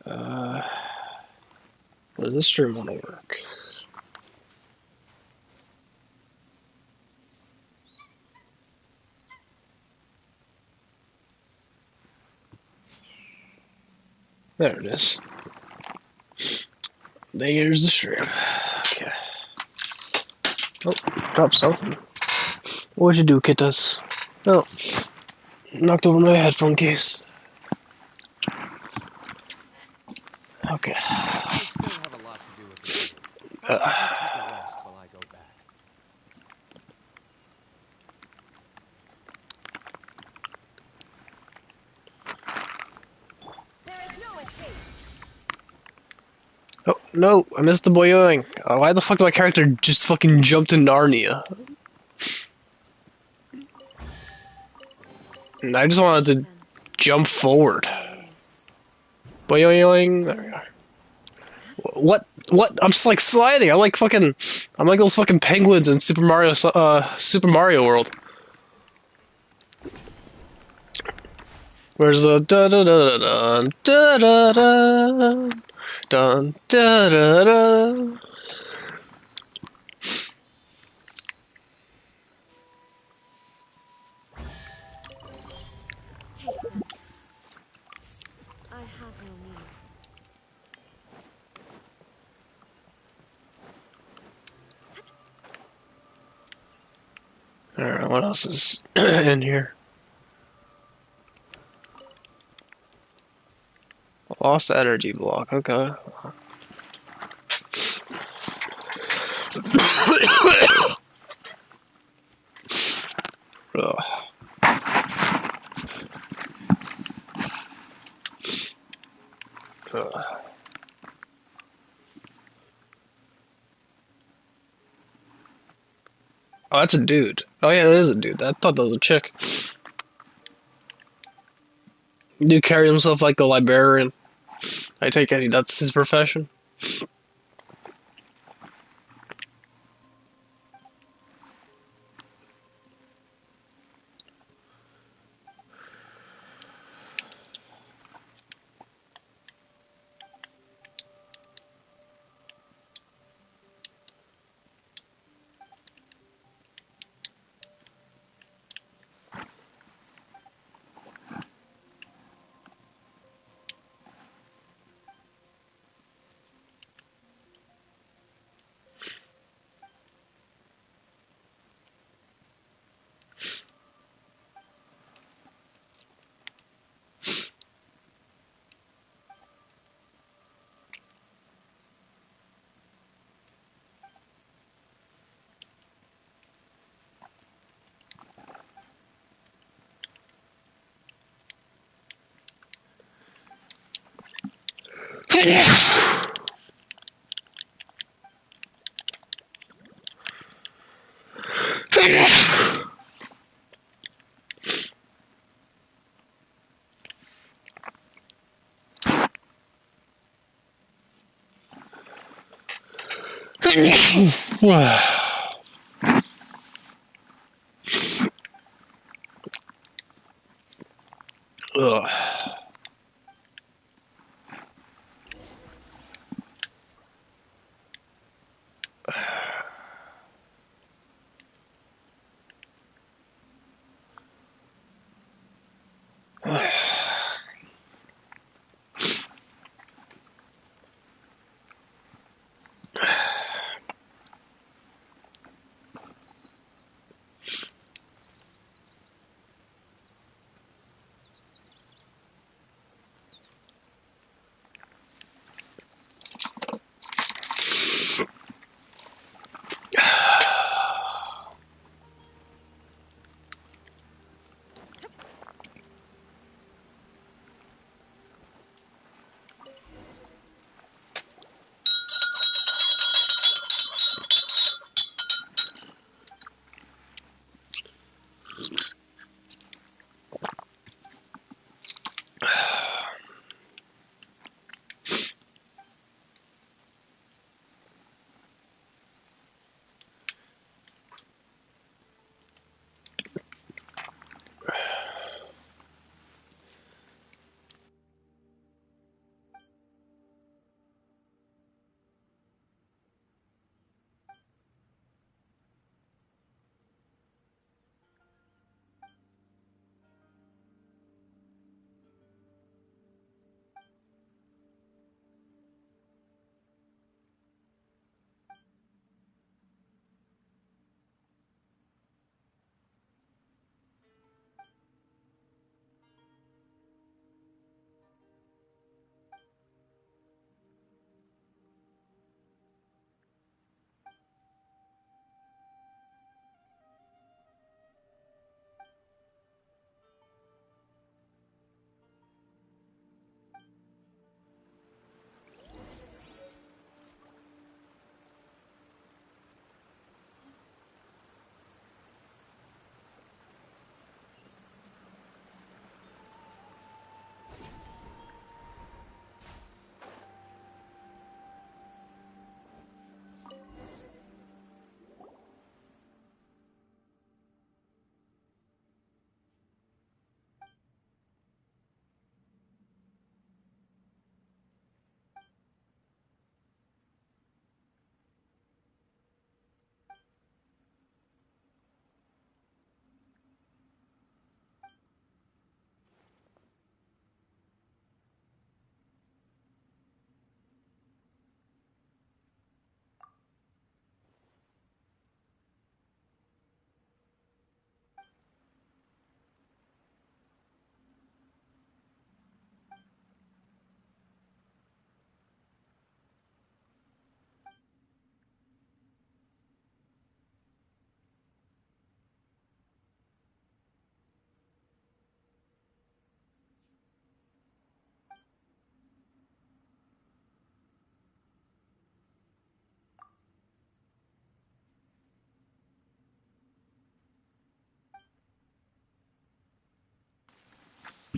Uh, does this stream want to work? There it is. There's the stream. Okay. Oh, dropped something. What'd you do, Kittas? Oh, knocked over my headphone case. Okay. I still have a lot to do at the field. Uh, I'll take a rest while I go back. There is no escape. oh, no, I missed the boyoing. Why the fuck did my character just fucking jump to Narnia? And I just wanted to Them. jump forward. No need. Boyoing. There we are. What? What? I'm just like sliding. I'm like fucking. I'm like those fucking penguins in Super Mario World. Where's the da da da da da da da da da da da? Take them. I have no need. Alright, what else is in here? Lost energy block. Okay. Ugh. Ugh. Oh, that's a dude. Oh yeah, that is a dude. I thought that was a chick. Dude carry himself like a librarian. I take it that's his profession. Ugh.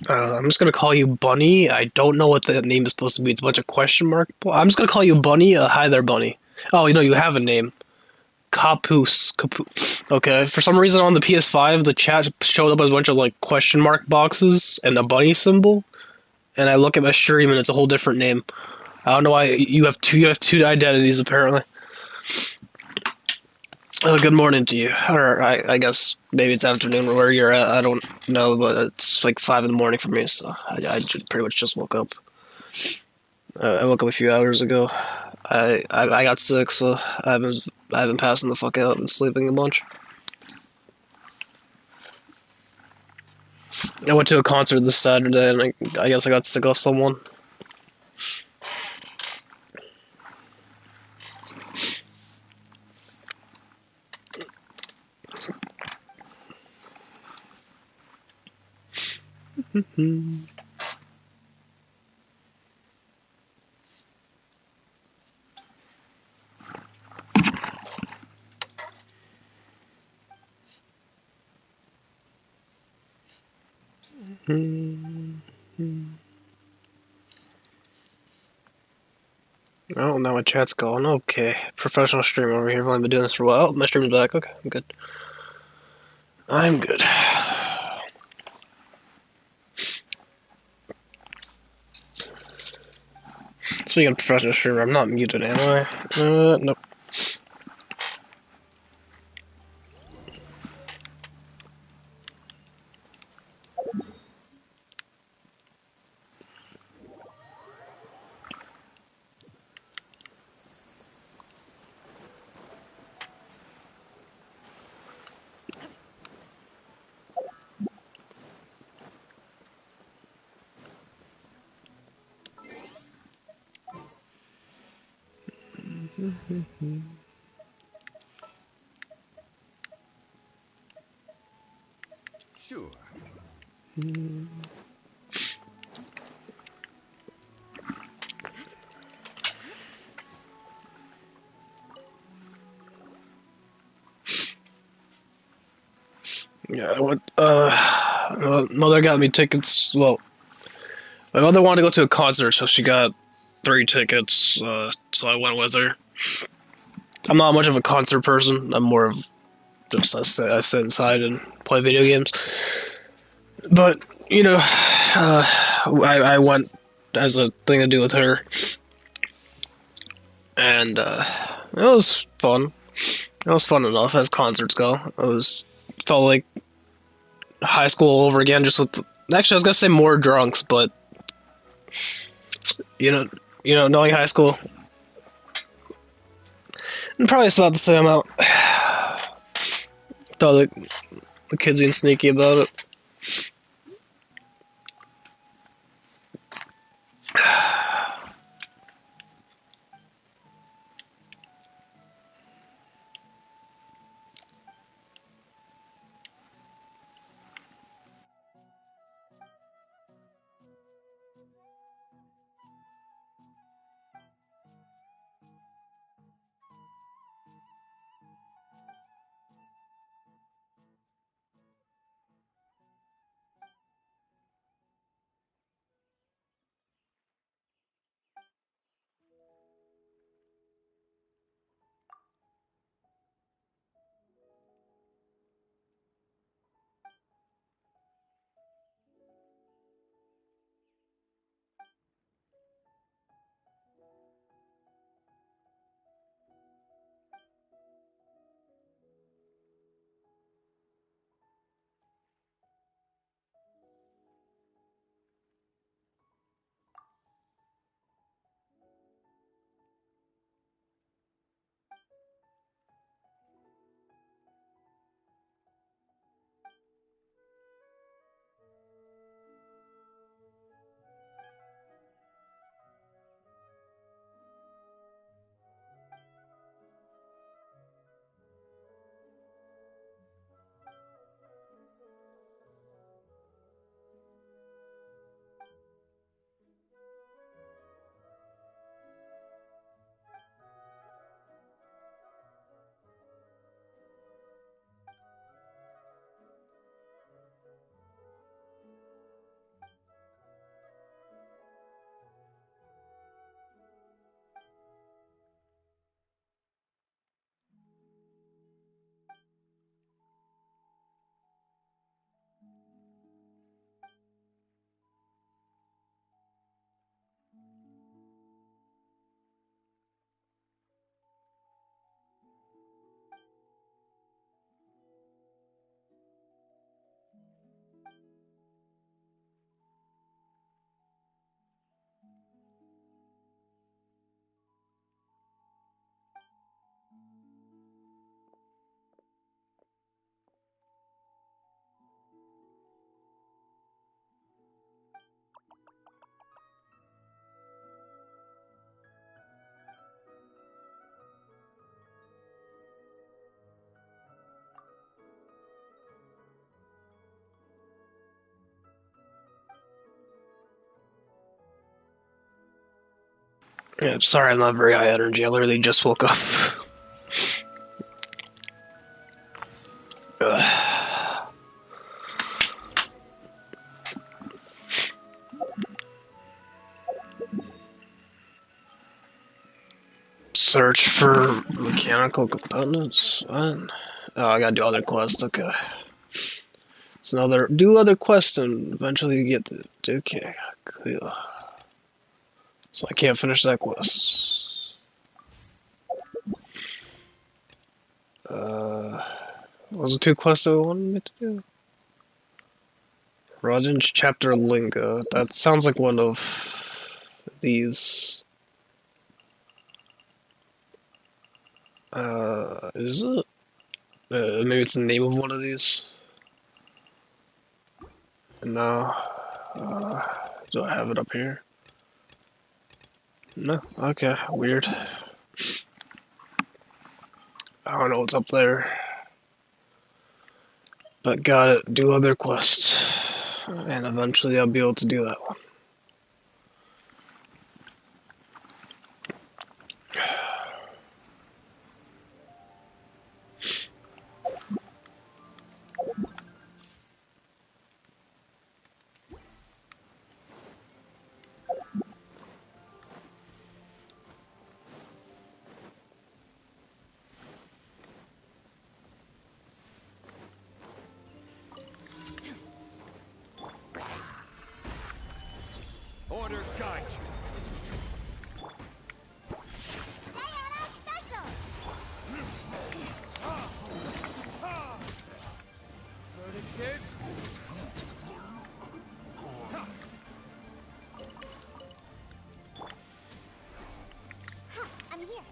I'm just gonna call you Bunny. I don't know what the name is supposed to be. It's a bunch of question mark. I'm just gonna call you Bunny. Hi there, Bunny. Oh, you have a name. Capoose. Okay. For some reason on the PS5, the chat showed up as a bunch of like question mark boxes and a bunny symbol. And I look at my stream and it's a whole different name. I don't know why you have two. You have two identities apparently. Good morning to you. Or I guess maybe it's afternoon where you're at. I don't know, but it's like 5 in the morning for me, so I pretty much just woke up. I woke up a few hours ago. I got sick, so I've been passing the fuck out and sleeping a bunch. I went to a concert this Saturday, and I guess I got sick off someone. Oh, now my chat's going. Okay. Professional streamer over here. I've only been doing this for a while. Oh, my stream's back. Okay, I'm good. I'm good. Speaking of professional streamer, I'm not muted, am I? Nope. Sure. Yeah, mother got me tickets. Well, my mother wanted to go to a concert, so she got 3 tickets, so I went with her. I'm not much of a concert person. I'm more of just I sit inside and play video games. But I went as a thing to do with her, and it was fun. It was fun enough as concerts go. Felt like high school all over again, just with actually I was gonna say more drunks, but you know, knowing high school, probably it's about the same amount. Thought the kids being sneaky about it. Yeah, sorry, I'm not very high energy. I literally just woke up. Search for mechanical components. What? Oh, I gotta do other quests. Okay. It's another. Do other quests and eventually you get the. Okay, cool. So I can't finish that quest. What was the two quests that I wanted me to do? Rajan's Chapter Linga. That sounds like one of these. Is it? Maybe it's the name of one of these. No. Uh, do I have it up here? No. Okay. Weird. I don't know what's up there. But got it. Do other quests. And eventually I'll be able to do that one. Order guide you. Verdict is I'm here.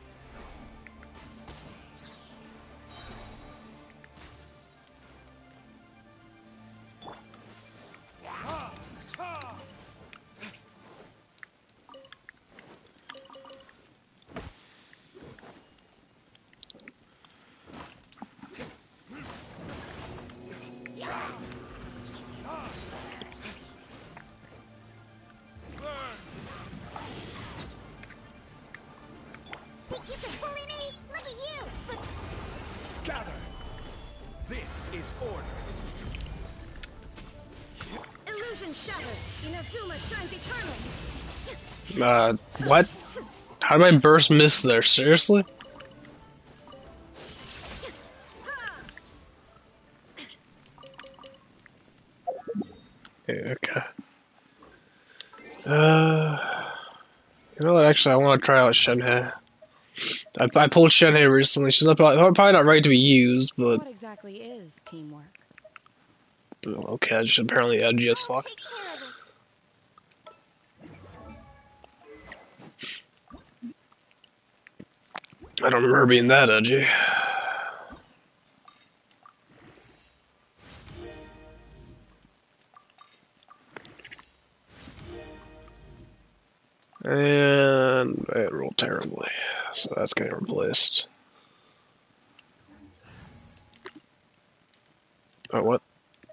Think you can bully me? Look at you! But gather. This is order. illusion shattered. Inazuma shines eternal. What? How did my burst miss there? Seriously? Yeah, okay. You know what? Actually, I want to try out Shenhe. I pulled Shenhe recently. She's probably not ready to be used, but What exactly is teamwork? okay. She's apparently edgy as I'll fuck. take care of it. I don't remember her being that edgy. And I rolled terribly, so that's getting replaced. Oh, what?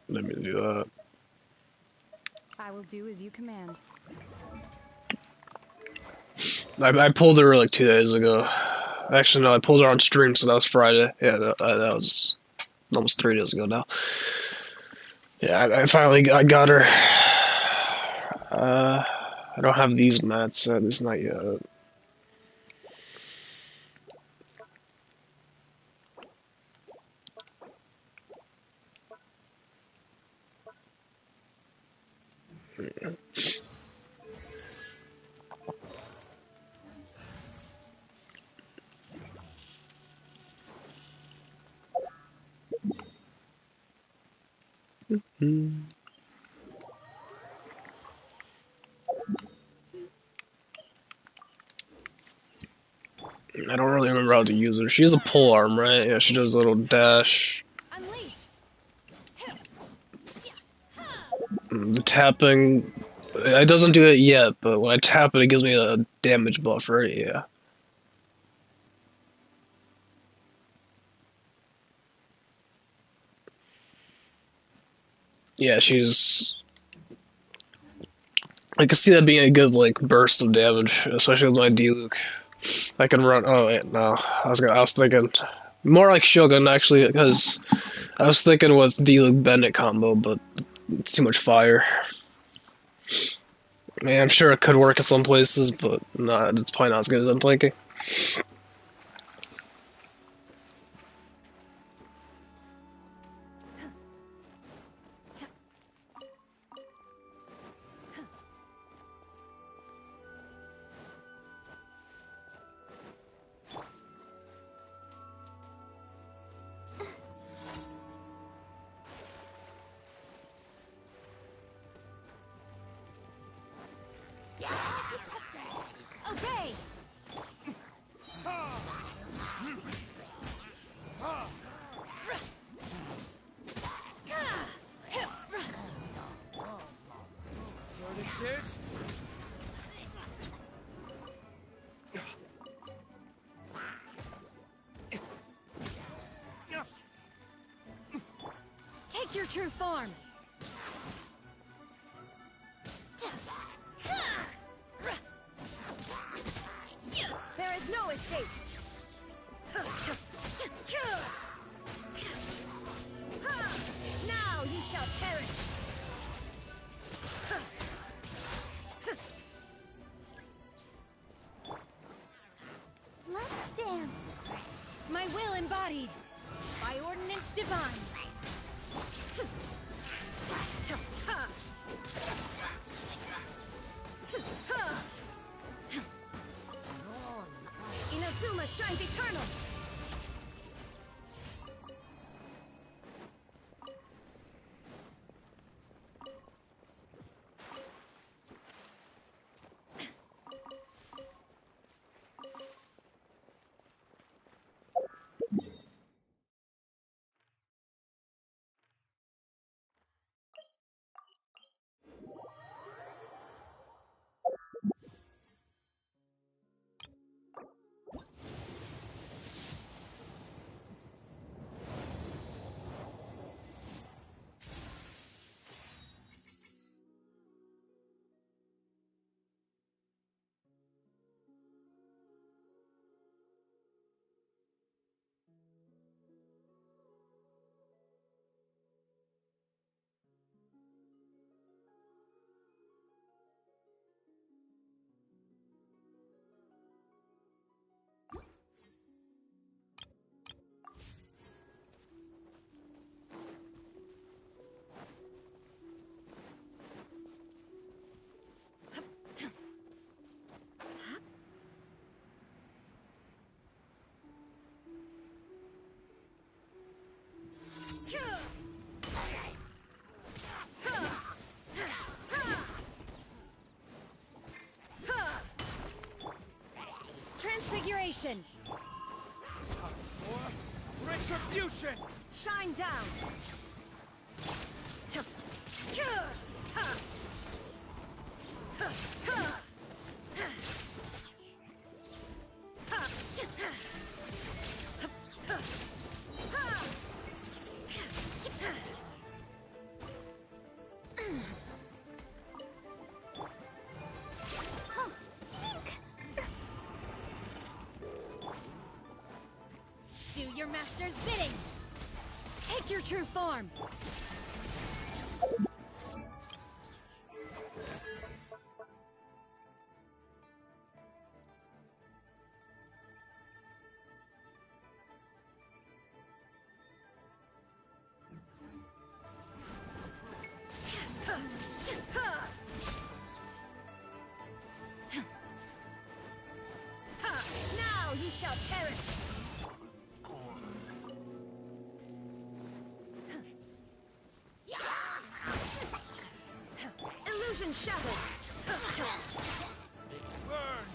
Let me do that. I will do as you command. I pulled her like 2 days ago. Actually, no, I pulled her on stream, so that was Friday. Yeah, that was almost 3 days ago now. Yeah, I finally got her. I don't have these mats, at least not yet. I don't really remember how to use her. She has a pole arm, right? Yeah, she does a little dash. Unleash. The tapping, it doesn't do it yet, but when I tap it, it gives me a damage buffer. Yeah. Yeah, she's I could see that being a good like burst of damage, especially with my D-Luke. I can run. Oh wait, no. I was thinking more like Shogun actually, because I was thinking with D-Luke Bennett combo, but it's too much fire. I mean, I'm sure it could work in some places, but not. It's probably not as good as I'm thinking. Obey! Verdict is... Take your true form! There is no escape! Now you shall perish! Let's dance! My will embodied! By ordinance divine! Inazuma shines eternal! Transfiguration! For retribution! Shine down! Do your master's bidding! Take your true form! Now you shall perish! Illusion shattered! Burn!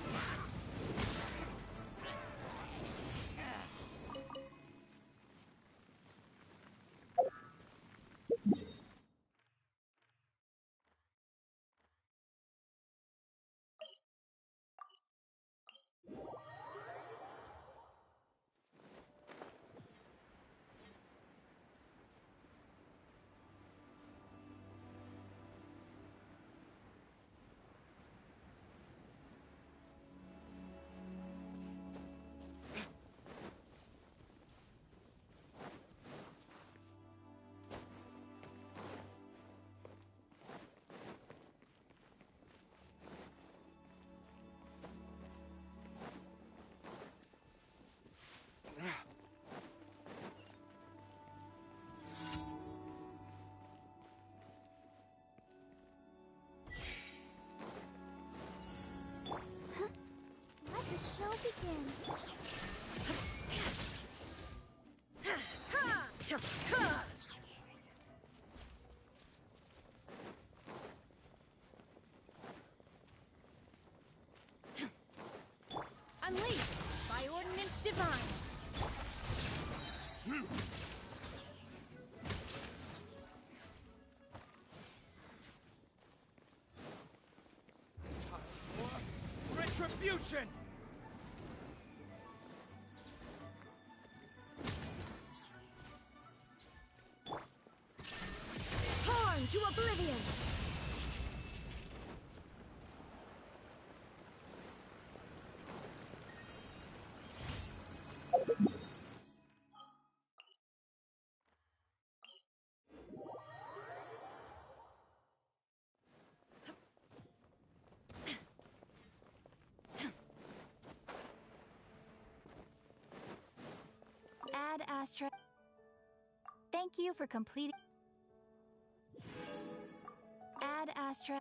begin. Unleashed by Ordinance Divine. Time for retribution! Torn to oblivion. Ad Astra. Thank you for completing. Ad Astra.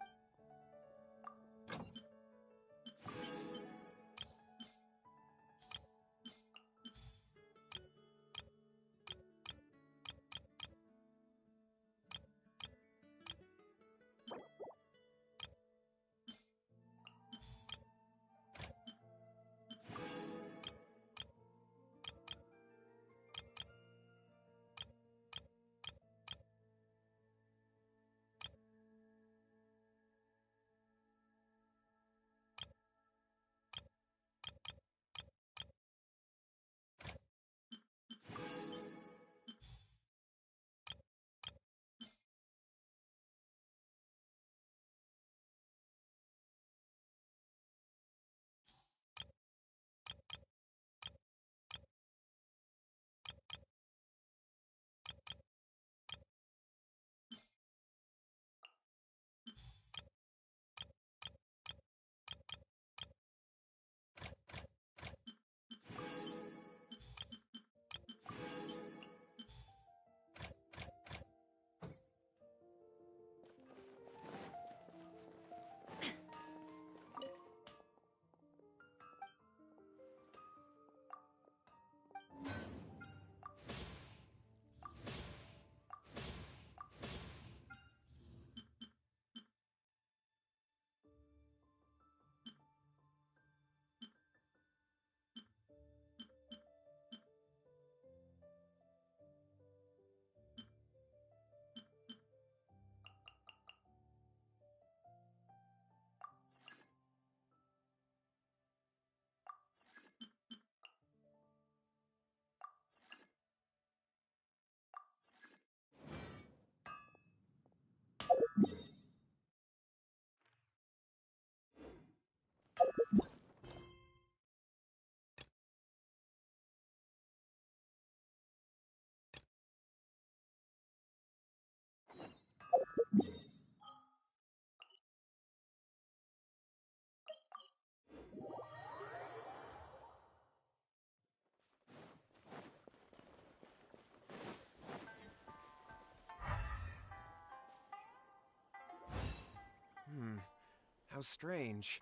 How strange.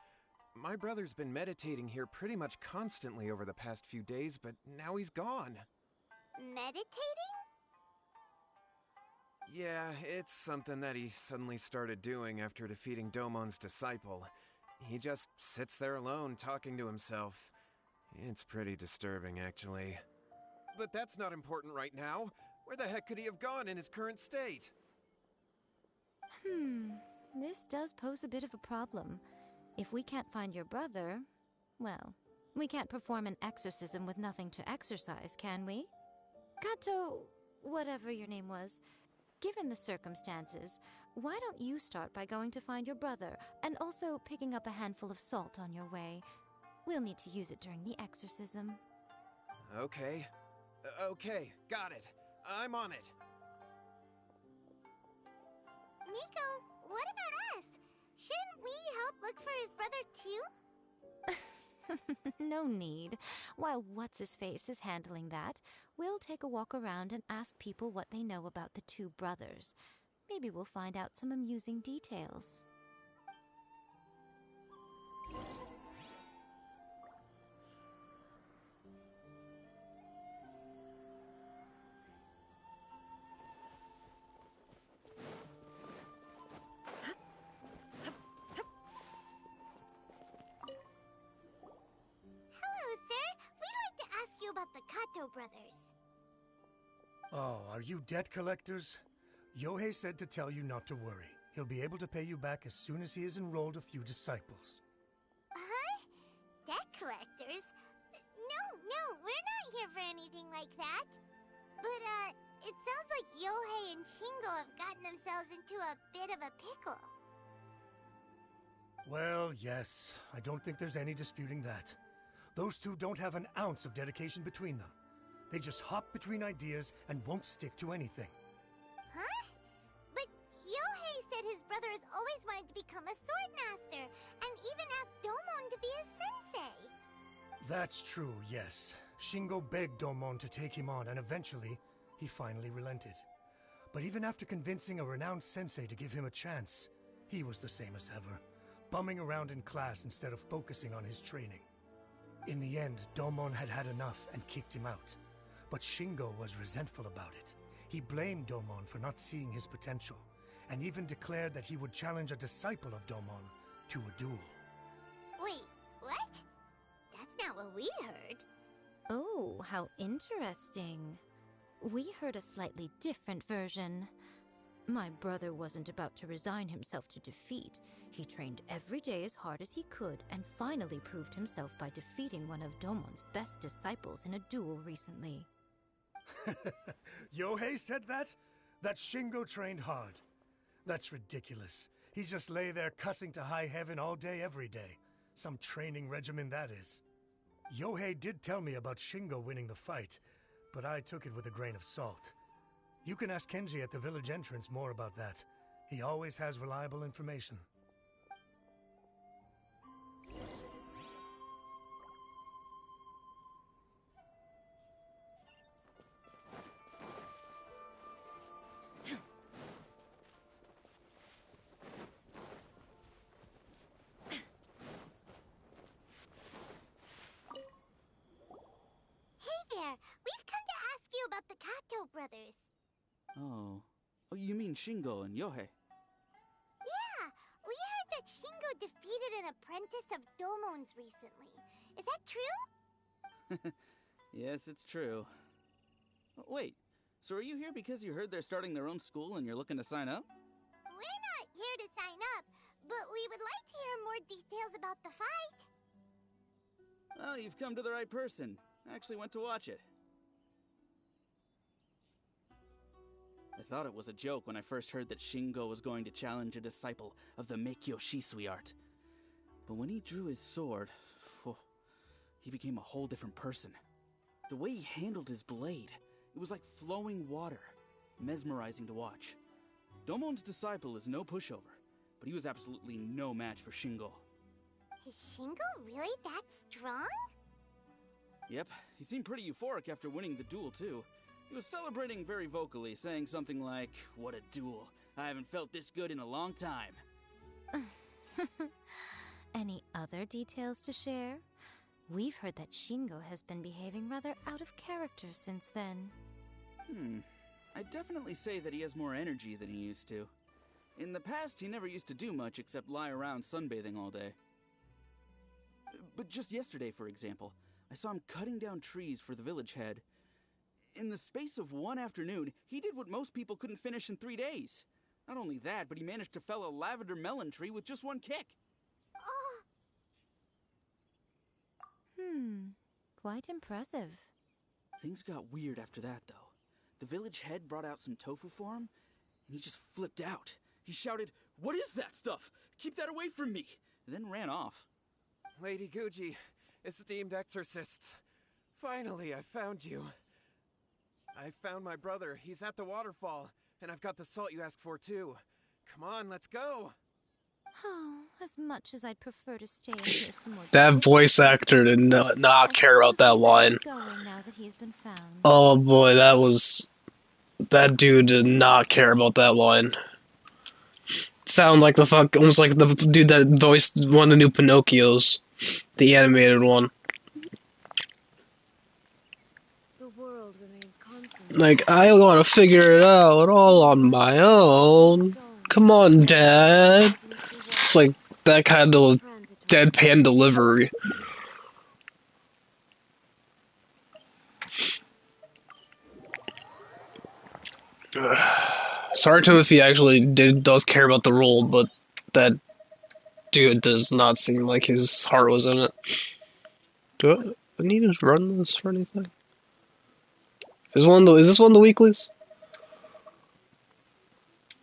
My brother's been meditating here pretty much constantly over the past few days, but now he's gone. Meditating? Yeah, it's something that he suddenly started doing after defeating Domon's disciple. He just sits there alone, talking to himself. It's pretty disturbing, actually. But that's not important right now. Where the heck could he have gone in his current state? This does pose a bit of a problem. If we can't find your brother, well, we can't perform an exorcism with nothing to exorcise, can we? Kato, whatever your name was, given the circumstances, why don't you start by going to find your brother and also picking up a handful of salt on your way? We'll need to use it during the exorcism. Okay. Okay, got it. I'm on it. Miko, what about us? Shouldn't we help look for his brother too? No need. While What's-His-Face is handling that, we'll take a walk around and ask people what they know about the two brothers. Maybe we'll find out some amusing details. the Kato brothers. Oh, are you debt collectors? Yohei said to tell you not to worry. He'll be able to pay you back as soon as he has enrolled a few disciples. Huh? Debt collectors? No, we're not here for anything like that. But, it sounds like Yohei and Shingo have gotten themselves into a bit of a pickle. Well, yes, I don't think there's any disputing that. Those two don't have an ounce of dedication between them. They just hop between ideas and won't stick to anything. Huh? But Yohei said his brother has always wanted to become a sword master, and even asked Domon to be his sensei. That's true, yes. Shingo begged Domon to take him on, and eventually, he finally relented. But even after convincing a renowned sensei to give him a chance, he was the same as ever, bumming around in class instead of focusing on his training. In the end, Domon had had enough and kicked him out. But Shingo was resentful about it. He blamed Domon for not seeing his potential, and even declared that he would challenge a disciple of Domon to a duel. Wait, what? That's not what we heard. Oh, how interesting. We heard a slightly different version. My brother wasn't about to resign himself to defeat. He trained every day as hard as he could and finally proved himself by defeating one of Domon's best disciples in a duel recently. Yohei said that? That Shingo trained hard. That's ridiculous. He just lay there cussing to high heaven all day every day. Some training regimen that is. Yohei did tell me about Shingo winning the fight, but I took it with a grain of salt. You can ask Kenji at the village entrance more about that. He always has reliable information. Hey there, we've come to ask you about the Kato brothers. Oh. Oh, you mean Shingo and Yohei? Yeah, we heard that Shingo defeated an apprentice of Domon's recently. Is that true? Yes, it's true. Wait, so are you here because you heard they're starting their own school and you're looking to sign up? We're not here to sign up, but we would like to hear more details about the fight. Well, you've come to the right person. I actually went to watch it. I thought it was a joke when I first heard that Shingo was going to challenge a disciple of the Meikyo Shisui art. But when he drew his sword, he became a whole different person. The way he handled his blade, it was like flowing water, mesmerizing to watch. Domon's disciple is no pushover, but he was absolutely no match for Shingo. Is Shingo really that strong? Yep, he seemed pretty euphoric after winning the duel too. He was celebrating very vocally, saying something like, "What a duel. I haven't felt this good in a long time." Any other details to share? We've heard that Shingo has been behaving rather out of character since then. I'd definitely say that he has more energy than he used to. In the past, he never used to do much except lie around sunbathing all day. But just yesterday, for example, I saw him cutting down trees for the village head. In the space of one afternoon, he did what most people couldn't finish in 3 days. Not only that, but he managed to fell a lavender melon tree with just one kick. Oh, Quite impressive. Things got weird after that, though. The village head brought out some tofu for him, and he just flipped out. He shouted, "What is that stuff? Keep that away from me!" and then ran off. Lady Guji, esteemed exorcists. Finally, I found you. I found my brother. He's at the waterfall. And I've got the salt you asked for, too. Come on, let's go. Oh, as much as I'd prefer to stay and hear some more. That voice actor did not care about that line. Going now that he's been found. Oh boy, that dude did not care about that line. Sound like almost like the dude that voiced one of the new Pinocchios, the animated one. The world remains constant. Like, I want to figure it out all on my own. Come on, Dad. It's like that kind of deadpan delivery. Saruto, if he actually does care about the role, but that dude does not seem like his heart was in it. Do I need to run this for anything? Is this one of the weeklies?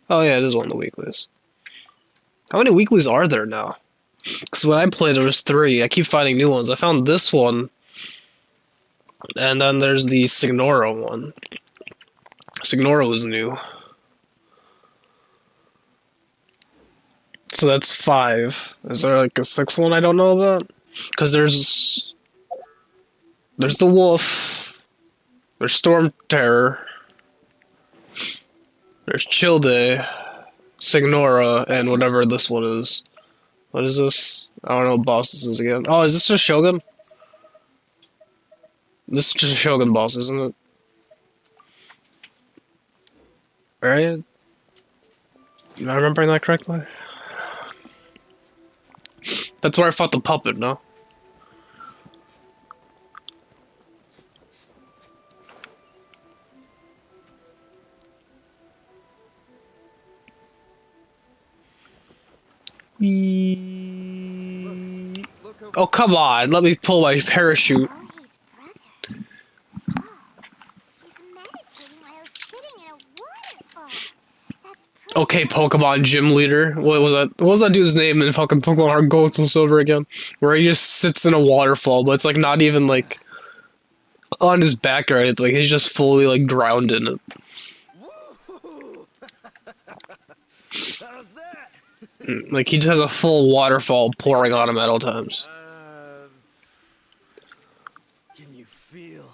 Oh yeah, it is one of the weeklies. How many weeklies are there now? Because when I played, there was 3. I keep finding new ones. I found this one, and then there's the Signora one. Signora was new. So that's 5. Is there like a 6th one I don't know about? Because there's the Wolf, there's Storm Terror, there's Childe, Signora, and whatever this one is. What is this? I don't know what boss this is again. Oh, is this just Shogun? This is just a Shogun boss, isn't it? Right? Am I remembering that correctly? That's where I fought the puppet, no? Look over. Oh, come on. Let me pull my parachute. Yohei's brother. Oh, he's meditating while sitting in a waterfall. That's pretty Okay, awesome. Pokemon Gym Leader. What was that? What was that dude's name in fucking Pokemon Heart Gold and Silver again? Where he just sits in a waterfall, but it's like not even like on his back or anything. Like he's just fully like drowned in it. Woo! How's that? Like he just has a full waterfall pouring on him at all times. Can you feel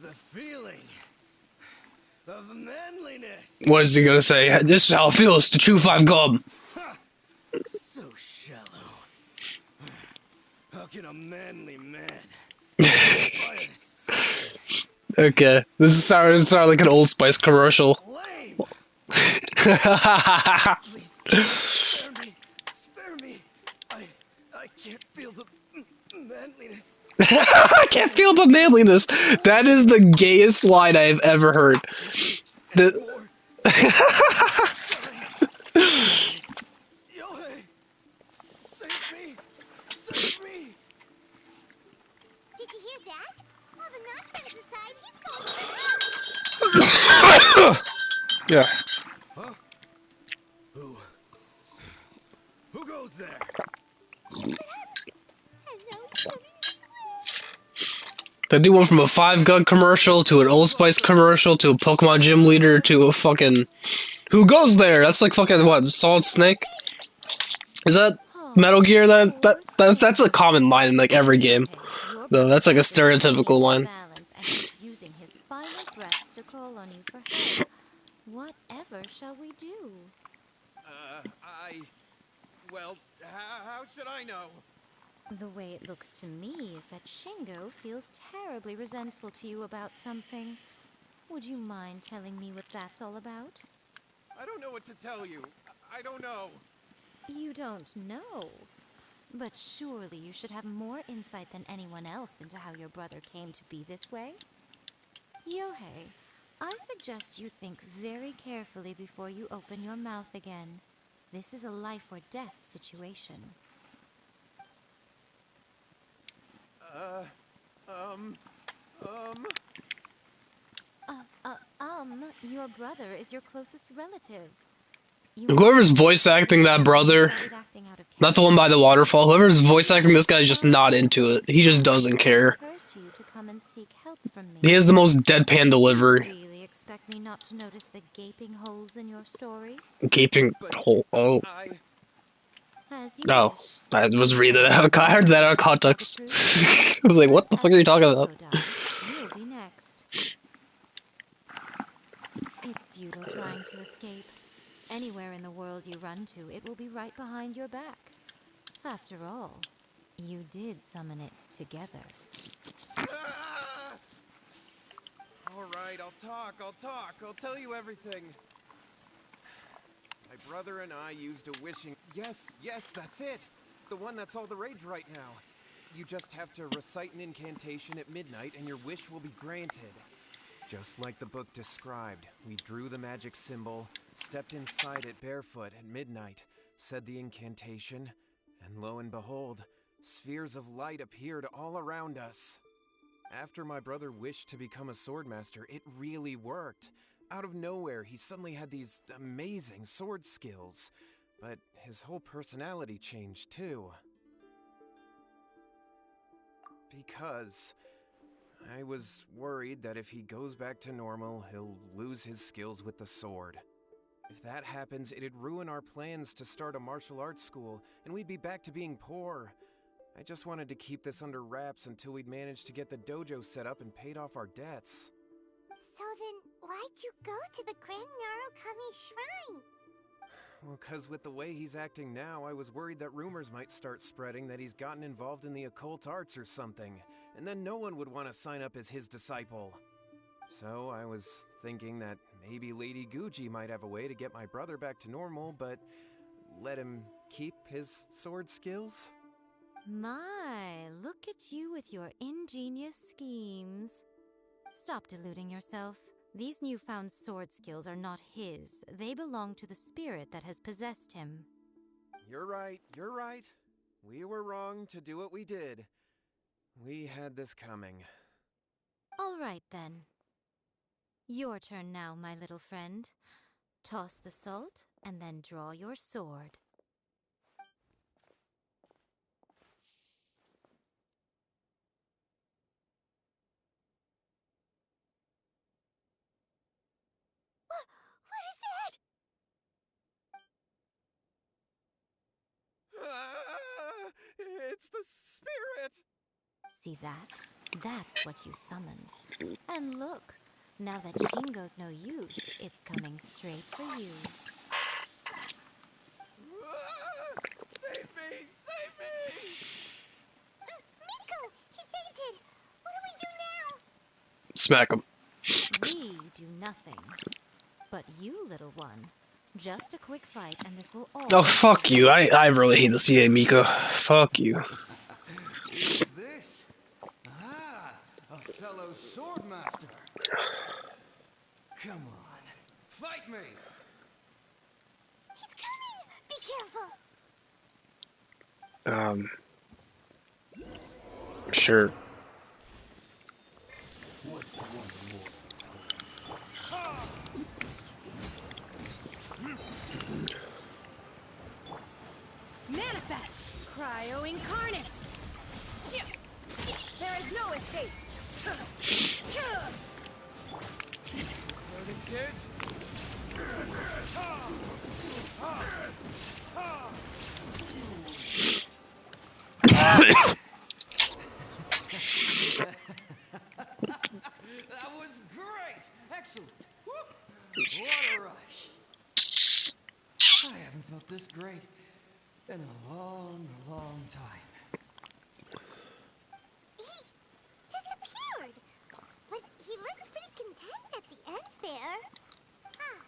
the feeling of manliness? What is he gonna say? This is how it feels to chew 5 gum. So shallow. How can a manly man Okay, this is sounding like an Old Spice commercial. lame? Please spare me. Spare me. I can't feel the manliness. I can't feel the manliness. That is the gayest line I've ever heard. The More. Yohei! Save me! Save me! Did you hear that? All the nonsense aside, he's going for help. yeah. Huh? Who goes there? And now he's coming this way. They do one from a 5 gun commercial to an Old Spice commercial to a Pokemon Gym Leader to a fucking. Who goes there? That's like fucking what? Solid Snake? Is that Metal Gear? That's a common line in like every game. No, that's like a stereotypical line. And he's using his final breaths to call on you for help. Whatever shall we do? Well, how should I know? The way it looks to me is that Shingo feels terribly resentful to you about something. Would you mind telling me what that's all about? I don't know what to tell you. I don't know. You don't know. But surely you should have more insight than anyone else into how your brother came to be this way. Yohei, I suggest you think very carefully before you open your mouth again. This is a life or death situation. Your brother is your closest relative. Whoever's voice acting that brother, not the one by the waterfall, whoever's voice acting this guy is just not into it. He just doesn't care. He has the most deadpan delivery. Really expect me not to notice the gaping holes in your story? Gaping hole. Oh. As you No. wish. I was reading that out of I heard that out of context. I was like, what the fuck are you talking about? You'll be next. It's futile trying to escape. Anywhere in the world you run to, it will be right behind your back. After all, you did summon it together. Alright, I'll talk. I'll tell you everything. My brother and I used a wishing... Yes, that's it! The one that's all the rage right now. You just have to recite an incantation at midnight and your wish will be granted. Just like the book described, we drew the magic symbol, stepped inside it barefoot at midnight, said the incantation, and lo and behold, spheres of light appeared all around us. After my brother wished to become a swordmaster, it really worked. Out of nowhere, he suddenly had these amazing sword skills, but his whole personality changed too. Because I was worried that if he goes back to normal, he'll lose his skills with the sword. If that happens, it'd ruin our plans to start a martial arts school, and we'd be back to being poor. I just wanted to keep this under wraps until we'd managed to get the dojo set up and paid off our debts. So then, why'd you go to the Grand Narukami Shrine? Well, 'cause with the way he's acting now, I was worried that rumors might start spreading that he's gotten involved in the occult arts or something, and then no one would want to sign up as his disciple. So I was thinking that maybe Lady Guji might have a way to get my brother back to normal, but let him keep his sword skills? My, look at you with your ingenious schemes. Stop deluding yourself. These newfound sword skills are not his. They belong to the spirit that has possessed him. You're right. We were wrong to do what we did. We had this coming. All right, then. Your turn now, my little friend. Toss the salt, and then draw your sword. What is that? It's the spirit! See that? That's what you summoned. And look, now that Shingo's no use, it's coming straight for you. Save me! Save me! Miko! He fainted! What do we do now? Smack him. We do nothing. But you, little one, just a quick fight and this will all... Oh, fuck you. I really hate this EA, Mika. Fuck you. Who's this? Ah, a fellow swordmaster. Come on, fight me! He's coming! Be careful! Sure. What's one more? Manifest! Cryo incarnate! There is no escape! Learning kids? That was great! Excellent! Whoop. What a rush! I haven't felt this great in a long, long time. He disappeared! But he looked pretty content at the end there. Huh.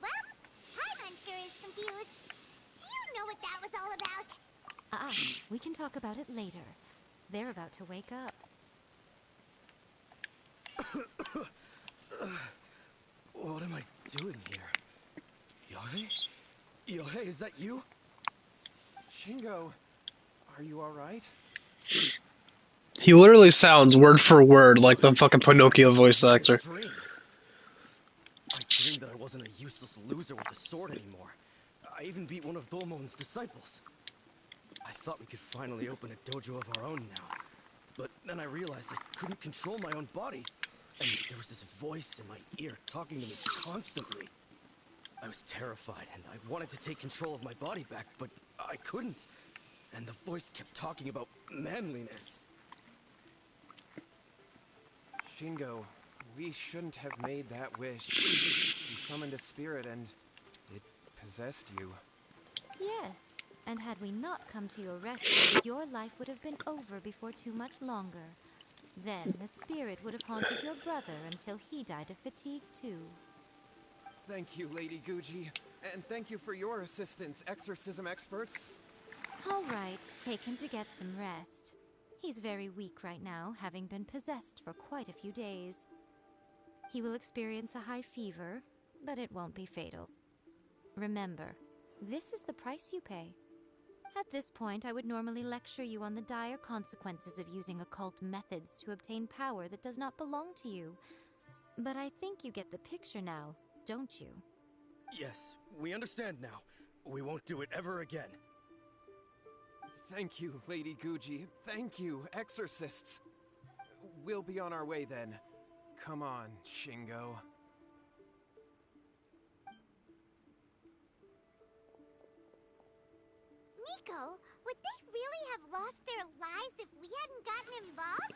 Well, Paimon sure is confused. Do you know what that was all about? we can talk about it later. They're about to wake up. What am I doing here? Yohei? Yohei, is that you? Shingo, are you alright? He literally sounds word for word like the fucking Pinocchio voice actor. Dream. I dreamed that I wasn't a useless loser with a sword anymore. I even beat one of Domon's disciples. I thought we could finally open a dojo of our own now. But then I realized I couldn't control my own body. And there was this voice in my ear talking to me constantly. I was terrified and I wanted to take control of my body back, but I couldn't. And the voice kept talking about manliness. Shingo, we shouldn't have made that wish. You summoned a spirit and it possessed you. Yes, and had we not come to your rescue, your life would have been over before too much longer. Then the spirit would have haunted your brother until he died of fatigue too. Thank you, Lady Guji. And thank you for your assistance, exorcism experts. All right, take him to get some rest. He's very weak right now, having been possessed for quite a few days. He will experience a high fever, but it won't be fatal. Remember, this is the price you pay. At this point, I would normally lecture you on the dire consequences of using occult methods to obtain power that does not belong to you. But I think you get the picture now, don't you? Yes, we understand now. We won't do it ever again. Thank you, Lady Guji. Thank you, exorcists. We'll be on our way then. Come on, Shingo. Miko, would they really have lost their lives if we hadn't gotten involved?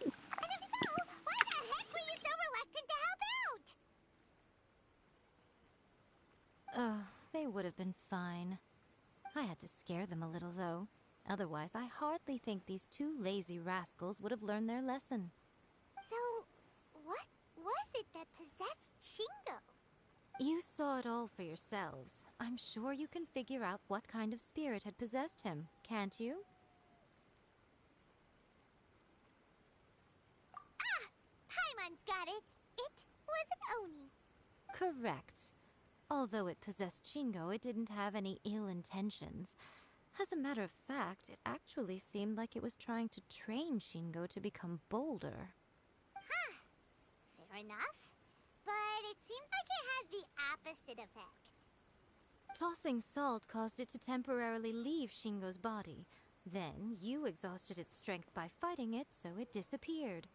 And if so, why the heck were you so reluctant to help out? Oh, they would have been fine. I had to scare them a little, though. Otherwise, I hardly think these two lazy rascals would have learned their lesson. So, what was it that possessed Shingo? You saw it all for yourselves. I'm sure you can figure out what kind of spirit had possessed him, can't you? Ah! Paimon's got it. It was an Oni. Correct. Although it possessed Shingo, it didn't have any ill intentions. As a matter of fact, it actually seemed like it was trying to train Shingo to become bolder. Huh. Fair enough. But it seems like it had the opposite effect. Tossing salt caused it to temporarily leave Shingo's body. Then, you exhausted its strength by fighting it, so it disappeared.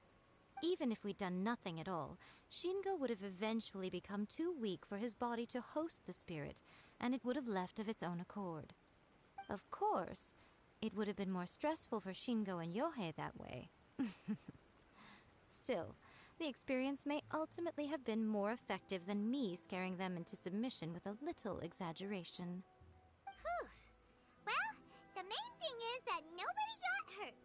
Even if we'd done nothing at all, Shingo would have eventually become too weak for his body to host the spirit, and it would have left of its own accord. Of course, it would have been more stressful for Shingo and Yohei that way. Still, the experience may ultimately have been more effective than me scaring them into submission with a little exaggeration. Whew. Well, the main thing is that nobody got hurt.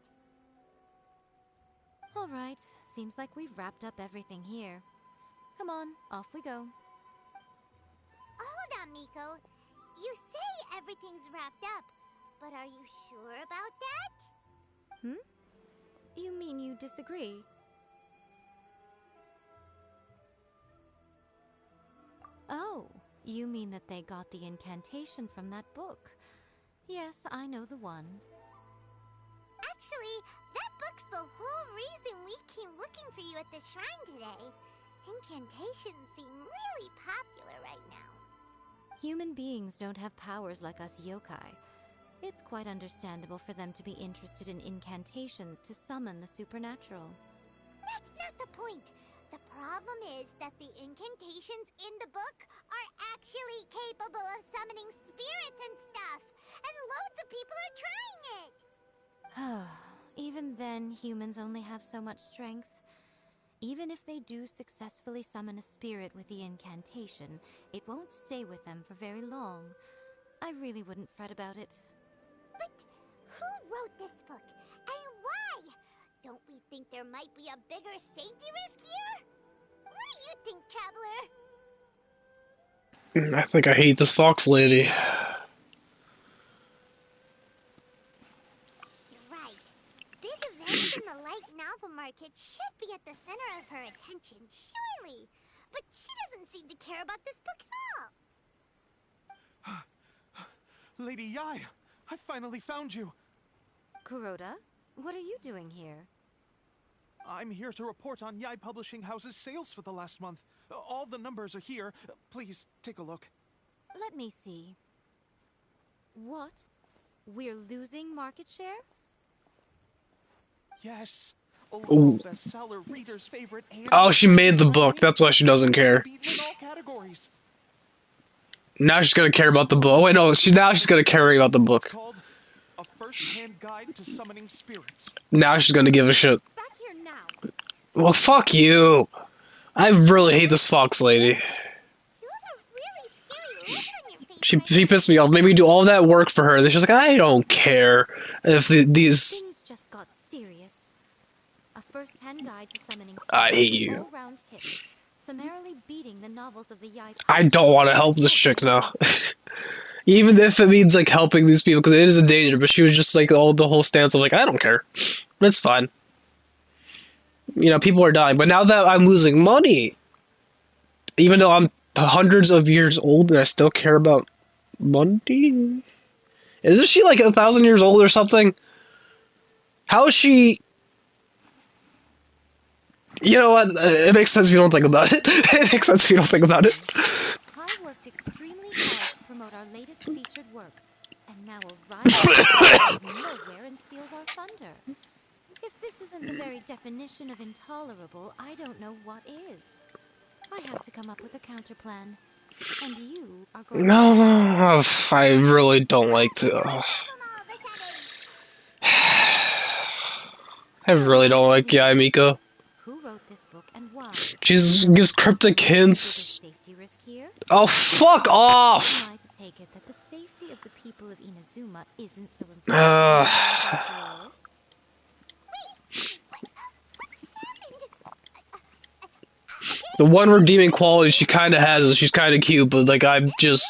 All right, seems like we've wrapped up everything here. Come on, off we go. Hold on, Miko. You say everything's wrapped up, but are you sure about that? You mean you disagree? Oh, you mean that they got the incantation from that book. Yes, I know the one. Actually, that book's the whole reason we came looking for you at the shrine today. Incantations seem really popular right now. Human beings don't have powers like us yokai. It's quite understandable for them to be interested in incantations to summon the supernatural. That's not the point. The problem is that the incantations in the book are actually capable of summoning spirits and stuff, and loads of people are trying it. Even then, humans only have so much strength. Even if they do successfully summon a spirit with the incantation, it won't stay with them for very long. I really wouldn't fret about it. But who wrote this book, and why? Don't we think there might be a bigger safety risk here? What do you think, Traveler? I think I hate this fox lady. You're right. Big events in the light novel market should be at the center of her attention, surely. But she doesn't seem to care about this book at all. Lady Yai, I finally found you. Kuroda, what are you doing here? I'm here to report on Yai Publishing House's sales for the last month. All the numbers are here. Please take a look. Let me see. What? We're losing market share? Yes. Ooh. Overall bestseller, readers' favorite, and Oh, she made the book. That's why she doesn't care. beaten in all categories. Now she's gonna care about the book. Oh wait, no. Now she's gonna care about the It's book. called A First-Hand Guide to Summoning Spirits. Now she's gonna give a shit. Back here now. Well, fuck you. I really hate this fox lady. You have a really scary look on your face She right pissed me off. Made me do all that work for her. Then she's like, I don't care if these. Things just got serious. A first-hand guide to summoning I spirits hate is you. an all-round hit, summarily beating the novels of the Yai. I don't want to help this chick now. Even if it means like helping these people, because it is a danger. But she was just like the whole stance of like, I don't care. It's fine. You know, people are dying. But now that I'm losing money, Even though I'm hundreds of years old and I still care about money? Isn't she like 1,000 years old or something? How is she? You know what? It makes sense if you don't think about it. It makes sense if you don't think about it. I worked extremely hard to promote our latest featured work, and now a rival comes out of nowhere and steals our thunder. If this isn't the very definition of intolerable, I don't know what is. I have to come up with a counterplan. And you are going No, to... I really don't like to. I really don't like Yaimiko. Who wrote this book and why? She gives cryptic hints. Safety risk here? Oh, fuck off! Am I to take it that the safety of the people of Inazuma isn't so important after all? The one redeeming quality she kind of has is she's kind of cute, but like I'm just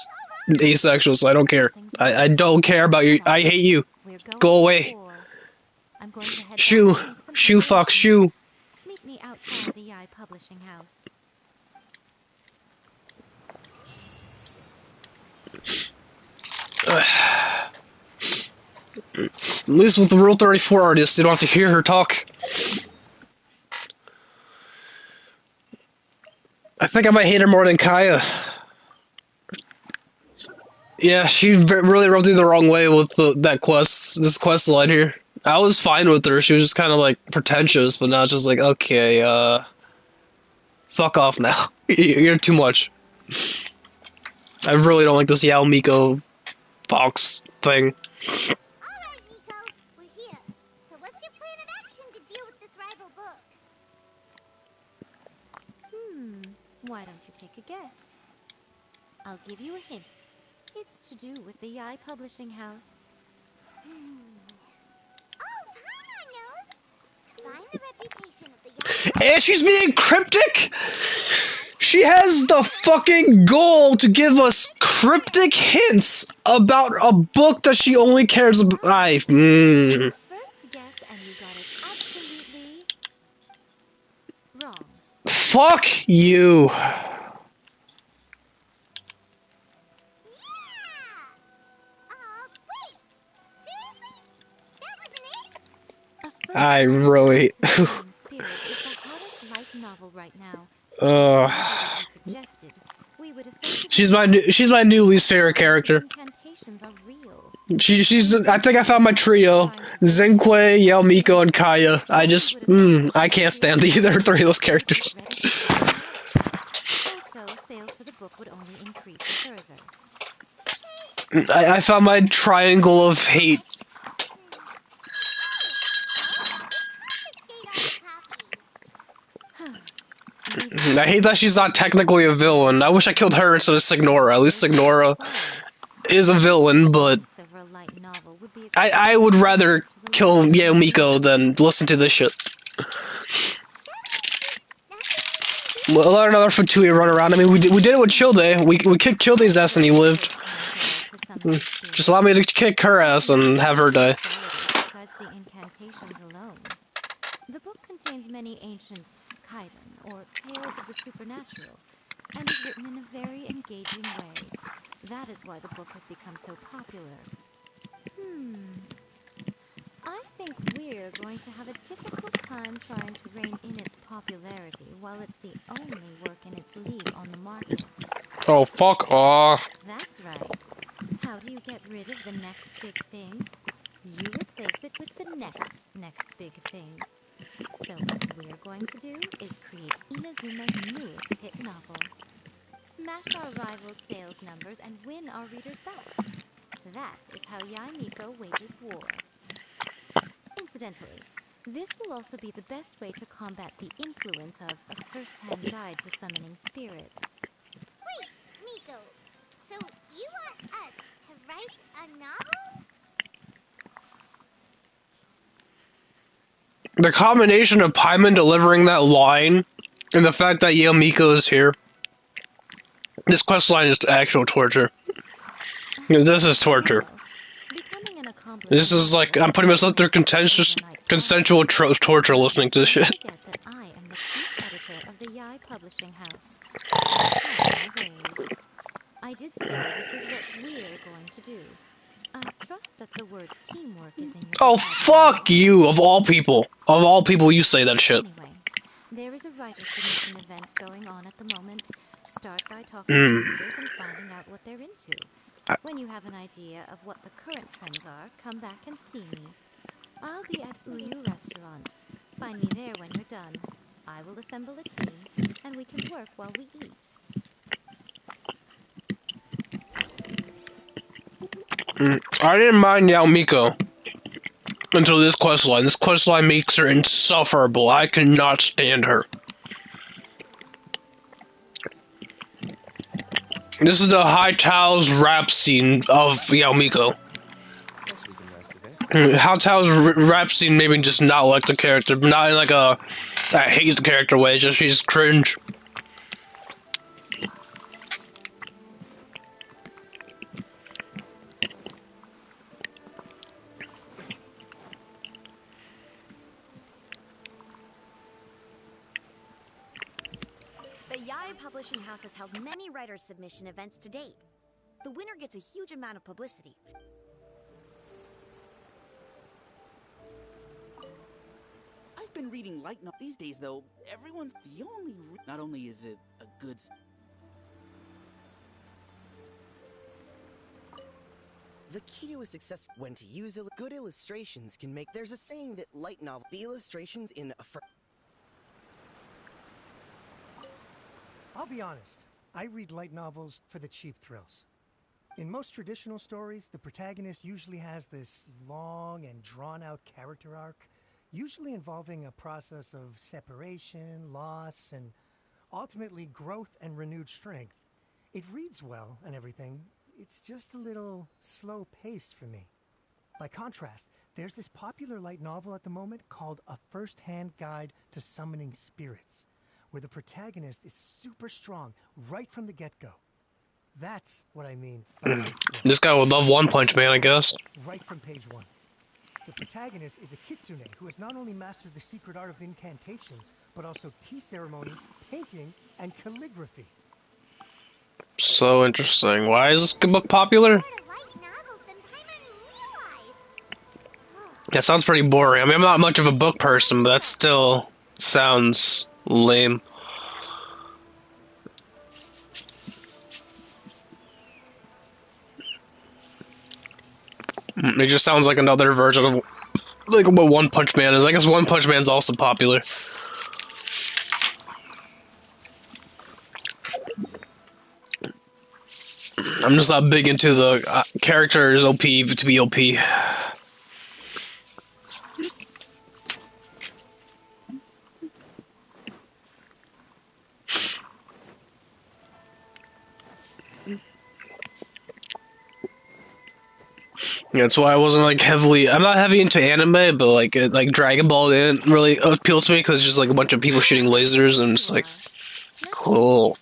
asexual, so I don't care. I don't care about you. I hate you. Go away. I'm going to head Shoo. back to make some Shoo fox, preparations. shoo. Meet me outside the Yai Publishing House. At least with the Rule 34 artist, you don't have to hear her talk. I think I might hate her more than Kaya. Yeah, she really rubbed me the wrong way with this quest line here. I was fine with her. She was just kind of like pretentious, but now it's just like, okay, fuck off now. You're too much. I really don't like this Yao Miko box thing. Alright, Nico, we're here. So what's your plan of action to deal with this rival book? Why don't you take a guess? I'll give you a hint. It's to do with the Yai Publishing House. Oh, Paimon knows! Combine the reputation of the And she's being cryptic? She has the fucking goal to give us cryptic hints about a book that she only cares about. First guess, and you got it absolutely wrong. Fuck you. Wait! Seriously? That wasn't it? I really. Spirit is the hottest light novel right now. Suggested, we would She's my new least favorite character. incantations are real. She's I think I found my trio. Zenquei, Yao Miko, and Kaya. I just I can't stand either three of those characters. Also, sales for the book would only increase further. I found my triangle of hate. I hate that she's not technically a villain. I wish I killed her instead of Signora. At least Signora is a villain, but I would rather kill Yao Miko than listen to this shit. Let another Fatui run around. I mean, we did it with Childe. We kicked Childe's ass and he lived. Just allow me to kick her ass and have her die. Besides the incantations alone, the book contains many ancient kaiden, or tales of the supernatural, and is written in a very engaging way. That is why the book has become so popular. I think we're going to have a difficult time trying to rein in its popularity while it's the only work in its league on the market. Oh, fuck off. That's right. How do you get rid of the next big thing? You replace it with the next big thing. So what we're going to do is create Inazuma's newest hit novel. Smash our rival's sales numbers and win our readers back. That is how Yai Miko wages war. Incidentally, this will also be the best way to combat the influence of a first-hand guide to summoning spirits. Wait, Miko. So you want us to write a novel? The combination of Paimon delivering that line and the fact that Yao Miko is here. This quest line is actual torture. This is torture. This is like, I'm putting myself through consensual torture listening to this shit. I am the chief editor of the Yai Yai Publishing House. Have my ways. I did say this is what we're going to do. I trust that the word teamwork is in your Oh, vocabulary. fuck you, of all people. Of all people, you say that shit. Anyway, there is a writer submission event going on at the moment. Start by talking to Hmm. readers and finding out what they're into. When you have an idea of what the current trends are, come back and see me. I'll be at Uyu Restaurant. Find me there when you're done. I will assemble a team, and we can work while we eat. I didn't mind Yao Miko until this questline. This questline makes her insufferable. I cannot stand her. This is the High Tao's rap scene of Yao Miko. Guess we can rest a bit. High Tao's rap scene made me just not like the character. Not in like a I hate the character way, it's just she's cringe. The Yai Publishing House has held many writer submission events to date. The winner gets a huge amount of publicity. I've been reading light novels these days, though. Everyone's the only. Not only is it a good. The key to a success when to use good illustrations can make. There's a saying that light novel, the illustrations in a. I'll be honest, I read light novels for the cheap thrills. In most traditional stories, the protagonist usually has this long and drawn-out character arc, usually involving a process of separation, loss, and ultimately growth and renewed strength. It reads well and everything, it's just a little slow-paced for me. By contrast, there's this popular light novel at the moment called A First-Hand Guide to Summoning Spirits, where the protagonist is super strong right from the get-go. That's what I mean by cheap thrill. This guy would love One Punch Man, I guess. Right from page 1. The protagonist is a kitsune who has not only mastered the secret art of incantations, but also tea ceremony, painting, and calligraphy. So interesting. Why is this book popular? More to light novels than Paimon realized. That sounds pretty boring. I mean, I'm not much of a book person, but that still sounds lame. It just sounds like another version of like what One Punch Man is. I guess One Punch Man's also popular. I'm just not big into the characters OP to be OP. That's why I wasn't like heavily. I'm not heavy into anime, but like Dragon Ball didn't really appeal to me because it's just like a bunch of people shooting lasers and it's like cool.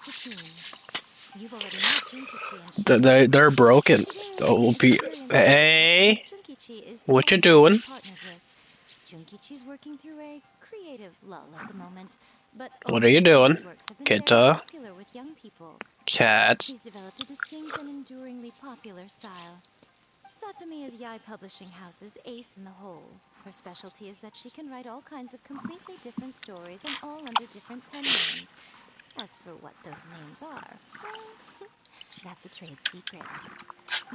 You've already met Junkichi and They're broken. Today, OP. you'll experience Hey, Junkichi is the what you host doing? you've partnered with. Junkichi's working through a creative lull at the moment, but What are you Owen's doing, past works have been very Kita? popular with young people. Cat? He's developed a distinct and enduringly popular style. Satomi is Yai Publishing House's ace in the hole. Her specialty is that she can write all kinds of completely different stories and all under different pen names. As for what those names are, well, that's a trade secret.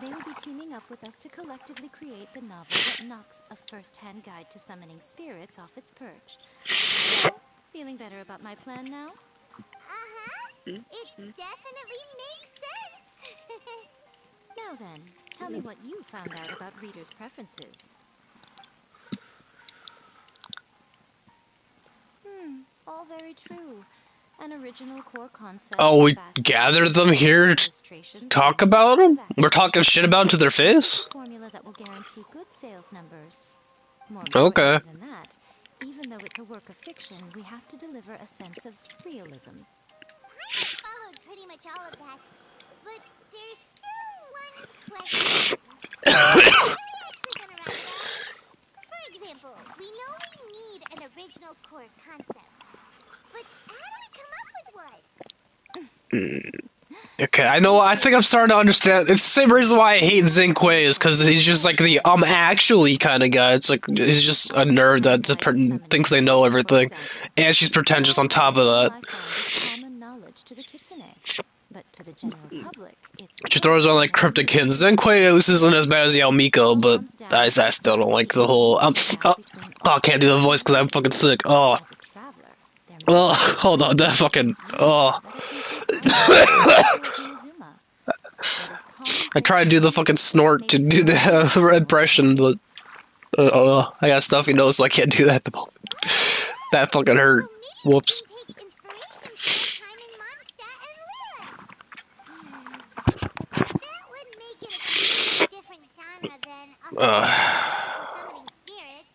They will be teaming up with us to collectively create the novel that knocks A First-Hand Guide to Summoning Spirits off its perch. So, feeling better about my plan now? It definitely makes sense. Now then, tell me what you found out about readers' preferences. All very true. An original core concept. Oh, we gathered them here to talk about them? We're talking shit about them to their face? Formula that will guarantee good sales numbers. More Okay. importantly than that, even though it's a work of fiction, we have to deliver a sense of realism. Paimon followed pretty much all of that, but there's still one question. How are we actually gonna write it out? For example, we know we need an original core concept. But how do we come up with Okay, I know. I think I'm starting to understand. It's the same reason why I hate Zinquei is because he's just like the actually kind of guy. It's like he's just a nerd that thinks they know everything, and she's pretentious on top of that. I find is common knowledge to the kitsune, but to the general public, it's She throws on like cryptic hints. Zinquei at least isn't as bad as Yamiko, but I still don't like the whole. I can't do the voice because I'm fucking sick. Oh, as a traveler. There oh, must be hold on, that fucking. Oh, that a complete unknown to Inazuma. What is I tried to do the fucking snort to do the impression, but I got stuffy nose, so I can't do that at the moment. That fucking hurt. Whoops. Take inspiration from the time in Mondstadt and Lyra. That would make it a completely different genre than authentic summoning spirits.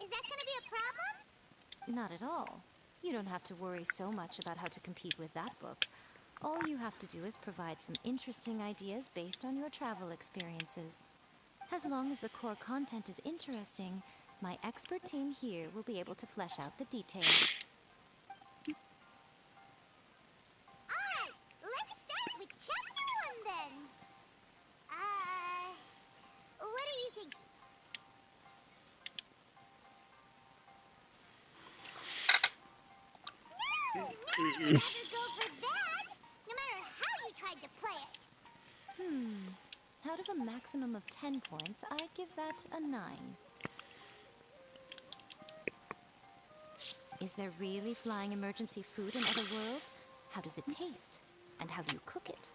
Is that gonna be a problem? Not at all. You don't have to worry so much about how to compete with that book. All you have to do is provide some interesting ideas based on your travel experiences. As long as the core content is interesting, my expert team here will be able to flesh out the details. Alright, let's start with chapter 1 then. What do you think? No, never go for that! No matter how you tried to play it. Out of a maximum of 10 points, I'd give that a 9. Is there really flying emergency food in other worlds? How does it taste? And how do you cook it?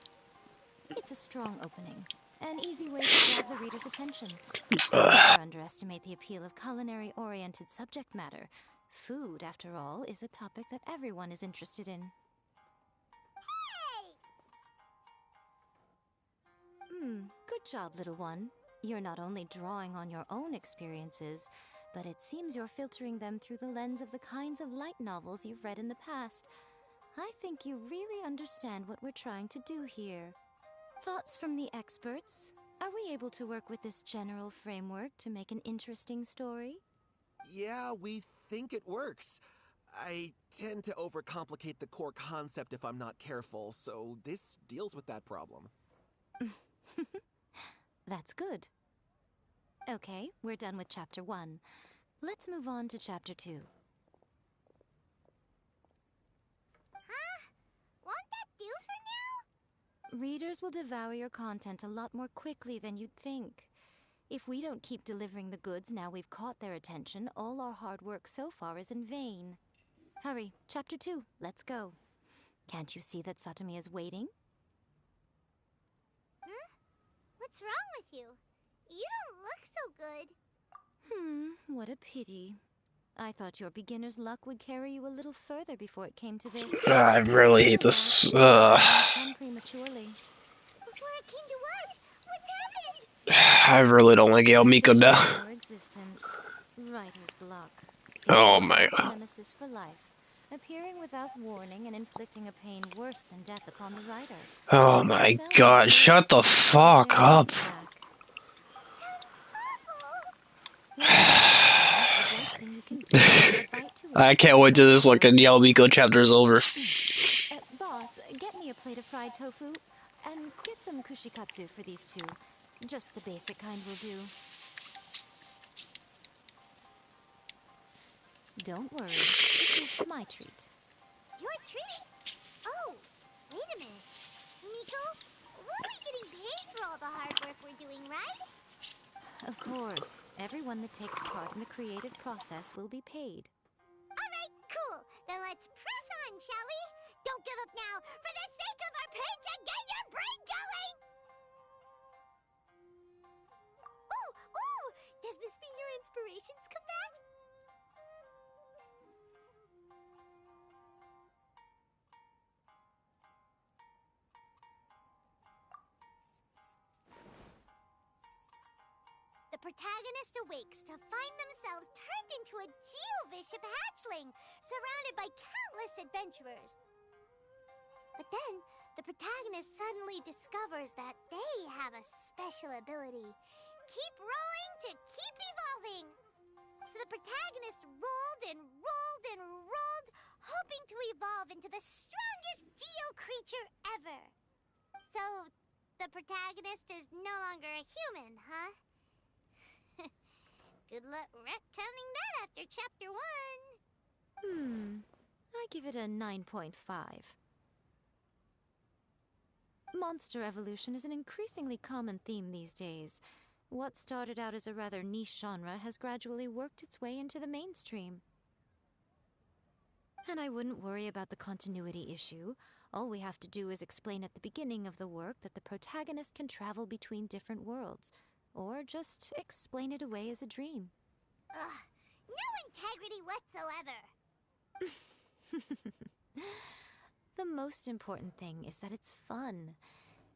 It's a strong opening. An easy way to grab the reader's attention. Never underestimate the appeal of culinary-oriented subject matter. Food, after all, is a topic that everyone is interested in. Good job, little one. You're not only drawing on your own experiences, but it seems you're filtering them through the lens of the kinds of light novels you've read in the past. I think you really understand what we're trying to do here. Thoughts from the experts? Are we able to work with this general framework to make an interesting story? Yeah, we think it works. I tend to overcomplicate the core concept if I'm not careful, so this deals with that problem. That's good. Okay, we're done with Chapter 1. Let's move on to Chapter 2. Won't that do for now? Readers will devour your content a lot more quickly than you'd think. If we don't keep delivering the goods now we've caught their attention, all our hard work so far is in vain. Hurry, Chapter 2, let's go. Can't you see that Satomi is waiting? What's wrong with you? You don't look so good. What a pity. I thought your beginner's luck would carry you a little further before it came to this. I really hate this. Come prematurely. Before it came to what? What's happened? I really don't like Yamiko now. Your existence. Writer's block. Oh my god. Nemesis for life. Appearing without warning and inflicting a pain worse than death upon the writer. Oh my god, shut the fuck up. I can't wait till this fucking Yamiko chapter is over. Boss, get me a plate of fried tofu, and get some kushikatsu for these two. Just the basic kind will do. Don't worry, this is my treat. Your treat? Oh, wait a minute. Miko, we'll be getting paid for all the hard work we're doing, right? Of course. Everyone that takes part in the creative process will be paid. Alright, cool. Then let's press on, shall we? Don't give up now, for the sake of our paycheck, get your brain going! Ooh! Does this mean your inspirations come back? The protagonist awakes to find themselves turned into a geovishap hatchling, surrounded by countless adventurers. But then, the protagonist suddenly discovers that they have a special ability. Keep rolling to keep evolving! So the protagonist rolled and rolled and rolled, hoping to to evolve into the strongest geo creature ever. So, the protagonist is no longer a human, huh? Good luck retconning that after chapter 1. I give it a 9.5. Monster evolution is an increasingly common theme these days. What started out as a rather niche genre has gradually worked its way into the mainstream. And I wouldn't worry about the continuity issue. All we have to do is explain at the beginning of the work that the protagonist can travel between different worlds, or just explain it away as a dream. Ugh, no integrity whatsoever. The most important thing is that it's fun.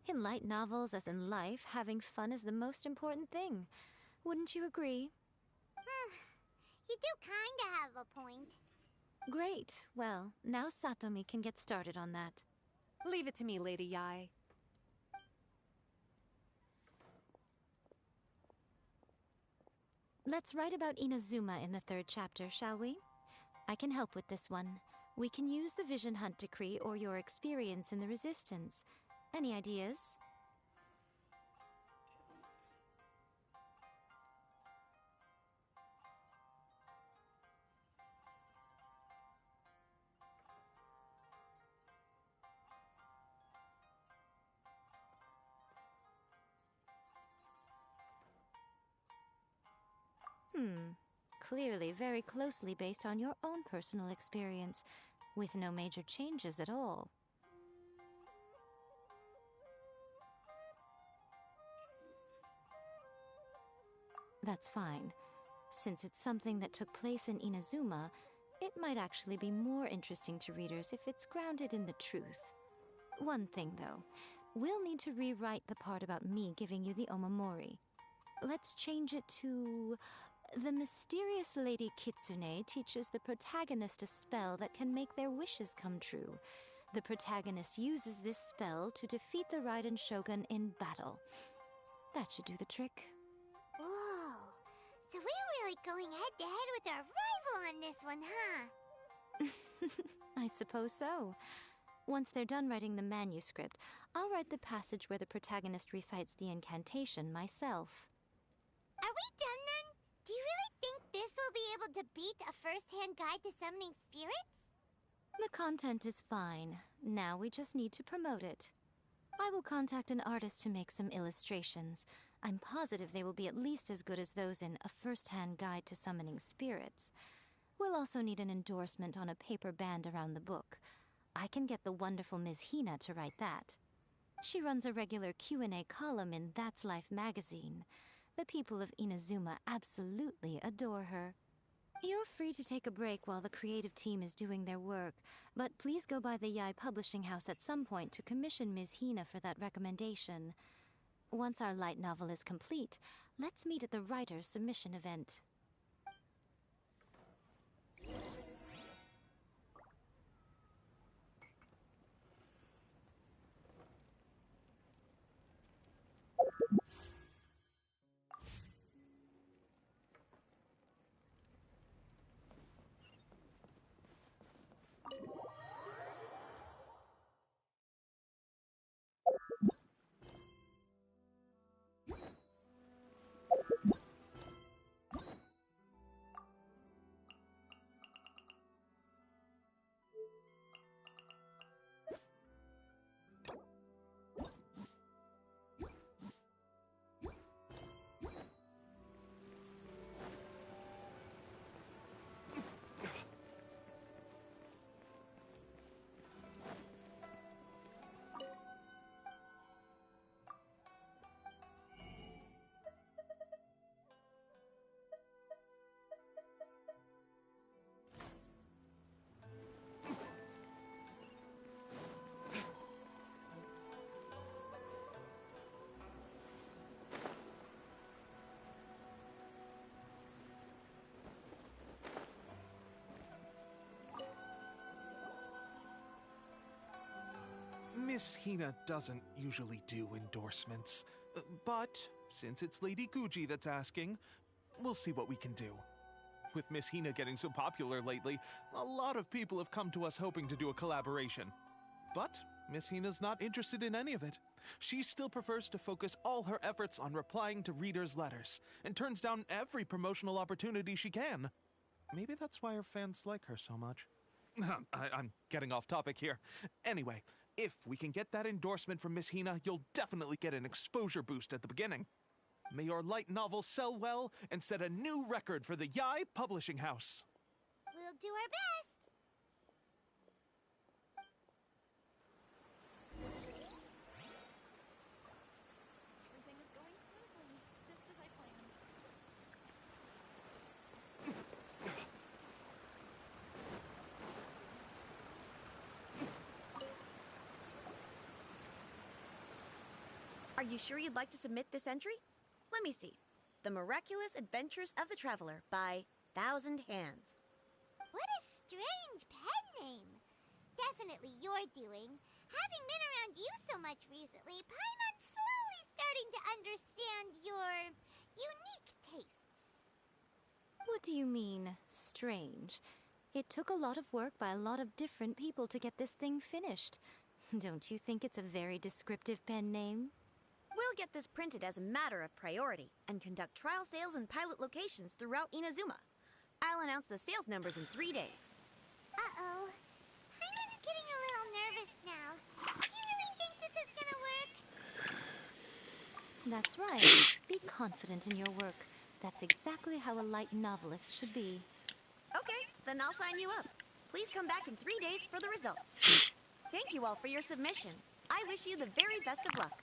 In light novels, as in life, having fun is the most important thing. Wouldn't you agree? You do kinda have a point. Great. Well, now Satomi can get started on that. Leave it to me, Lady Yai. Let's write about Inazuma in the 3rd chapter, shall we? I can help with this one. We can use the Vision Hunt Decree or your experience in the Resistance. Any ideas? Clearly very closely based on your own personal experience, with no major changes at all. That's fine. Since it's something that took place in Inazuma, it might actually be more interesting to readers if it's grounded in the truth. One thing, though. We'll need to rewrite the part about me giving you the Omamori. Let's change it to... The mysterious Lady Kitsune teaches the protagonist a spell that can make their wishes come true. The protagonist uses this spell to defeat the Raiden Shogun in battle. That should do the trick. Whoa, so we're really going head-to-head with our rival on this one, huh? I suppose so. Once they're done writing the manuscript, I'll write the passage where the protagonist recites the incantation myself. Are we done then? Do you really think this will be able to beat a first-hand guide to summoning spirits? The content is fine. Now we just need to promote it. I will contact an artist to make some illustrations. I'm positive they will be at least as good as those in A First-Hand Guide to Summoning Spirits. We'll also need an endorsement on a paper band around the book. I can get the wonderful Ms. Hina to write that. She runs a regular Q&A column in That's Life magazine. The people of Inazuma absolutely adore her. You're free to take a break while the creative team is doing their work, but please go by the Yai Publishing House at some point to commission Ms. Hina for that recommendation. Once our light novel is complete, let's meet at the writer's submission event. Miss Hina doesn't usually do endorsements, but since it's Lady Guji that's asking, we'll see what we can do. With Miss Hina getting so popular lately, a lot of people have come to us hoping to do a collaboration. But Miss Hina's not interested in any of it. She still prefers to focus all her efforts on replying to readers' letters, and turns down every promotional opportunity she can. Maybe that's why her fans like her so much. I'm getting off topic here. Anyway, if we can get that endorsement from Miss Hina, you'll definitely get an exposure boost at the beginning. May your light novel sell well and set a new record for the Yai Publishing House. We'll do our best. Everything is going smoothly, just as I planned. Are you sure you'd like to submit this entry? Let me see. The Miraculous Adventures of the Traveler by Thousand Hands. What a strange pen name. Definitely your doing. Having been around you so much recently, Paimon's slowly starting to understand your unique tastes. What do you mean, strange? It took a lot of work by a lot of different people to get this thing finished. Don't you think it's a very descriptive pen name? We'll get this printed as a matter of priority and conduct trial sales in pilot locations throughout Inazuma. I'll announce the sales numbers in 3 days. Uh-oh. Paimon's getting a little nervous now. Do you really think this is gonna work? That's right. Be confident in your work. That's exactly how a light novelist should be. Okay, then I'll sign you up. Please come back in 3 days for the results. Thank you all for your submission. I wish you the very best of luck.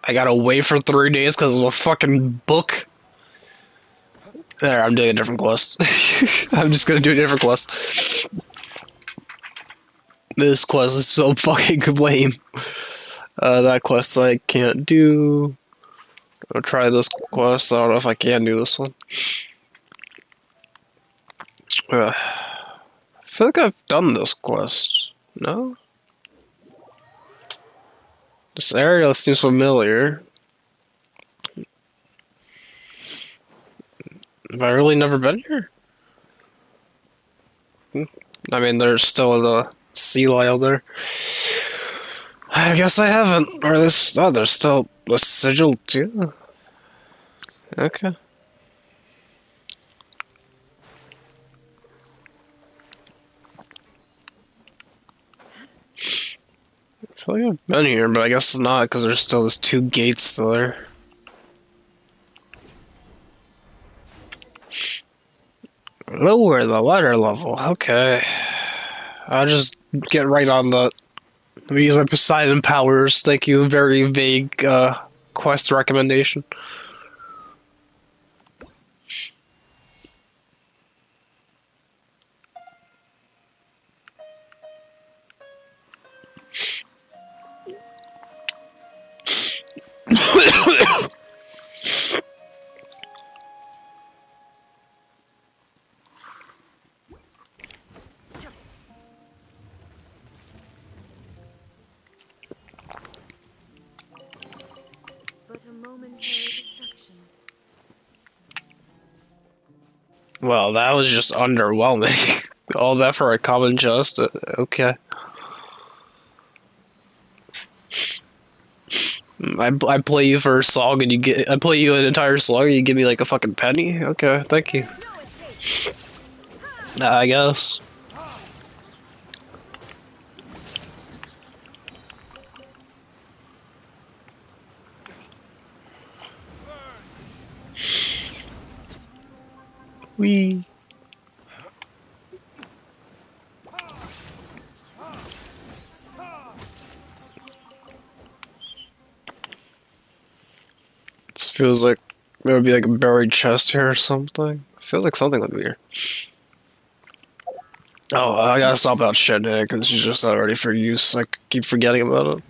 I gotta wait for 3 days because of a fucking book. There, I'm doing a different quest. I'm just gonna do a different quest. This quest is so fucking lame. That quest I can't do. I'll try this quest. I don't know if I can do this one. I feel like I've done this quest. No? This area seems familiar. Have I really never been here? I mean, there's still the sea lion there. I guess I haven't. Or there's, oh, there's still a sigil too. Okay. I feel like I've been here, but I guess not, because there's still those 2 gates there. Lower the water level. Okay. I'll just get right on the. Use my Poseidon powers. Thank you. Very vague quest recommendation. But a momentary distraction. Well, that was just underwhelming. All that for a common chest? Okay. I play you for a song and I play you an entire song and you give me like a fucking penny? Okay, thank you. I guess. Wee. This feels like there would be like a buried chest here or something. I feel like something would be here. Oh, I gotta stop that shit, because she's just not ready for use. I keep forgetting about it.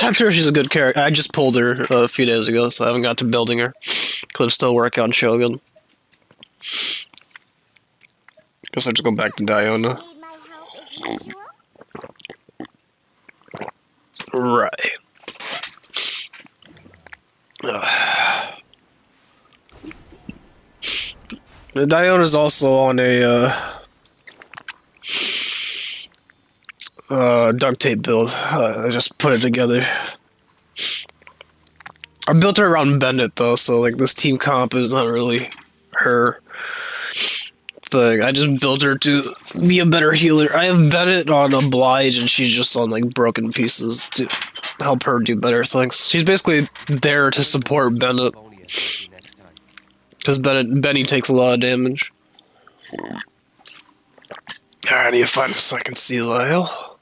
I'm sure she's a good character. I just pulled her a few days ago, so I haven't got to building her. Could still work on Shogun. Guess I just go back to Diona. Need my help as usual? Right. Ugh. Diona's also on a duct tape build. I just put it together. I built her around Bennett though, so like this team comp is not really her thing. I just built her to be a better healer. I have Bennett on Oblige and she's just on like broken pieces to help her do better things. She's basically there to support Bennett. Because Benny takes a lot of damage. Alright, I need to find a second sea Lyle.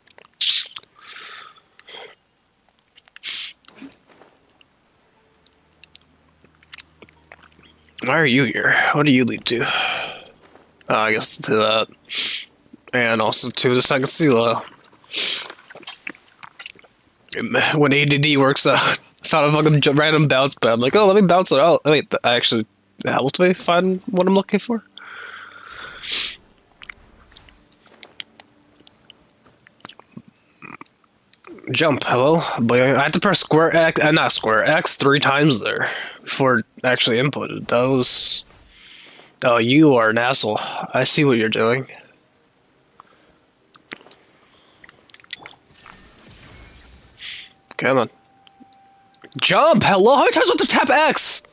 Why are you here? What do you lead to? I guess to that. And also to the second sea Lyle. When ADD works out, I found a fucking random bounce pad. I'm like, oh, let me bounce it out. Oh, wait, that actually helped me find what I'm looking for. Jump, hello? But I had to press square X, not square X 3 times there before it actually inputted. That was... Oh, you are an asshole. I see what you're doing. Come on. Jump! Hello? How many times do I have to tap X?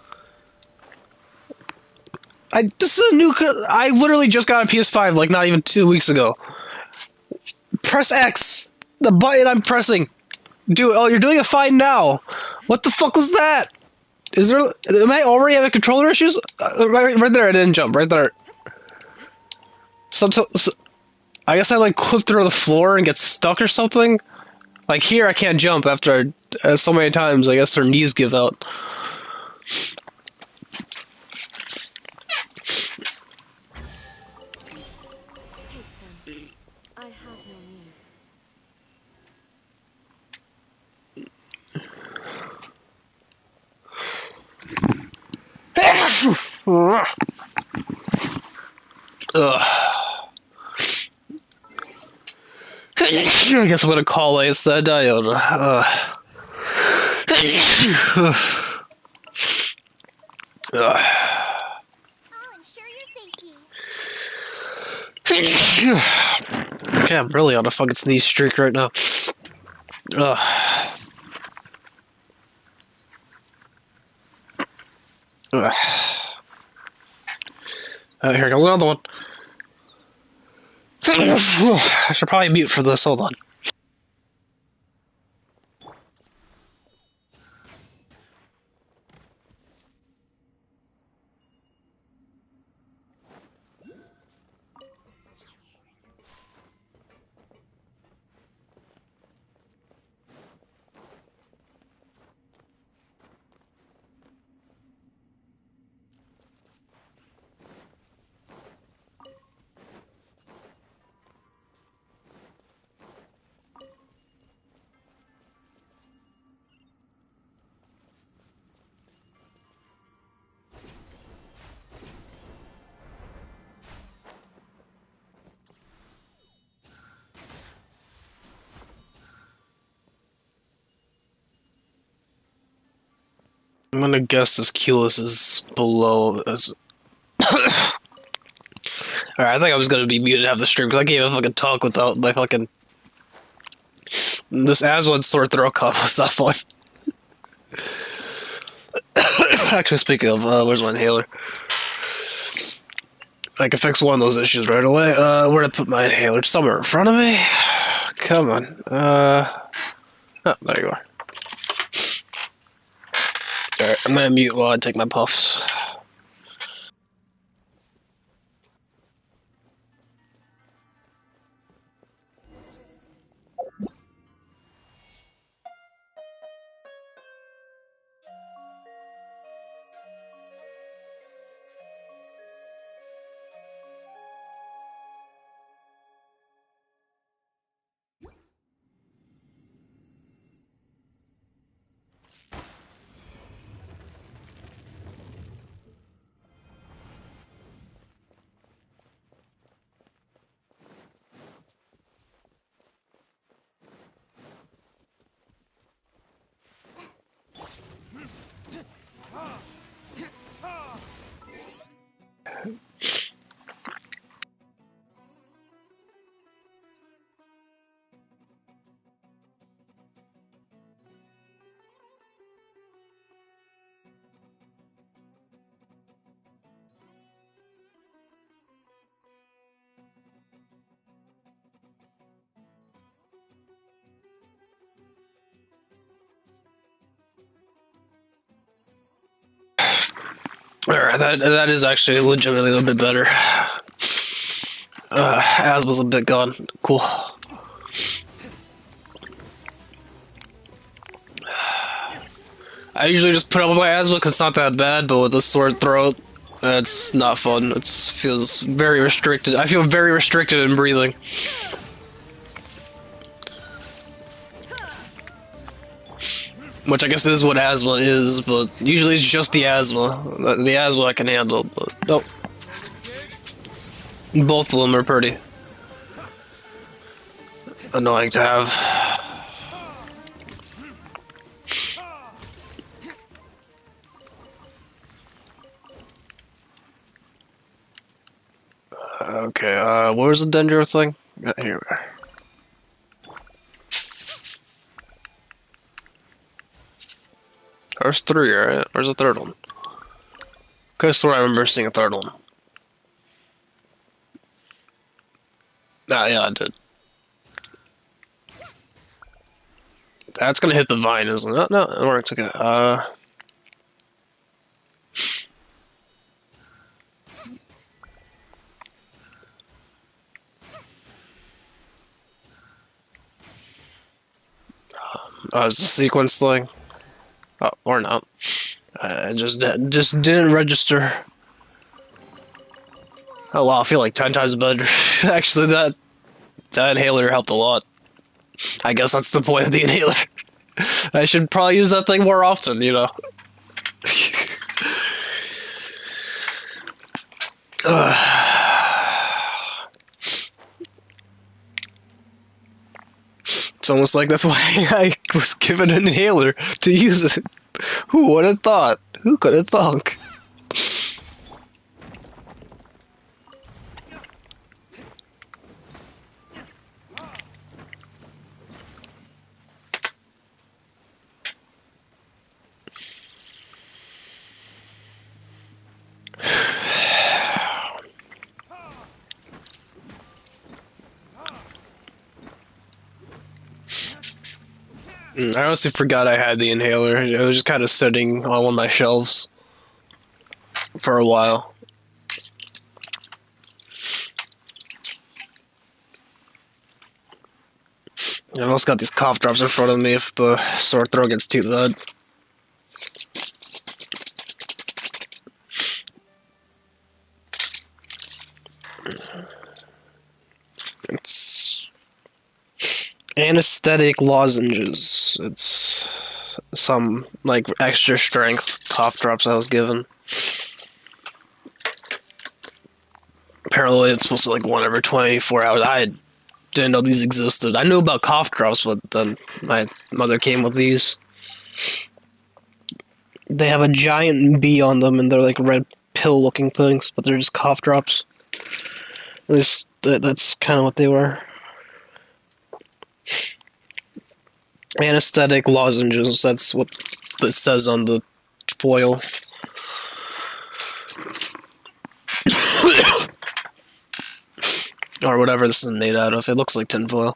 This is a new... I literally just got a PS5 like not even 2 weeks ago. Press X! The button I'm pressing. Oh, you're doing it fine now. What the fuck was that? Is there... Am I already having controller issues? Right there, I didn't jump. Right there. So, I guess I like clip through the floor and get stuck or something? Like here, I can't jump after so many times. I guess her knees give out. Take them. I have no need. I guess I'm gonna call it instead. Diona. I'll ensure your safety. Okay, I'm really on a fucking sneeze streak right now. Here comes another one. I should probably mute for this. Hold on. I'm gonna guess this Culus is below as. Alright, I think I was gonna be muted half the stream because I can't even fucking talk without my fucking. This Aswan sore throat cough was not fun. Actually, speaking of, where's my inhaler? I can fix one of those issues right away. Where'd I put my inhaler? Somewhere in front of me? Come on. Oh, there you are. Alright, I'm gonna mute while I take my puffs. Alright, that is actually legitimately a little bit better. Asthma's a bit gone. Cool. I usually just put up with my asthma because it's not that bad, but with a sore throat, it's not fun. It feels very restricted. I feel very restricted in breathing. Which I guess is what asthma is, but usually it's just the asthma. The asthma I can handle, but nope. Both of them are pretty annoying to have. Okay, where's the Dendro thing? Here we are. There's three, right? Where's the third one? Okay, so I remember seeing a third one. Ah, yeah, I did. That's gonna hit the vine, isn't it? No, it worked. Okay. It's a sequence thing. Oh, or not. Just didn't register. Oh wow, I feel like 10 times better. Actually, that inhaler helped a lot. I guess that's the point of the inhaler. I should probably use that thing more often, you know. It's almost like that's why I was given an inhaler to use it. Who would have thought? Who could have thunk? I honestly forgot I had the inhaler. It was just kind of sitting on one of my shelves for a while. I've also got these cough drops in front of me if the sore throat gets too bad. It's anesthetic lozenges. It's some like extra strength cough drops I was given. Apparently it's supposed to be like one every 24 hours. I didn't know these existed. I knew about cough drops, but then my mother came with these. They have a giant bee on them, and they're like red pill-looking things, but they're just cough drops. At least that's kind of what they were. Anesthetic lozenges, that's what it says on the foil. Or whatever this is made out of. It looks like tinfoil.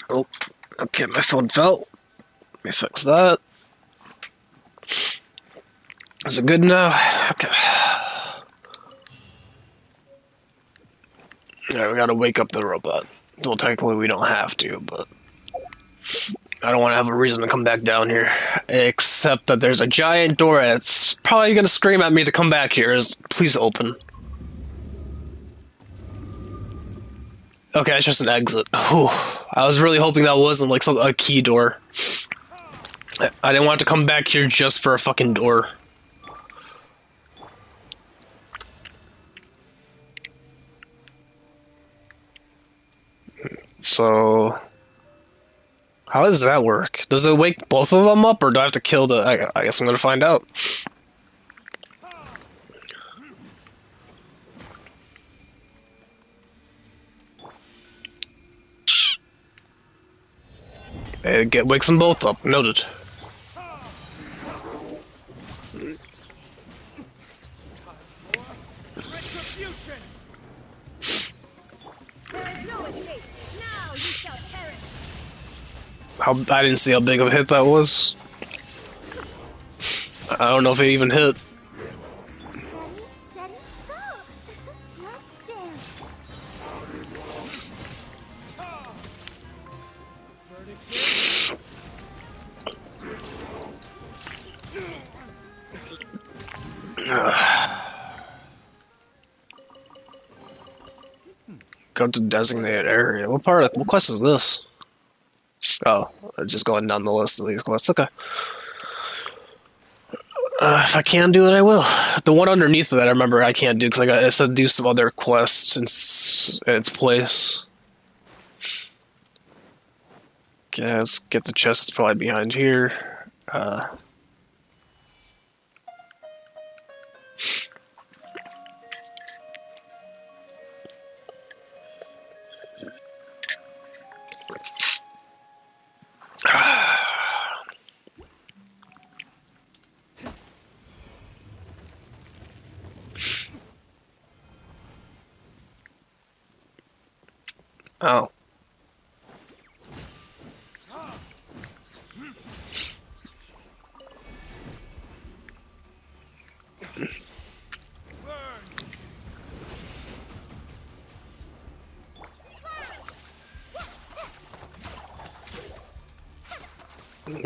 Oh, okay, my phone fell. Let me fix that. Is it good now? Okay. Alright, we gotta wake up the robot. Well, technically we don't have to, but I don't want to have a reason to come back down here. Except that there's a giant door that's probably gonna scream at me to come back here. Please open. Okay, it's just an exit. Whew. I was really hoping that wasn't like a key door. I didn't want to come back here just for a fucking door. So, how does that work? Does it wake both of them up, or do I have to kill the... I guess I'm gonna find out. It wakes them both up. Noted. I didn't see how big of a hit that was. I don't know if it even hit. Ready, steady, go! Let's dance. Go to designated area. What quest is this? Oh, just going down the list of these quests. Okay. If I can do it, I will. The one underneath that I remember I can't do because I said do some other quests in its place. Okay, let's get the chest. It's probably behind here. Oh.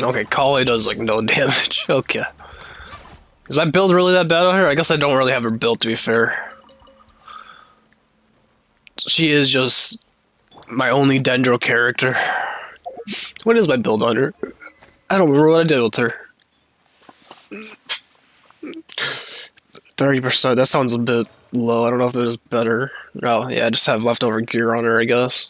Okay, Kali does like no damage. Okay. Is my build really that bad on her? I guess I don't really have her built, to be fair. She is just my only Dendro character. What is my build on her? I don't remember what I did with her. 30%, that sounds a bit low. I don't know if there's better. Oh, yeah, I just have leftover gear on her, I guess.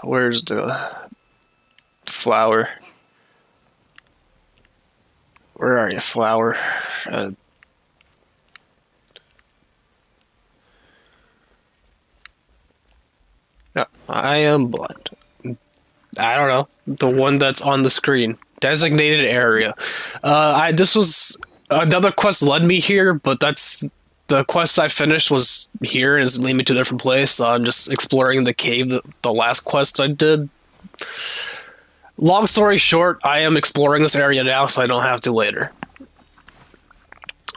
Where's the flower? Where are you, flower? No, I am blind. I don't know. The one that's on the screen. Designated area. This was another quest led me here, but that's the quest I finished was here and it's leading me to a different place. So I'm just exploring the cave. The last quest I did. Long story short, I am exploring this area now, so I don't have to later.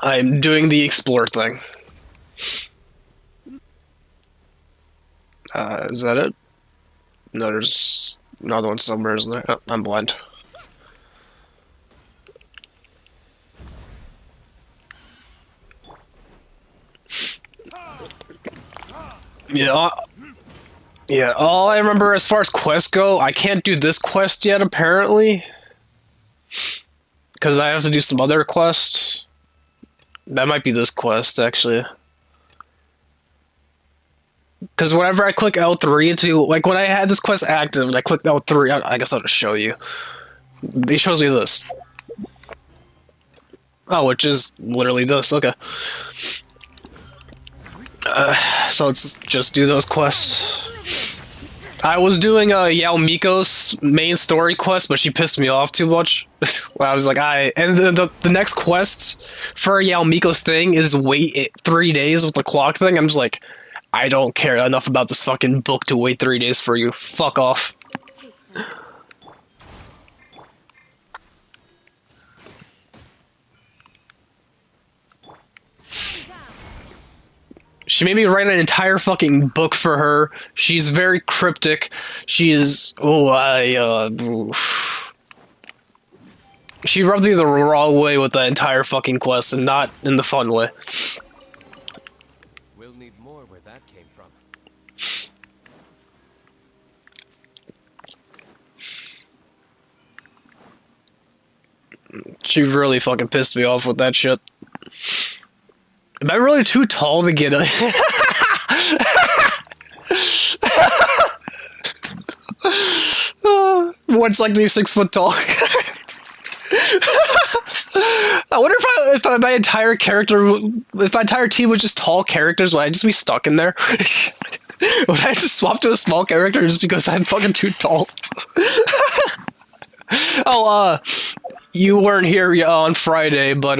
I'm doing the explore thing. Is that it? No, there's another one somewhere, isn't there? Oh, I'm blind. Yeah, all I remember as far as quests go, I can't do this quest yet, apparently. Because I have to do some other quests. That might be this quest, actually. Because whenever I click L3 to, like, when I had this quest active and I clicked L3, I guess I'll just show you. It shows me this. Oh, which is literally this, okay. So let's just do those quests. I was doing Yao Miko's main story quest, but she pissed me off too much. I was like, and the next quest for Yao Miko's thing is wait 3 days with the clock thing. I'm just like, I don't care enough about this fucking book to wait 3 days for you. Fuck off. She made me write an entire fucking book for her. She's very cryptic. She is... She rubbed me the wrong way with that entire fucking quest, and not in the fun way. We'll need more where that came from. She really fucking pissed me off with that shit. Am I really too tall to get a... What's like me 6 foot tall? I wonder if my entire if my entire team was just tall characters, would I just be stuck in there? Would I just swap to a small character just because I'm fucking too tall? you weren't here on Friday, but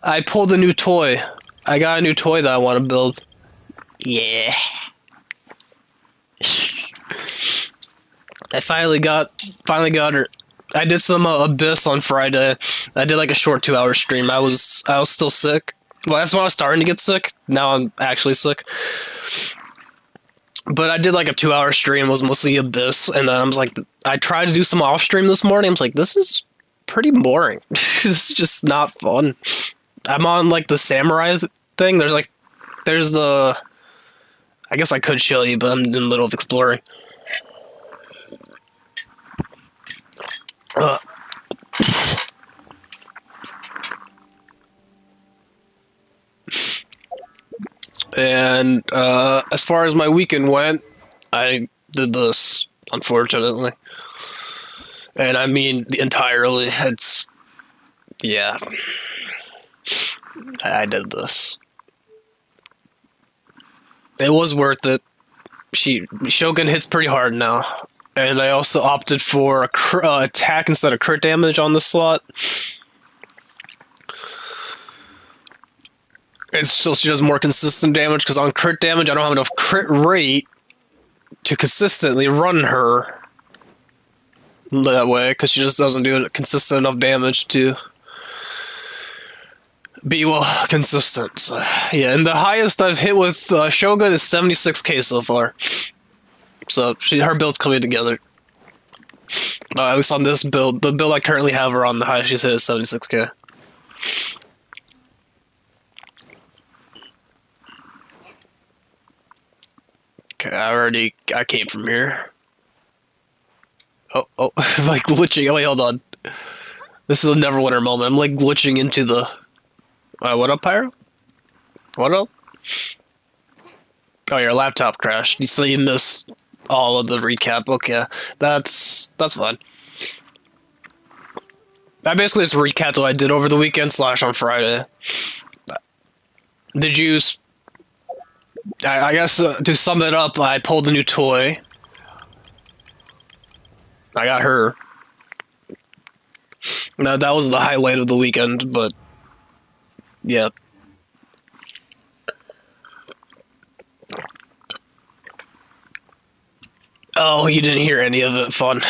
I pulled a new toy. I got a new toy that I want to build. Yeah. I finally got her. I did some Abyss on Friday. I did like a short 2-hour stream. I was still sick. Well, that's when I was starting to get sick. Now I'm actually sick. But I did like a 2-hour stream. It was mostly Abyss, and then I was like, I tried to do some off stream this morning. I was like, this is pretty boring. This is just not fun. I'm on like the samurai thing. There's the. I guess I could show you, but I'm in the middle of exploring. And as far as my weekend went, I did this, unfortunately. And I mean entirely. It's yeah. I did this. It was worth it. Shogun hits pretty hard now. And I also opted for attack instead of crit damage on the slot. And so she does more consistent damage, because on crit damage I don't have enough crit rate to consistently run her that way, because she just doesn't do consistent enough damage to be consistent. So, yeah, and the highest I've hit with Shogun is 76k so far. So her build's coming together. At least on this build, the build I currently have her on, the highest she's hit is 76k. Okay, I came from here. Oh, like glitching. Oh wait, hold on. This is a Neverwinter moment. I'm like glitching into the. What up, Pyro? What up? Oh, your laptop crashed. So you missed all of the recap. Okay, that's fine. I basically just recapped what I did over the weekend / on Friday. Did you? I guess to sum it up, I pulled a new toy. I got her. That was the highlight of the weekend, but yeah. Oh, you didn't hear any of it. Fun.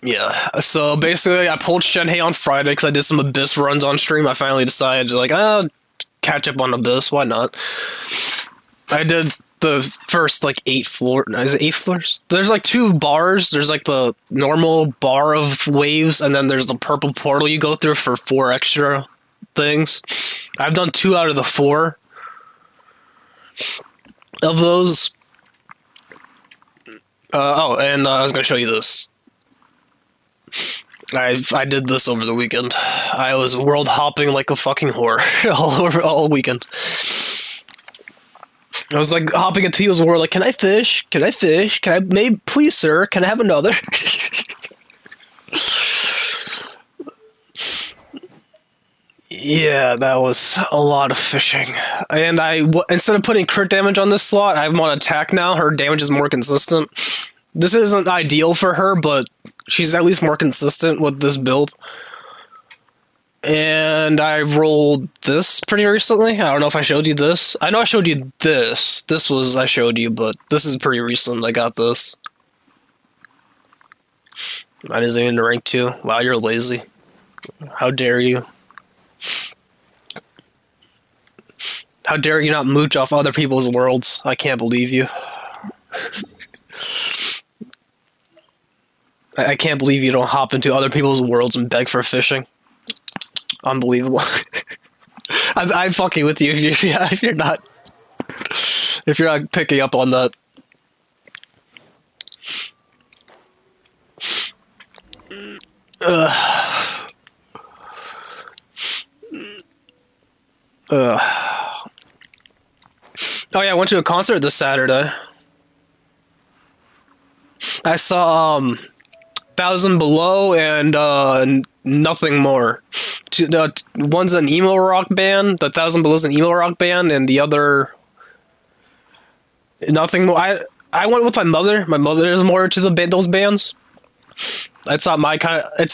Yeah, so basically I pulled Shenhei on Friday because I did some Abyss runs on stream. I finally decided to catch up on Abyss, why not? I did the first 8 floors. Is it 8 floors? There's 2 bars. There's the normal bar of waves, and then there's the purple portal you go through for 4 extra things. I've done 2 out of the 4 of those. And I was gonna show you this. I did this over the weekend. I was world hopping like a fucking whore all weekend. I was hopping into Teal's world, can I fish? Can I fish? Can I, maybe, please, sir? Can I have another? Yeah, that was a lot of fishing. And instead of putting crit damage on this slot, I'm on attack now. Her damage is more consistent. This isn't ideal for her, but she's at least more consistent with this build. And I rolled this pretty recently. I don't know if I showed you this. I know I showed you this. I showed you, but this is pretty recent. I got this. Mine isn't in rank 2. Wow, you're lazy. How dare you? How dare you not mooch off other people's worlds? I can't believe you. I can't believe you don't hop into other people's worlds and beg for fishing. Unbelievable. I'm fucking with you if you're not picking up on that. Oh yeah, I went to a concert this Saturday. I saw 1,000 Below and Nothing More. One's an emo rock band. The 1,000 Below's an emo rock band, and the other Nothing More. I went with my mother. My mother is more to those bands. That's not my kind of.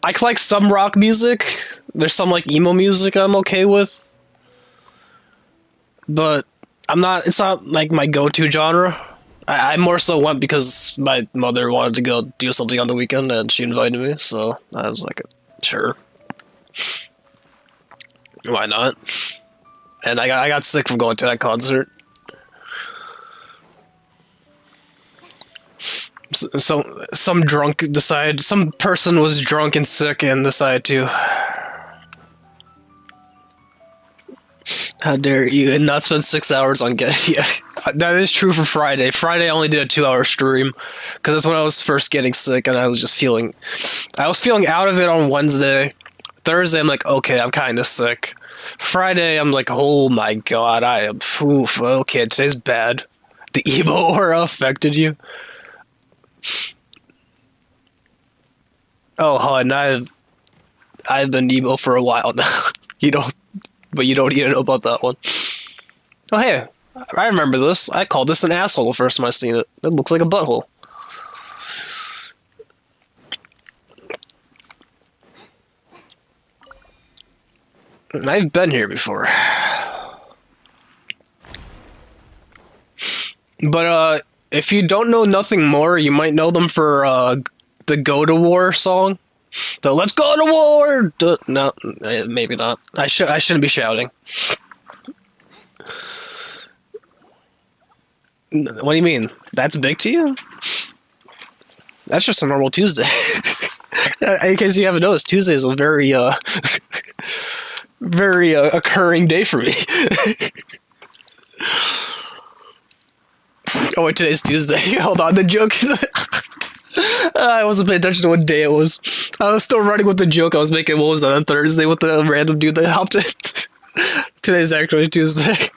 I like some rock music. There's some like emo music I'm okay with, but I'm not. It's not like my go-to genre. I more so went because my mother wanted to go do something on the weekend and she invited me, so I was like, sure, why not? And I got sick from going to that concert. So some some person was drunk and sick and decided to. How dare you and not spend 6 hours on getting. Yeah, that is true for Friday. Friday I only did a 2 hour stream because that's when I was first getting sick and I was feeling out of it on Wednesday. Thursday I'm like, okay, I'm kind of sick. Friday I'm like, oh my god, I am. Oof, okay, today's bad. The emo aura affected you. Oh, hon, I've been emo for a while now. You don't, but you don't even know about that one. Oh hey, I remember this. I called this an asshole the first time I seen it. It looks like a butthole. I've been here before. But if you don't know nothing more, you might know them for the Go to War song. The Let's Go to War. No, maybe not. I shouldn't be shouting. What do you mean? That's big to you? That's just a normal Tuesday. In case you haven't noticed, Tuesday is a very very occurring day for me. Oh wait, today's Tuesday. Hold on, the joke. I wasn't paying attention to what day it was. I was still running with the joke I was making. What was that on Thursday with the random dude that hopped in? Today's actually Tuesday.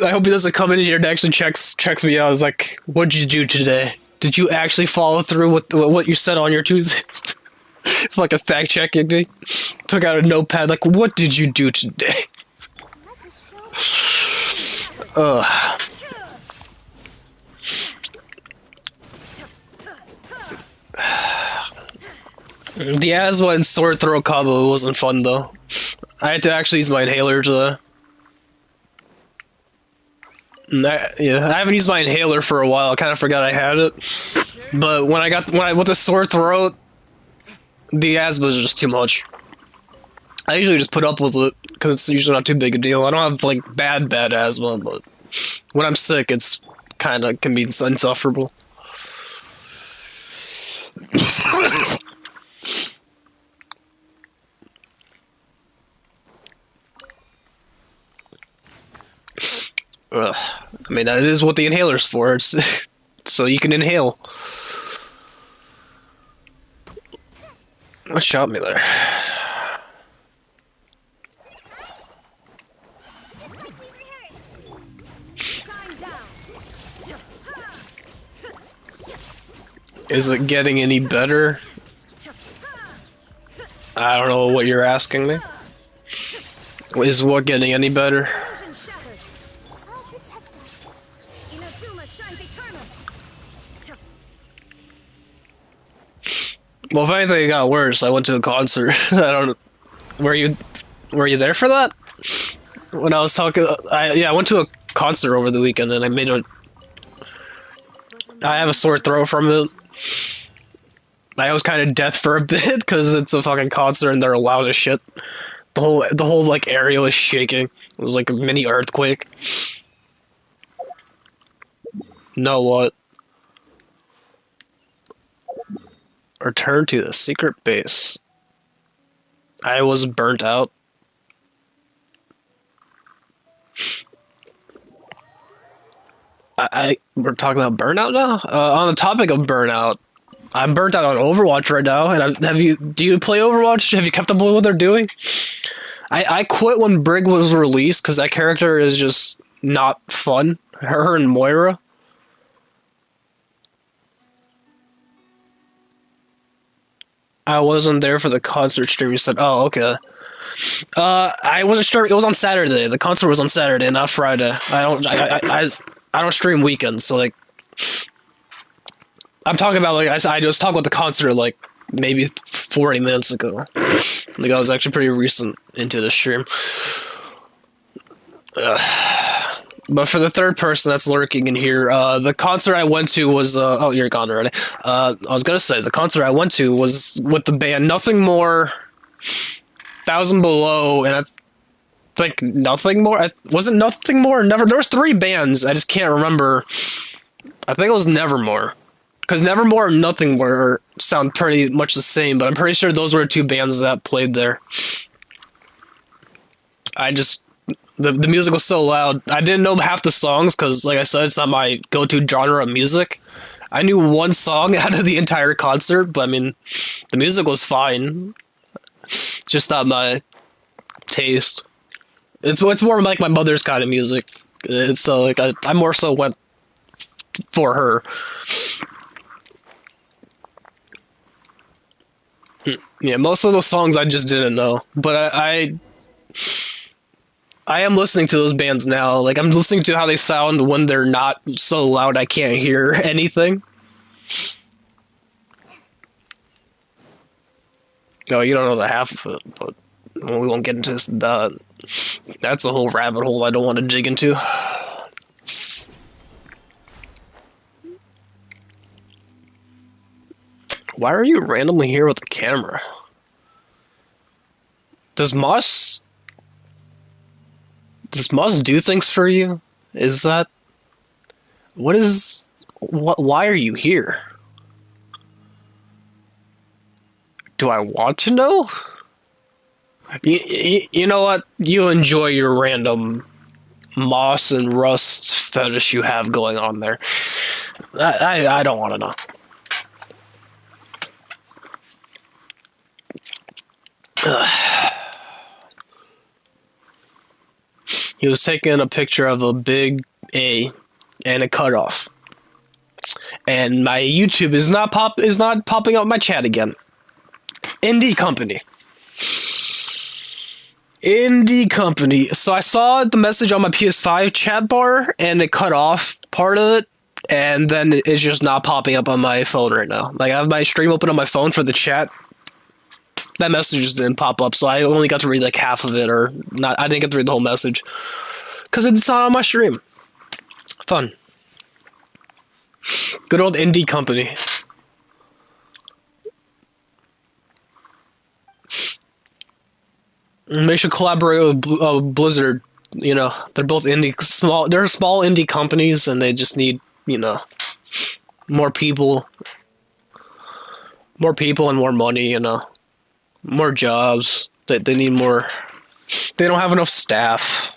I hope he doesn't come in here and actually checks me out. I was like, what'd you do today? Did you actually follow through with what you said on your Tuesday? Like a fact checking me. Took out a notepad. Like, what did you do today? Ugh. The asthma and sore throat combo wasn't fun though. I had to actually use my inhaler to. I haven't used my inhaler for a while. I kind of forgot I had it. But when I with the sore throat, the asthma is just too much. I usually just put up with it because it's usually not too big a deal. I don't have like bad asthma, but when I'm sick, it's kind of can be insufferable. Ugh. I mean, that is what the inhaler's for. It's so you can inhale. What shot me there? Is it getting any better? I don't know what you're asking me. Is what getting any better? Well, if anything, it got worse. I went to a concert. I don't. Were you there for that? When I was talking, I went to a concert over the weekend, and I have a sore throat from it. I was kind of deaf for a bit because it's a fucking concert and they're loud as shit. The whole like area was shaking. It was like a mini earthquake. Know what? Return to the secret base. I was burnt out. We're talking about burnout now? On the topic of burnout, I'm burnt out on Overwatch right now. And do you play Overwatch? Have you kept up with what they're doing? I quit when Brig was released because that character is just not fun. Her and Moira. I wasn't there for the concert stream. You said, "Oh, okay." I wasn't sure. It was on Saturday. The concert was on Saturday, not Friday. I don't stream weekends, so like, I'm talking about like I just talked about the concert like maybe 40 minutes ago. Like I was actually pretty recent into the stream. But for the third person that's lurking in here, the concert I went to was oh, you're gone already. I was gonna say the concert I went to was with the band Nothing More, Thousand Below, and I think Nothing More. Was it Nothing More? Never. There was three bands. I just can't remember. I think it was Nevermore. Because Nevermore and Nothing More sound pretty much the same, but I'm pretty sure those were two bands that played there. I just the music was so loud. I didn't know half the songs because, like I said, it's not my go-to genre of music. I knew one song out of the entire concert, but I mean, the music was fine. It's just not my taste. It's more like my mother's kind of music. So like I more so went for her. Yeah, most of those songs I just didn't know, but I am listening to those bands now. Like I'm listening to how they sound when they're not so loud I can't hear anything. No, you don't know the half of it, but we won't get into that. That's a whole rabbit hole I don't want to dig into. Why are you randomly here with the camera? Does Moss do things for you? Is that why are you here? Do I want to know? You know what? You enjoy your random Moss and Rust fetish you have going on there. I don't want to know. He was taking a picture of a big A and a cutoff, and my YouTube is not popping up my chat again. Indie company. So I saw the message on my PS5 chat bar, and it cut off part of it, and then it's just not popping up on my phone right now. Like I have my stream open on my phone for the chat. That message just didn't pop up, so I only got to read like half of it, or not. I didn't get to read the whole message because it's not on my stream. Fun. Good old indie company. They should collaborate with Blizzard. You know, they're both small. They're small indie companies, and they just need more people and more money. More jobs. They need more. They don't have enough staff.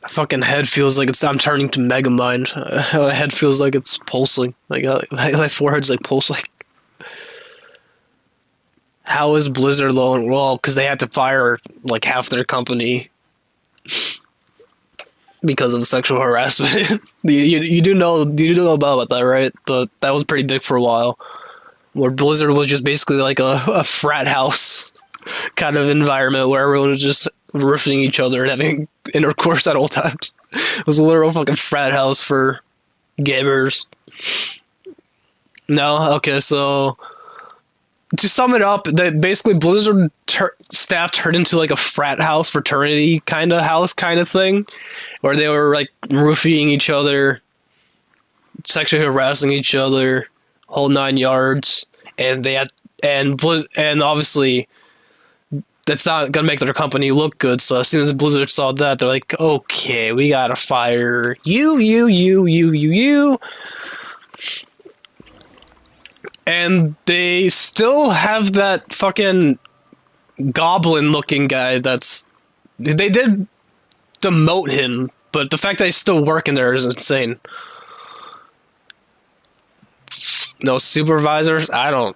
My fucking head feels like I'm turning to Megamind. My head feels like it's pulsing. Like my forehead's like pulsing. How is Blizzard low? Well, because they had to fire like half their company because of sexual harassment. you do know about that, right? That was pretty big for a while, where Blizzard was just basically like a frat house kind of environment where everyone was just roofing each other and having intercourse at all times. It was a literal fucking frat house for gamers. No? Okay, so to sum it up, that basically Blizzard staff turned into like a frat house, fraternity kind of thing, where they were like roofing each other, sexually harassing each other, whole 9 yards, and they had and obviously that's not gonna make their company look good. So as soon as Blizzard saw that, they're like, okay, we gotta fire you. And they still have that fucking goblin-looking guy they did demote him, but the fact that he's still working there is insane. No supervisors? I don't...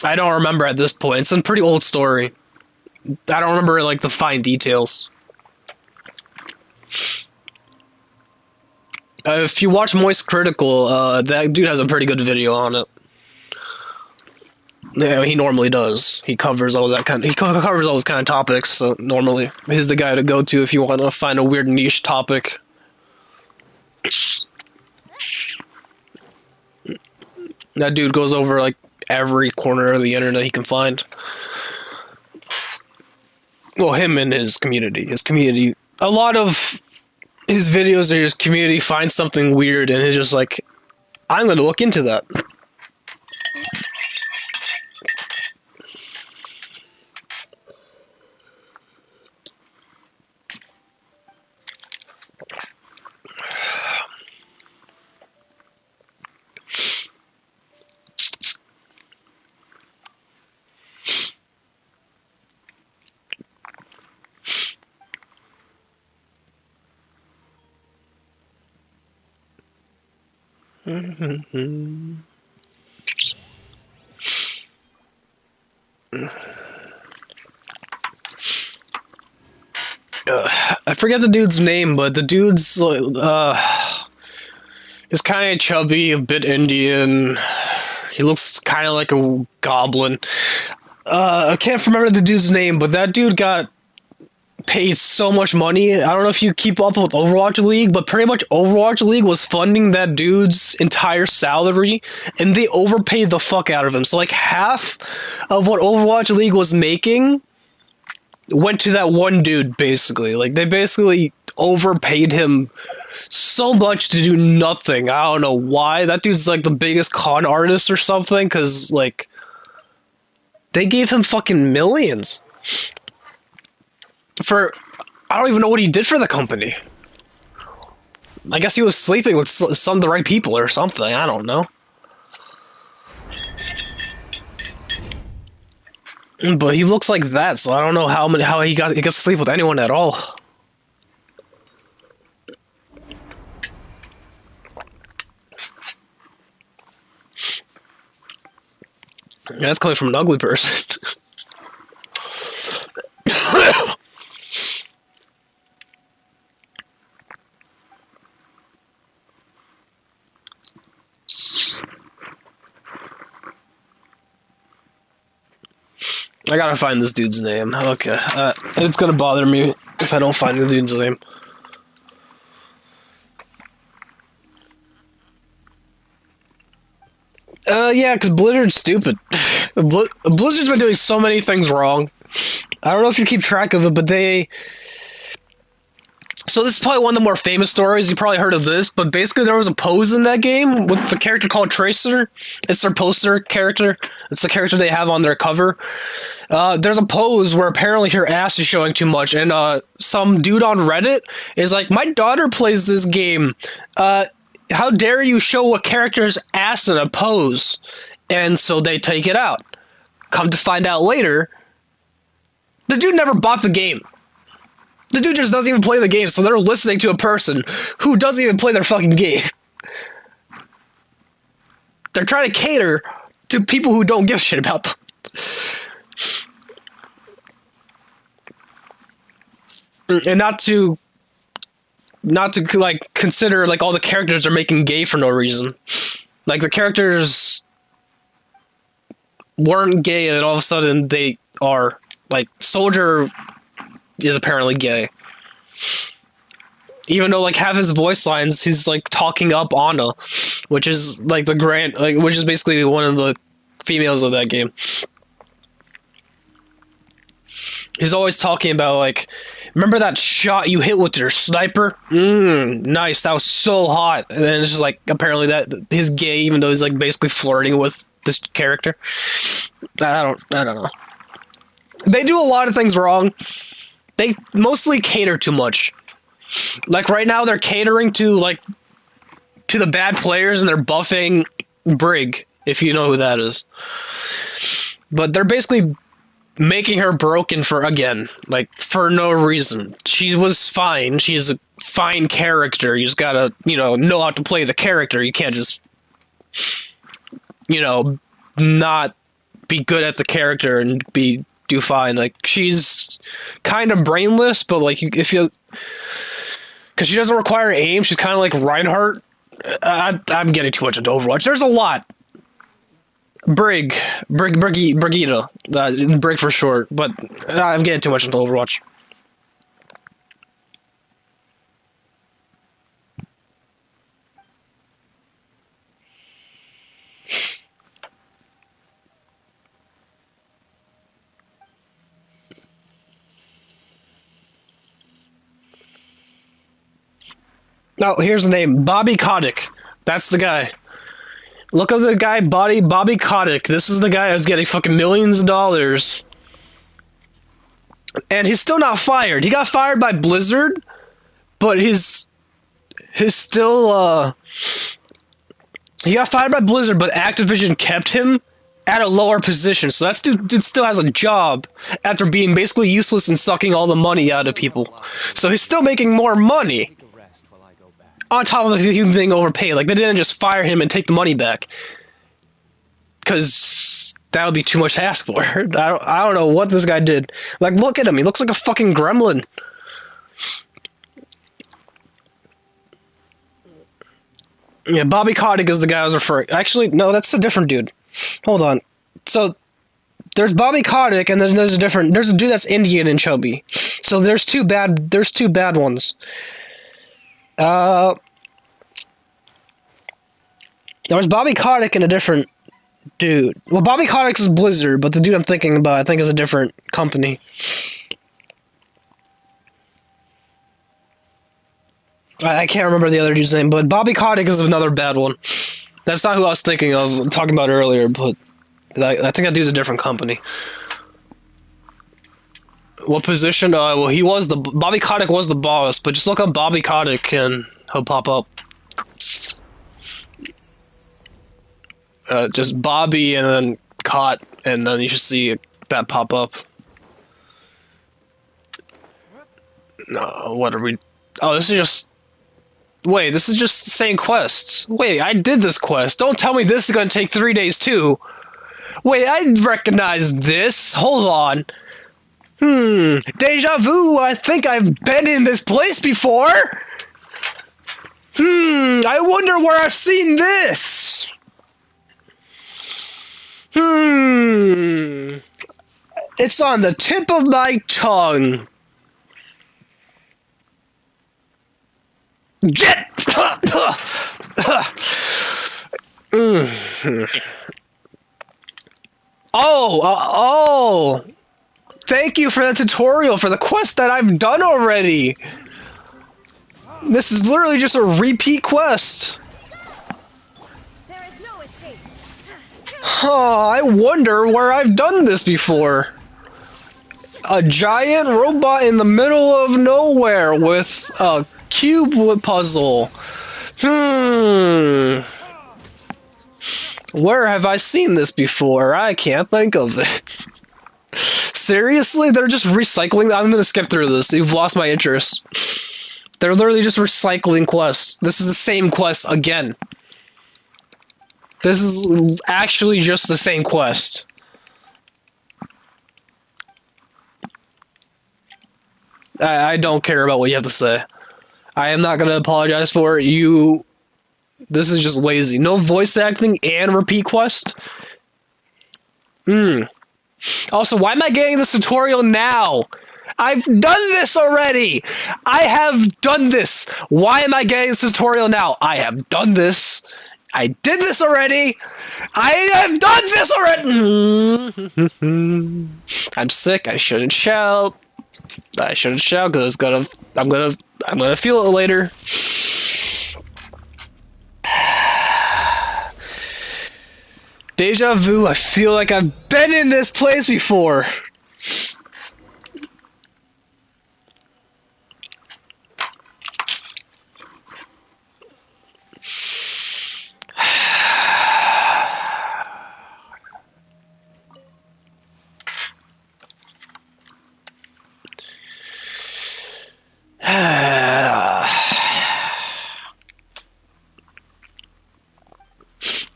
I don't remember at this point. It's a pretty old story. I don't remember like the fine details. If you watch Moist Critical, that dude has a pretty good video on it. Yeah, he normally does. He covers all that kind. He covers all those kind of topics. So normally, he's the guy to go to if you want to find a weird niche topic. That dude goes over like every corner of the internet he can find. Well, him and his community. His community. A lot of his videos are his community finds something weird and he's just like, I'm going to look into that. I forget the dude's name, but the dude's is kind of chubby, a bit Indian. He looks kind of like a goblin. I can't remember the dude's name, but that dude got paid so much money. I don't know if you keep up with Overwatch League, but pretty much Overwatch League was funding that dude's entire salary, and they overpaid the fuck out of him. So like half of what Overwatch League was making went to that one dude, basically. Like, they basically overpaid him so much to do nothing. I don't know why. That dude's like the biggest con artist or something, because like they gave him fucking millions for, I don't even know what he did for the company. I guess he was sleeping with some of the right people or something. I don't know. But he looks like that, so I don't know how he gets to sleep with anyone at all. That's coming from an ugly person. I gotta find this dude's name. Okay. It's gonna bother me if I don't find the dude's name. Yeah, because Blizzard's stupid. Blizzard's been doing so many things wrong. I don't know if you keep track of it, but they... So this is probably one of the more famous stories. You probably heard of this, but basically there was a pose in that game with the character called Tracer. It's their poster character. It's the character they have on their cover. There's a pose where apparently her ass is showing too much, and some dude on Reddit is like, my daughter plays this game. How dare you show a character's ass in a pose? And so they take it out. Come to find out later, the dude never bought the game. The dude just doesn't even play the game, so they're listening to a person who doesn't even play their fucking game. They're trying to cater to people who don't give a shit about them. And not to like consider like all the characters are making gay for no reason. Like the characters weren't gay and all of a sudden they are. Like Soldier is apparently gay. Even though like half his voice lines he's like talking up Anna, which is like which is basically one of the females of that game. He's always talking about like, remember that shot you hit with your sniper? Nice, that was so hot. And then it's just like apparently that he's gay, even though he's like basically flirting with this character. I don't know. They do a lot of things wrong. They mostly cater too much. Like right now, they're catering to the bad players, and they're buffing Brig, if you know who that is. But they're basically making her broken for no reason. She was fine. She's a fine character. You just gotta, know how to play the character. You can't just, not be good at the character and do fine. Like she's kind of brainless, but like if you, because she doesn't require aim, she's kind of like Reinhardt. I'm getting too much into Overwatch. There's a lot. Brigitte, Brig for short. But I'm getting too much into Overwatch. No, here's the name. Bobby Kotick. That's the guy. Look at the guy, Bobby Kotick. This is the guy that's getting fucking millions of dollars. And he's still not fired. He got fired by Blizzard, but he's still, he got fired by Blizzard, but Activision kept him at a lower position. So that dude still has a job after being basically useless and sucking all the money out of people. So he's still making more money. On top of him being overpaid. Like, they didn't just fire him and take the money back. Because that would be too much to ask for. I don't know what this guy did. Like, look at him. He looks like a fucking gremlin. Yeah, Bobby Kotick is the guy I was referring. Actually, no, that's a different dude. Hold on. So, there's Bobby Kotick, and then there's a dude that's Indian and chubby. So there's two bad ones. There was Bobby Kotick and a different dude. Well, Bobby Kotick is Blizzard, but the dude I'm thinking about, I think, is a different company. I can't remember the other dude's name, but Bobby Kotick is another bad one. That's not who I was thinking of, talking about earlier, but I think that dude's a different company. What position? Well, Bobby Kotick was the boss, but just look up Bobby Kotick and he'll pop up. Just Bobby and then Cot, and then you should see that pop up. No, what are we? Oh, this is just. Wait, this is just the same quest. Wait, I did this quest. Don't tell me this is gonna take 3 days too. Wait, I recognize this. Hold on. Deja vu. I think I've been in this place before. I wonder where I've seen this. It's on the tip of my tongue. Get! Oh! Thank you for the tutorial for the quest that I've done already. This is literally just a repeat quest. There is no escape. I wonder where I've done this before. A giant robot in the middle of nowhere with a cube puzzle. Where have I seen this before? I can't think of it. Seriously? They're just recycling? I'm gonna skip through this. You've lost my interest. They're literally just recycling quests. This is the same quest again. This is actually just the same quest. I don't care about what you have to say. I am not gonna apologize for it. This is just lazy. No voice acting and repeat quest? Also, why am I getting this tutorial now? I've done this already! I have done this! Why am I getting this tutorial now? I have done this. I did this already! I have done this already! I'm sick, I shouldn't shout. I shouldn't shout because I'm gonna feel it later. Deja vu, I feel like I've been in this place before.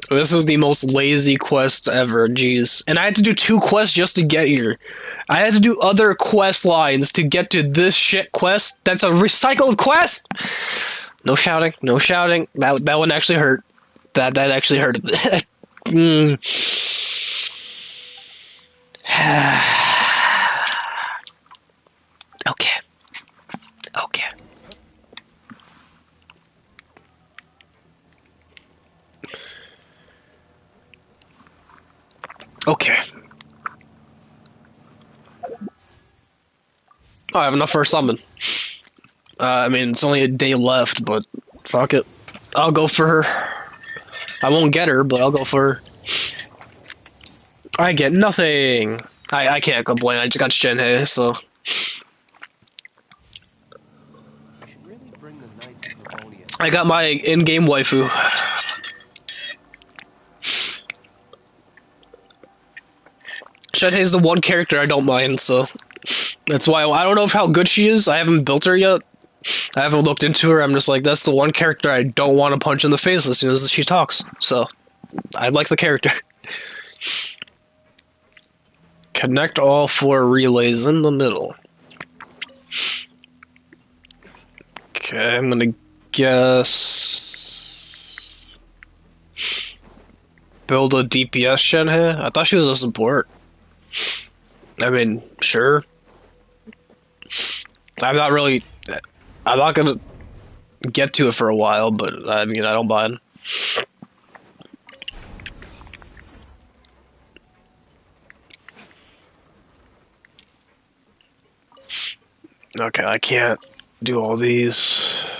This was the most lazy quest ever, jeez. And I had to do 2 quests just to get here. I had to do other quest lines to get to this shit quest. That's a recycled quest! No shouting, no shouting. That one actually hurt. That actually hurt a bit. Mm. Okay. Okay. Okay. Oh, I have enough for a summon. I mean, it's only a day left, but fuck it. I'll go for her. I won't get her, but I'll go for her. I get nothing. I can't complain. I just got Shenhe, so. We should really bring the Knights of Livonia. I got my in-game waifu. Shenhe's the one character I don't mind, so. That's why I don't know how good she is. I haven't built her yet. I haven't looked into her. I'm just like, that's the one character I don't want to punch in the face as soon as she talks. So, I like the character. Connect all 4 relays in the middle. Okay, I'm gonna guess... Build a DPS Shenhe? I thought she was a support. I mean, sure. I'm not gonna get to it for a while, but I mean, I don't mind. Okay, I can't do all these.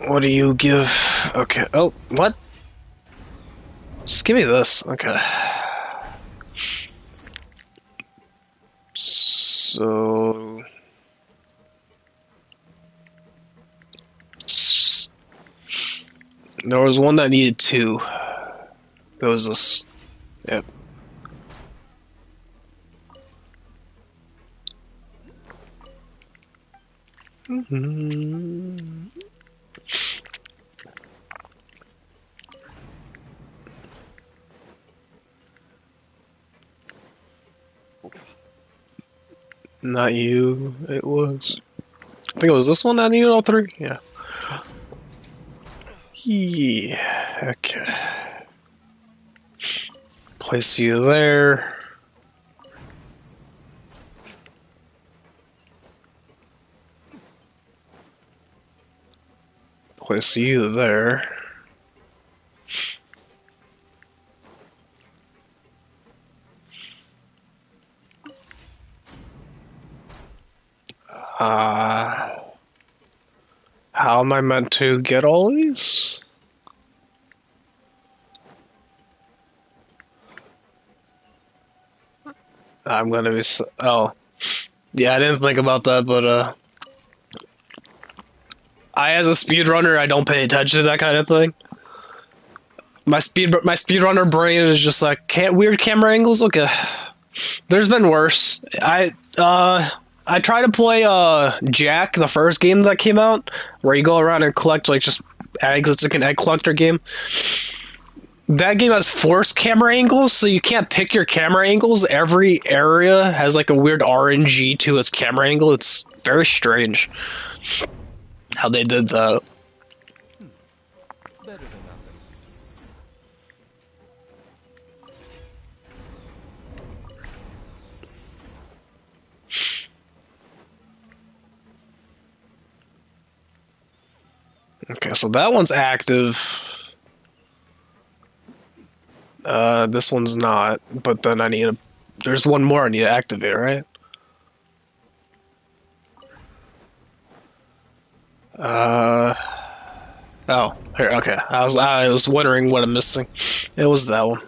What do you give? Okay. Oh, what? Just give me this. Okay. So... There was one that needed 2. There was this. Yep. Not you. It was. I think it was this one that needed all 3. Yeah. Yeah. Okay. Place you there. Place you there. How am I meant to get all these? I'm gonna be. Oh, yeah. I didn't think about that, but I, as a speedrunner, I don't pay attention to that kind of thing. My speedrunner brain is just like weird camera angles. Okay, there's been worse. I tried to play Jack, the first game that came out, where you go around and collect like just eggs. It's like an egg collector game. That game has forced camera angles, so you can't pick your camera angles. Every area has like a weird RNG to its camera angle. It's very strange how they did that. Better than nothing. Okay, so that one's active. This one's not, but then I need a... There's one more I need to activate, right? Oh, here, okay. I was wondering what I'm missing. It was that one.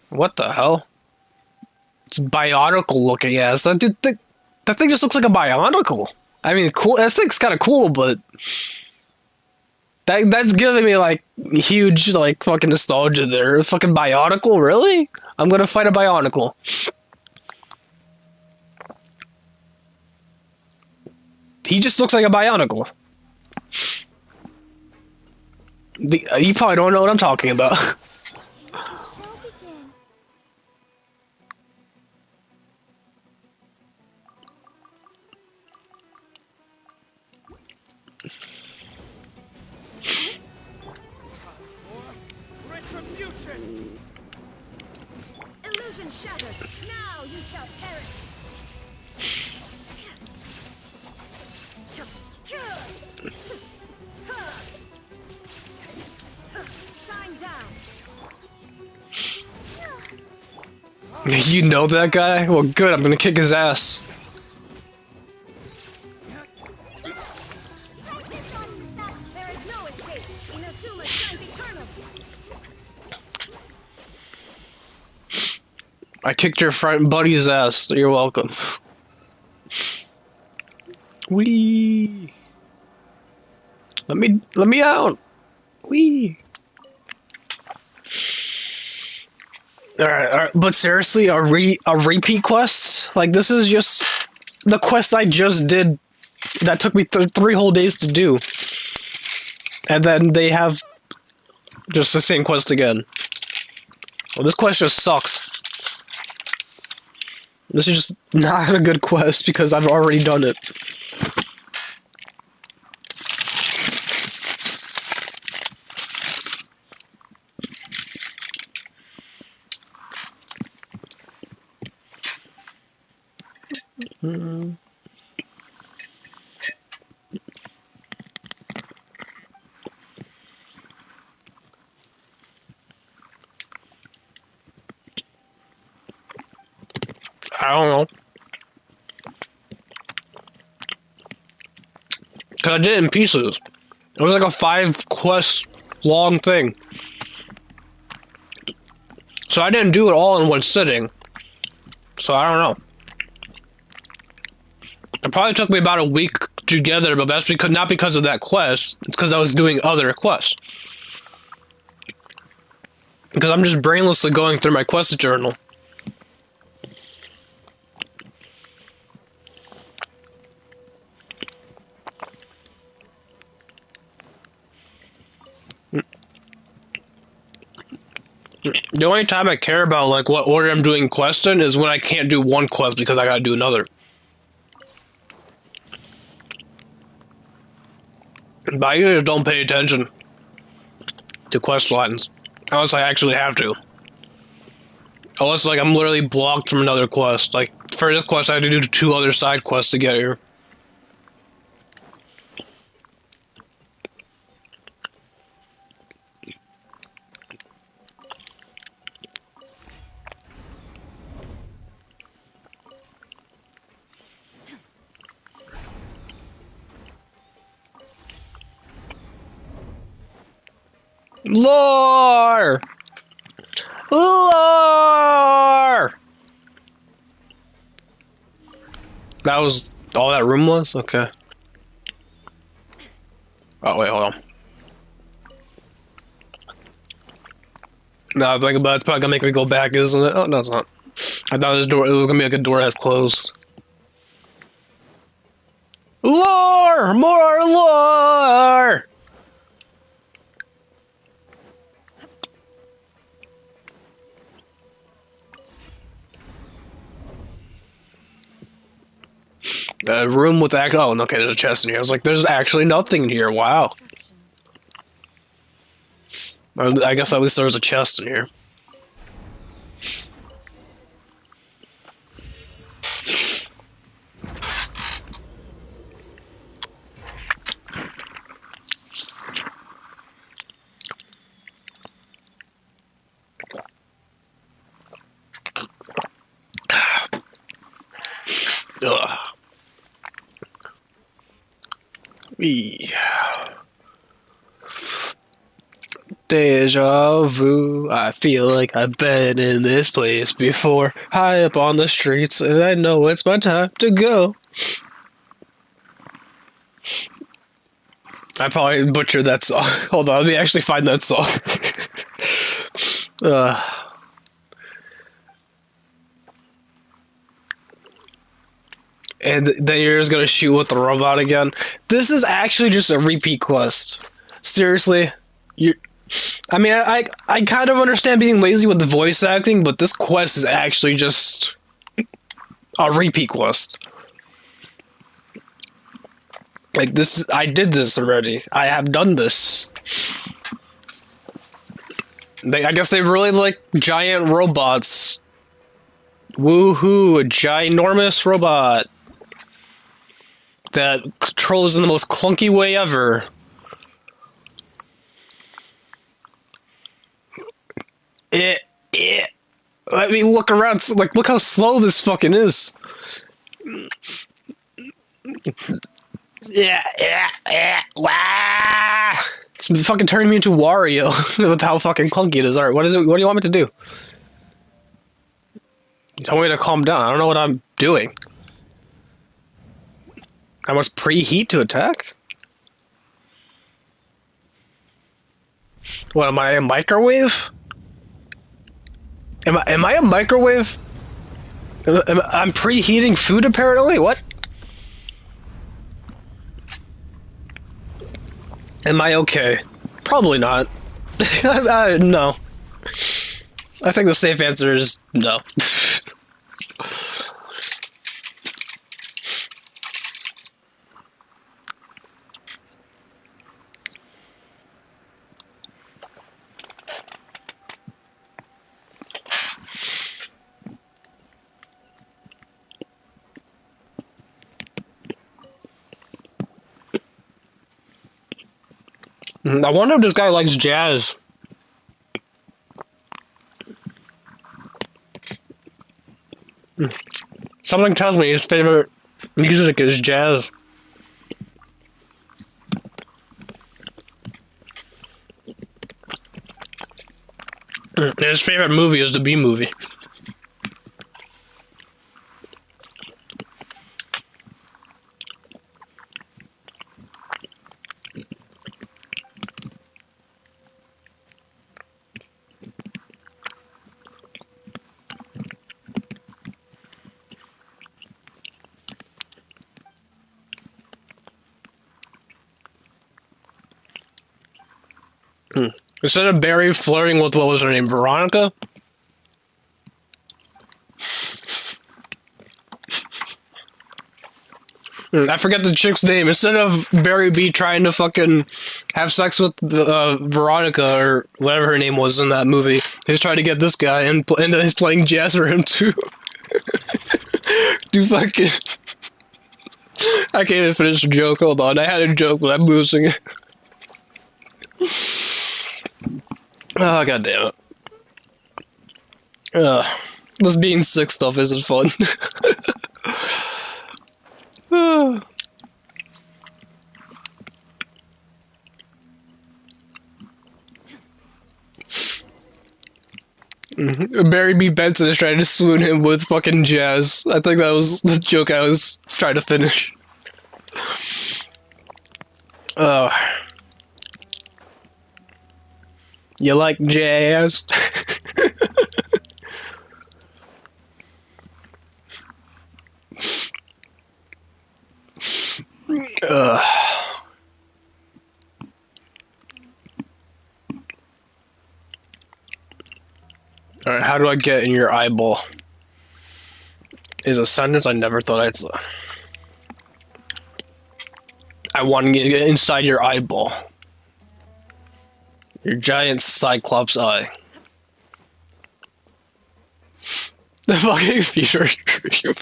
What the hell? It's bionicle looking ass. That thing just looks like a bionicle. I mean, cool. That thing's kind of cool, but that's giving me like huge like fucking nostalgia there. Fucking bionicle, really? I'm gonna fight a bionicle. He just looks like a Bionicle. You probably don't know what I'm talking about. Let the show begin. Retribution! Illusion shattered. Now you shall perish. Shine down. You know that guy? Well, good. I'm gonna kick his ass. There is no escape. Inazuma shines eternal. I kicked your friend buddy's ass. You're welcome. Wee. Let me out. Wee. All right. But seriously, a repeat quest? Like this is just the quest I just did. That took me 3 whole days to do, and then they have just the same quest again. Well, this quest just sucks. This is just not a good quest because I've already done it. I don't know. Cause I did it in pieces. It was like a 5 quest long thing. So I didn't do it all in one sitting. So I don't know. It probably took me about a week together, but that's because not because of that quest. It's because I was doing other quests. Because I'm just brainlessly going through my quest journal. The only time I care about like what order I'm doing quests in is when I can't do one quest because I gotta do another. But I usually don't pay attention to quest lines. Unless I actually have to. Unless like I'm literally blocked from another quest. Like for this quest I had to do 2 other side quests to get here. Lore! Lore! That was all that room was? Okay. Oh, wait, hold on. Now I think about it, it's probably gonna make me go back, isn't it? Oh, no, it's not. I thought this door, it was gonna be like a door that's closed. Lore! More lore! A room with oh, okay, there's a chest in here. I was like, there's actually nothing here. Wow. I guess at least there was a chest in here. Ugh. Eee. Deja vu. I feel like I've been in this place before. High up on the streets, and I know it's my time to go. I probably butchered that song. Hold on, let me actually find that song. and then you're just gonna shoot with the robot again. This is actually just a repeat quest. Seriously, you. I mean, I kind of understand being lazy with the voice acting, but this quest is actually just a repeat quest. Like this, I did this already. I have done this. I guess they really like giant robots. Woohoo! A ginormous robot that controls in the most clunky way ever. It. Let me look around. Like, look how slow this fucking is. Wow. It's fucking turning me into Wario with how fucking clunky it is. Alright, what is it? What do you want me to do? You tell me to calm down. I don't know what I'm doing. I must preheat to attack? What, am I a microwave? Am I a microwave? I'm preheating food apparently? What? Am I okay? Probably not. No. I think the safe answer is no. I wonder if this guy likes jazz. Something tells me his favorite music is jazz. His favorite movie is the Bee Movie. Instead of Barry flirting with, what was her name, Veronica? I forget the chick's name. Instead of Barry B trying to fucking have sex with Veronica, or whatever her name was in that movie, he's trying to get this guy, and then he's playing jazz for him too. Dude, fucking... I can't even finish the joke. Hold on. I had a joke, but I'm losing it. Oh, god damn it. This being sick stuff isn't fun. Barry B. Benson is trying to swoon him with fucking jazz. I think that was the joke I was trying to finish. You like jazz? Alright, how do I get in your eyeball? Is a sentence I never thought I'd say. I want to get inside your eyeball. Your giant cyclops eye. The fucking fever dream.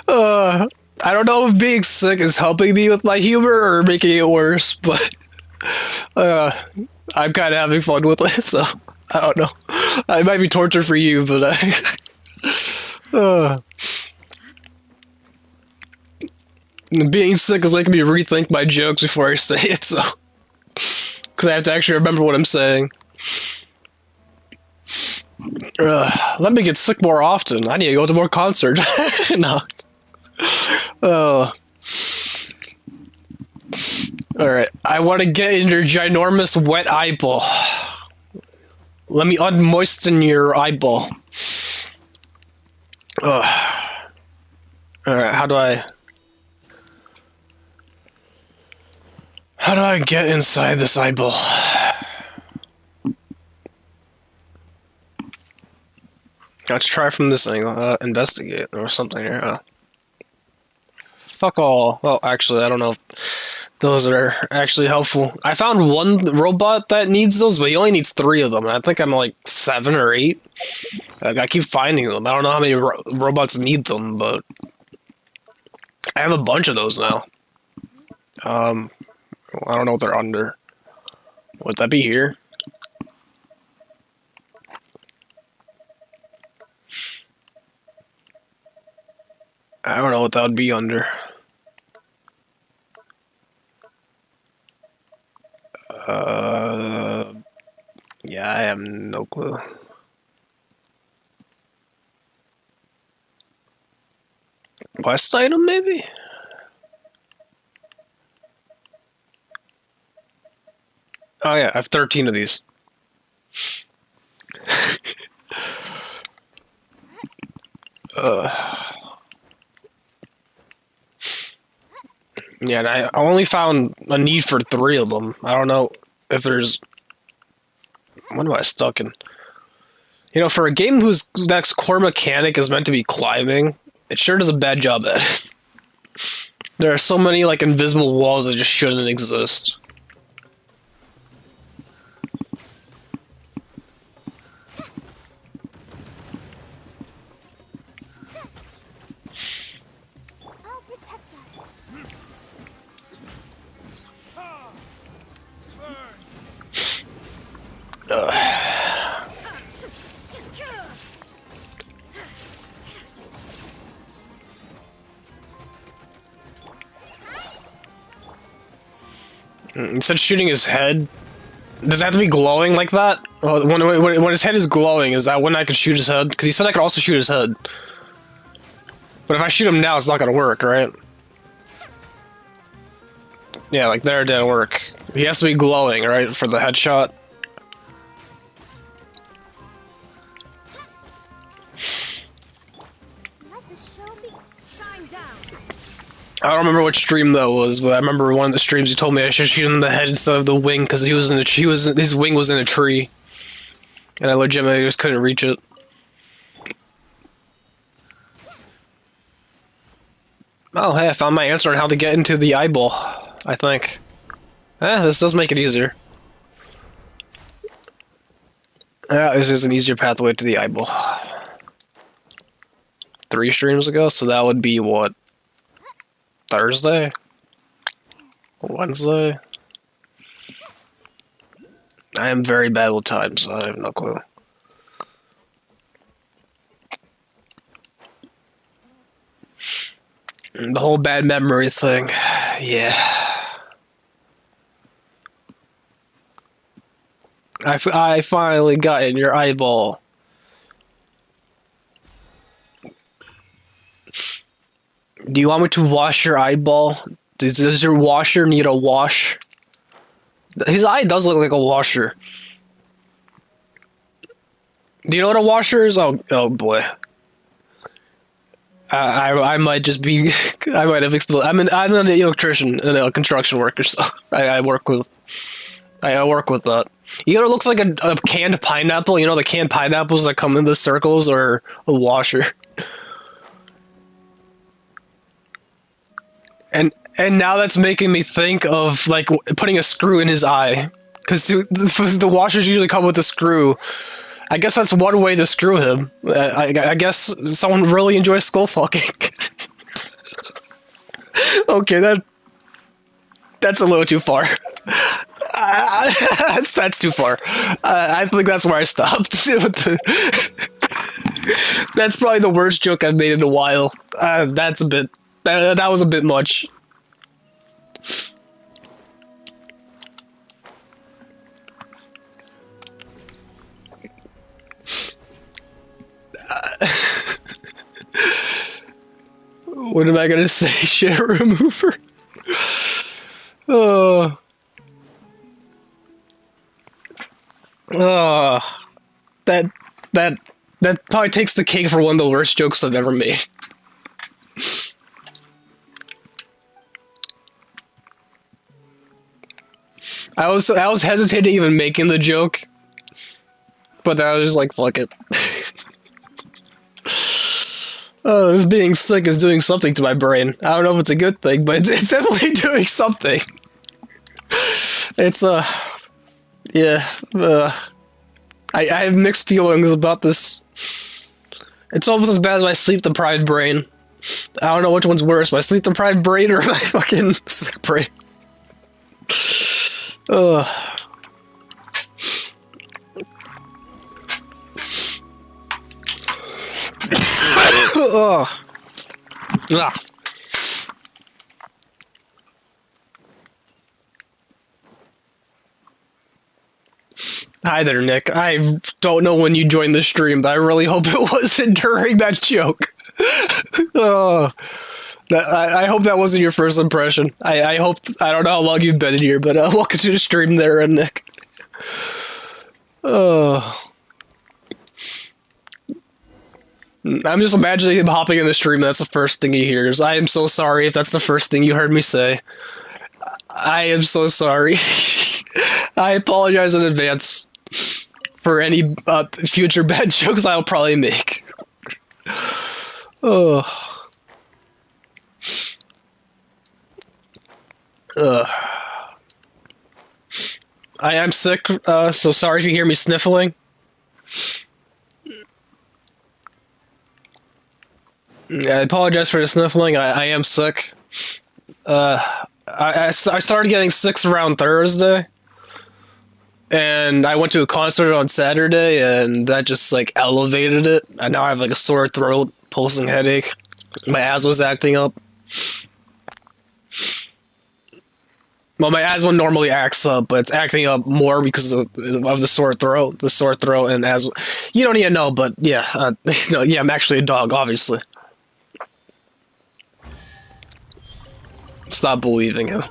I don't know if being sick is helping me with my humor or making it worse, but I'm kind of having fun with it, so I don't know. It might be torture for you, but being sick is making me rethink my jokes before I say it, so because I have to actually remember what I'm saying. Let me get sick more often. I need to go to more concerts. No. Alright, I want to get in your ginormous wet eyeball. Let me unmoisten your eyeball. Alright, how do I get inside this eyeball? Let's try from this angle. Investigate or something here. Fuck all. Well, actually, I don't know if those are actually helpful. I found one robot that needs those, but he only needs 3 of them. I think I'm like 7 or 8. I keep finding them. I don't know how many robots need them, but I have a bunch of those now. I don't know what they're under. Would that be here? I don't know what that would be under. Yeah, I have no clue. Quest item, maybe? Oh yeah, I have 13 of these. Yeah, and I only found a need for 3 of them. I don't know if there's... What am I stuck in? You know, for a game whose next core mechanic is meant to be climbing, it sure does a bad job at it. There are so many, like, invisible walls that just shouldn't exist. I'll protect us. Instead of shooting his head, does it have to be glowing like that? Well, when his head is glowing, is that when I can shoot his head? Because he said I could also shoot his head. But if I shoot him now, it's not gonna work, right? Yeah, like there it didn't work. He has to be glowing, right, for the headshot. Let the show be. Shine down. I don't remember which stream that was, but I remember one of the streams he told me I should shoot him in the head instead of the wing because his wing was in a tree, and I legitimately just couldn't reach it. Oh, hey, I found my answer on how to get into the eyeball, I think. This does make it easier. Yeah, this is an easier pathway to the eyeball. 3 streams ago, so that would be what? Thursday? Wednesday? I am very bad with time, so I have no clue. The whole bad memory thing. Yeah. I finally got in your eyeball. Do you want me to wash your eyeball? Does your washer need a wash? His eye does look like a washer. Do you know what a washer is? Oh boy. I might just be. I might have exploded. I'm an electrician and a construction worker, so I work with that. You know, it looks like a canned pineapple. You know the canned pineapples that come in the circles, or a washer. And now that's making me think of like putting a screw in his eye, because the washers usually come with a screw. I guess that's one way to screw him. I guess someone really enjoys skull fucking. Okay, that's a little too far. That's too far. I think that's where I stopped. That's probably the worst joke I've made in a while. That's a bit. That was a bit much. What am I gonna say? Shit remover? Oh. Oh. That probably takes the cake for one of the worst jokes I've ever made. I was hesitating even making the joke, but I was just like, fuck it. Oh, this being sick is doing something to my brain. I don't know if it's a good thing, but it's definitely doing something. It's yeah. I have mixed feelings about this. It's almost as bad as my sleep-deprived brain. I don't know which one's worse, my sleep-deprived brain or my fucking sick brain. Ugh. Ugh. Ugh. Hi there, Nick. I don't know when you joined the stream, but I really hope it wasn't during that joke. Oh, I hope that wasn't your first impression. I hope, I don't know how long you've been in here, but welcome to the stream there, Nick. Oh. I'm just imagining him hopping in the stream, that's the first thing he hears. I am so sorry if that's the first thing you heard me say. I am so sorry. I apologize in advance for any future bad jokes I'll probably make. Oh. I am sick, so sorry if you hear me sniffling. I apologize for the sniffling. I am sick. I started getting sick around Thursday, and I went to a concert on Saturday, and that just like elevated it. And now I have like a sore throat, pulsing headache. My asthma's acting up. Well, my asthma normally acts up, but it's acting up more because of the sore throat. The sore throat and asthma. You don't even know, but yeah, no, yeah, I'm actually a dog, obviously. Stop believing him.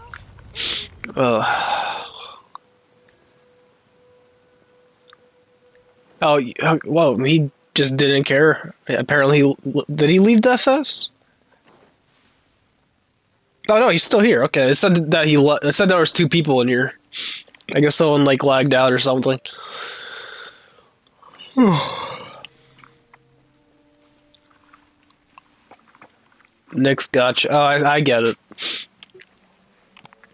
Oh, well, he just didn't care. Apparently, did he leave Death Fest? Oh no, he's still here. Okay, it said that it said there was 2 people in here. I guess someone like lagged out or something. Nick's gotcha. Oh, I get it.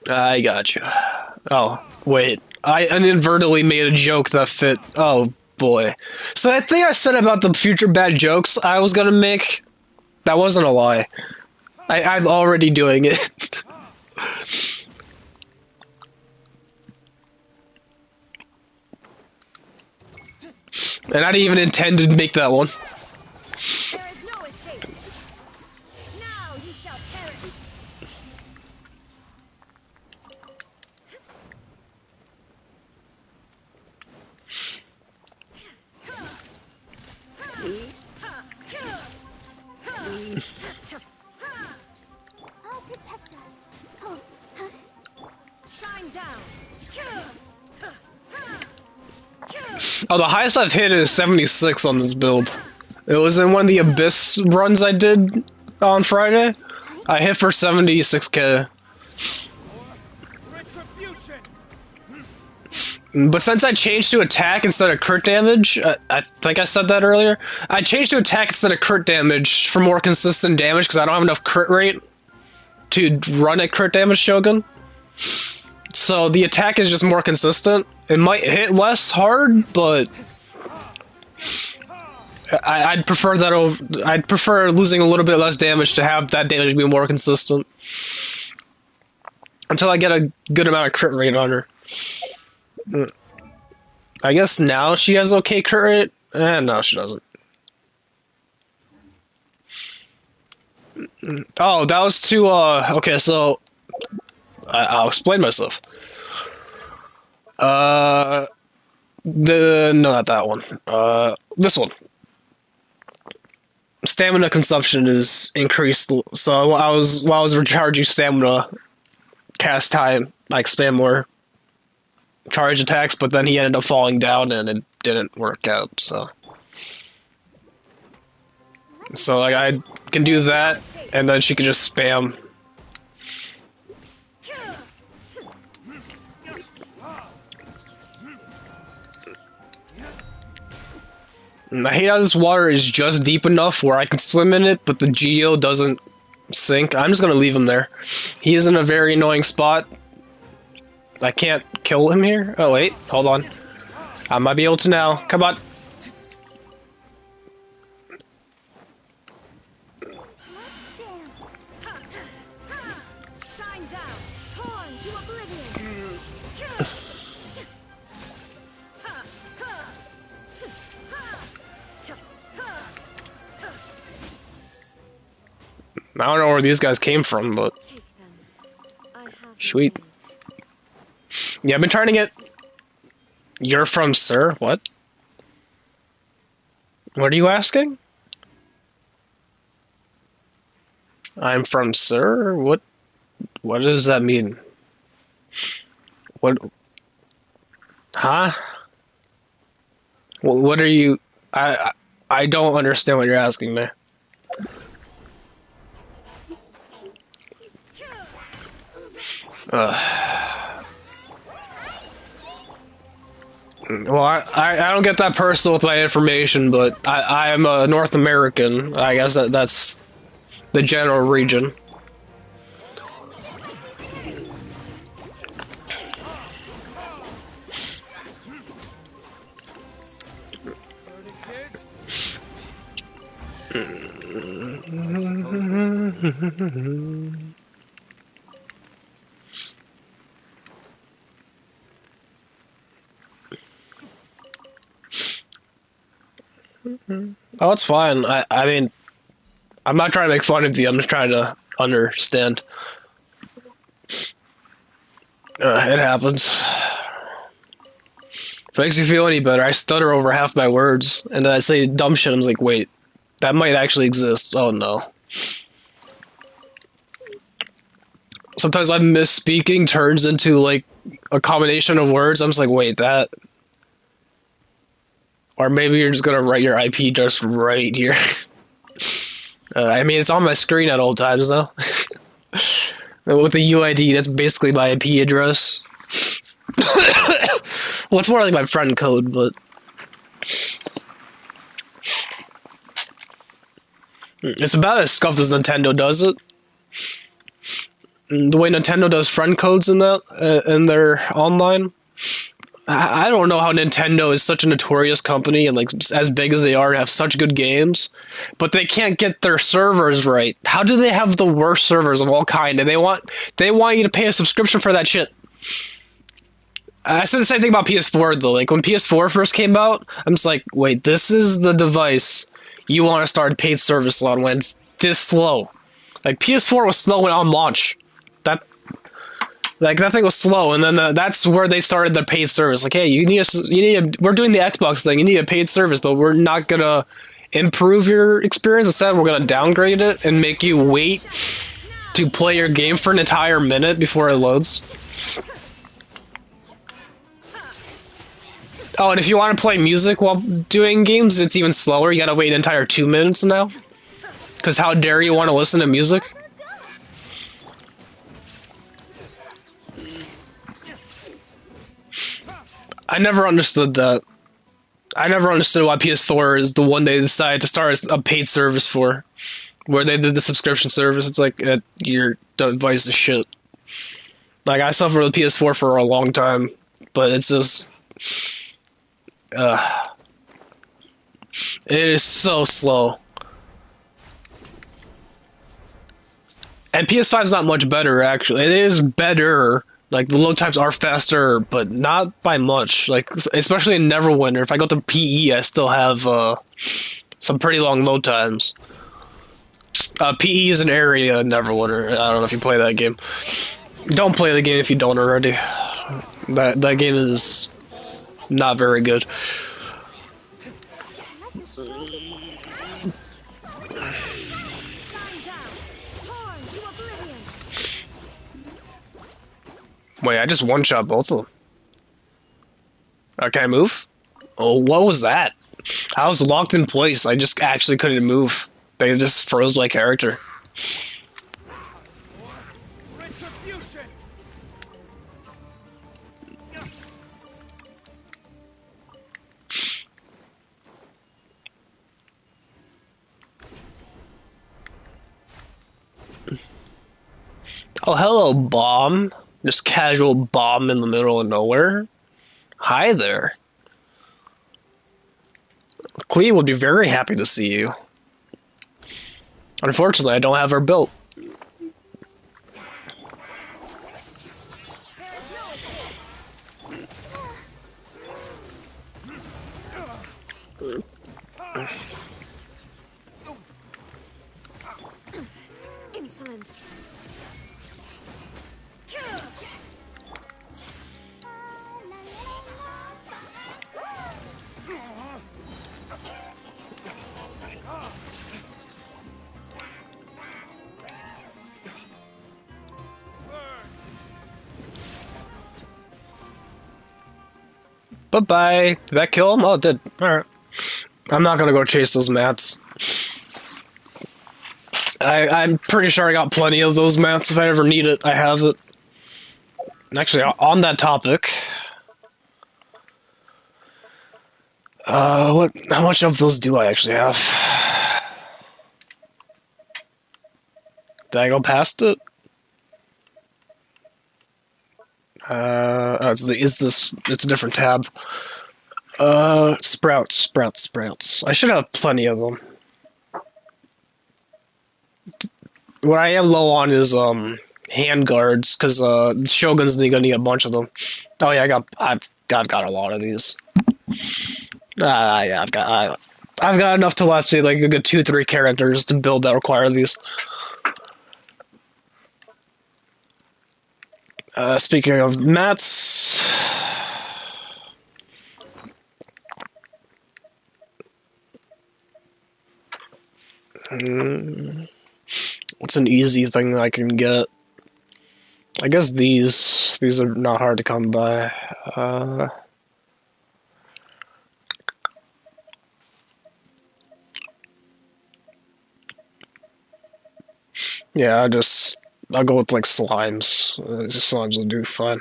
I gotcha. Oh, wait. I inadvertently made a joke that fit. Oh, boy. So that thing I said about the future bad jokes I was gonna make, that wasn't a lie. I'm already doing it. And I didn't even intend to make that one. There is no escape. Now you shall perish. I'll protect us. Shine down. Oh, the highest I've hit is 76 on this build. It was in one of the Abyss runs I did on Friday. I hit for 76k. But since I changed to attack instead of crit damage, I think I said that earlier, I changed to attack instead of crit damage for more consistent damage because I don't have enough crit rate to run a crit damage Shogun. So the attack is just more consistent. It might hit less hard, but I'd prefer that over. I'd prefer losing a little bit less damage to have that damage be more consistent until I get a good amount of crit rate on her. I guess now she has okay crit rate. No, she doesn't. Oh, that was to okay, so I'll explain myself. No, not that one. This one. Stamina consumption is increased, so while I was recharging stamina, cast time, I spam more charge attacks, but then he ended up falling down and it didn't work out. So like I can do that, and then she can just spam. I hate how this water is just deep enough where I can swim in it, but the Geo doesn't sink. I'm just gonna leave him there. He is in a very annoying spot. I can't kill him here. Oh wait, hold on. I might be able to now. Come on. Shine down, torn to oblivion. I don't know where these guys came from, but sweet. Yeah, I've been trying to get. You're from Sir? What? What are you asking? I'm from Sir? What? What does that mean? What? Huh? What are you? I don't understand what you're asking me. Well, I don't get that personal with my information, but I am a North American. I guess that's the general region. Oh, it's fine. I mean, I'm not trying to make fun of you. I'm just trying to understand. It happens. If it makes you feel any better, I stutter over half my words, and then I say dumb shit. I'm like, wait, that might actually exist. Oh no. Sometimes I'm misspeaking turns into like a combination of words. I'm just like, wait, that. Or maybe you're just gonna write your IP just right here. I mean, it's on my screen at all times, though. With the UID, that's basically my IP address. Well, it's more like my friend code, but... It's about as scuffed as Nintendo does it. The way Nintendo does friend codes in that, in their online. I don't know how Nintendo is such a notorious company and like as big as they are and have such good games, but they can't get their servers right. How do they have the worst servers of all kind? And they want you to pay a subscription for that shit. I said the same thing about PS4 though. Like when PS4 first came out, I'm just like, wait, this is the device you want to start paid service on when it's this slow. Like PS4 was slow on launch. That thing was slow, and then that's where they started the paid service. Like, hey, we're doing the Xbox thing. You need a paid service, but we're not gonna improve your experience. Instead, we're gonna downgrade it and make you wait to play your game for an entire minute before it loads. Oh, and if you want to play music while doing games, it's even slower. You gotta wait an entire 2 minutes now. Because how dare you want to listen to music? I never understood that. I never understood why PS4 is the one they decided to start a paid service for. Where they did the subscription service, it's like, your device is shit. Like, I suffered with PS4 for a long time, but it's just... it is so slow. And PS5 is not much better, actually. It is better. Like, the load times are faster, but not by much. Like, especially in Neverwinter. If I go to PE, I still have some pretty long load times. PE is an area in Neverwinter. I don't know if you play that game. Don't play the game if you don't already. That game is not very good. Wait, I just one-shot both of them. Can I move? Oh, what was that? I was locked in place. I just actually couldn't move. They just froze my character. Oh, hello, bomb. Just casual bomb in the middle of nowhere. Hi there. Clea would be very happy to see you. Unfortunately, I don't have her built. Insolent. Bye-bye. Did that kill him? Oh, it did. Alright. I'm not gonna go chase those mats. I'm pretty sure I got plenty of those mats. If I ever need it, I have it. Actually, on that topic... how much of those do I actually have? Did I go past it? Oh, it's a different tab. Sprouts. I should have plenty of them. What I am low on is, hand guards, because, Shogun's gonna need a bunch of them. Oh yeah, I've got a lot of these. Yeah, I've got enough to last me like a good 2-3 characters to build that require these. Speaking of mats... What's an easy thing that I can get? I guess these are not hard to come by. Yeah, I'll go with like slimes. Slimes will do fine.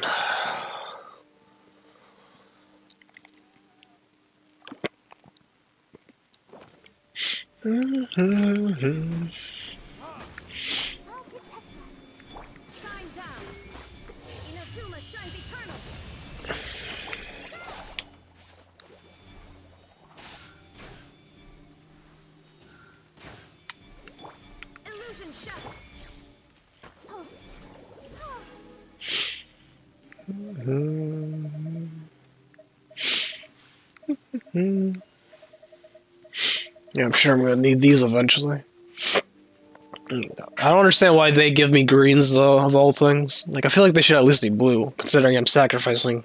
Yeah, I'm sure I'm gonna need these eventually. I don't understand why they give me greens though, of all things. Like, I feel like they should at least be blue, considering I'm sacrificing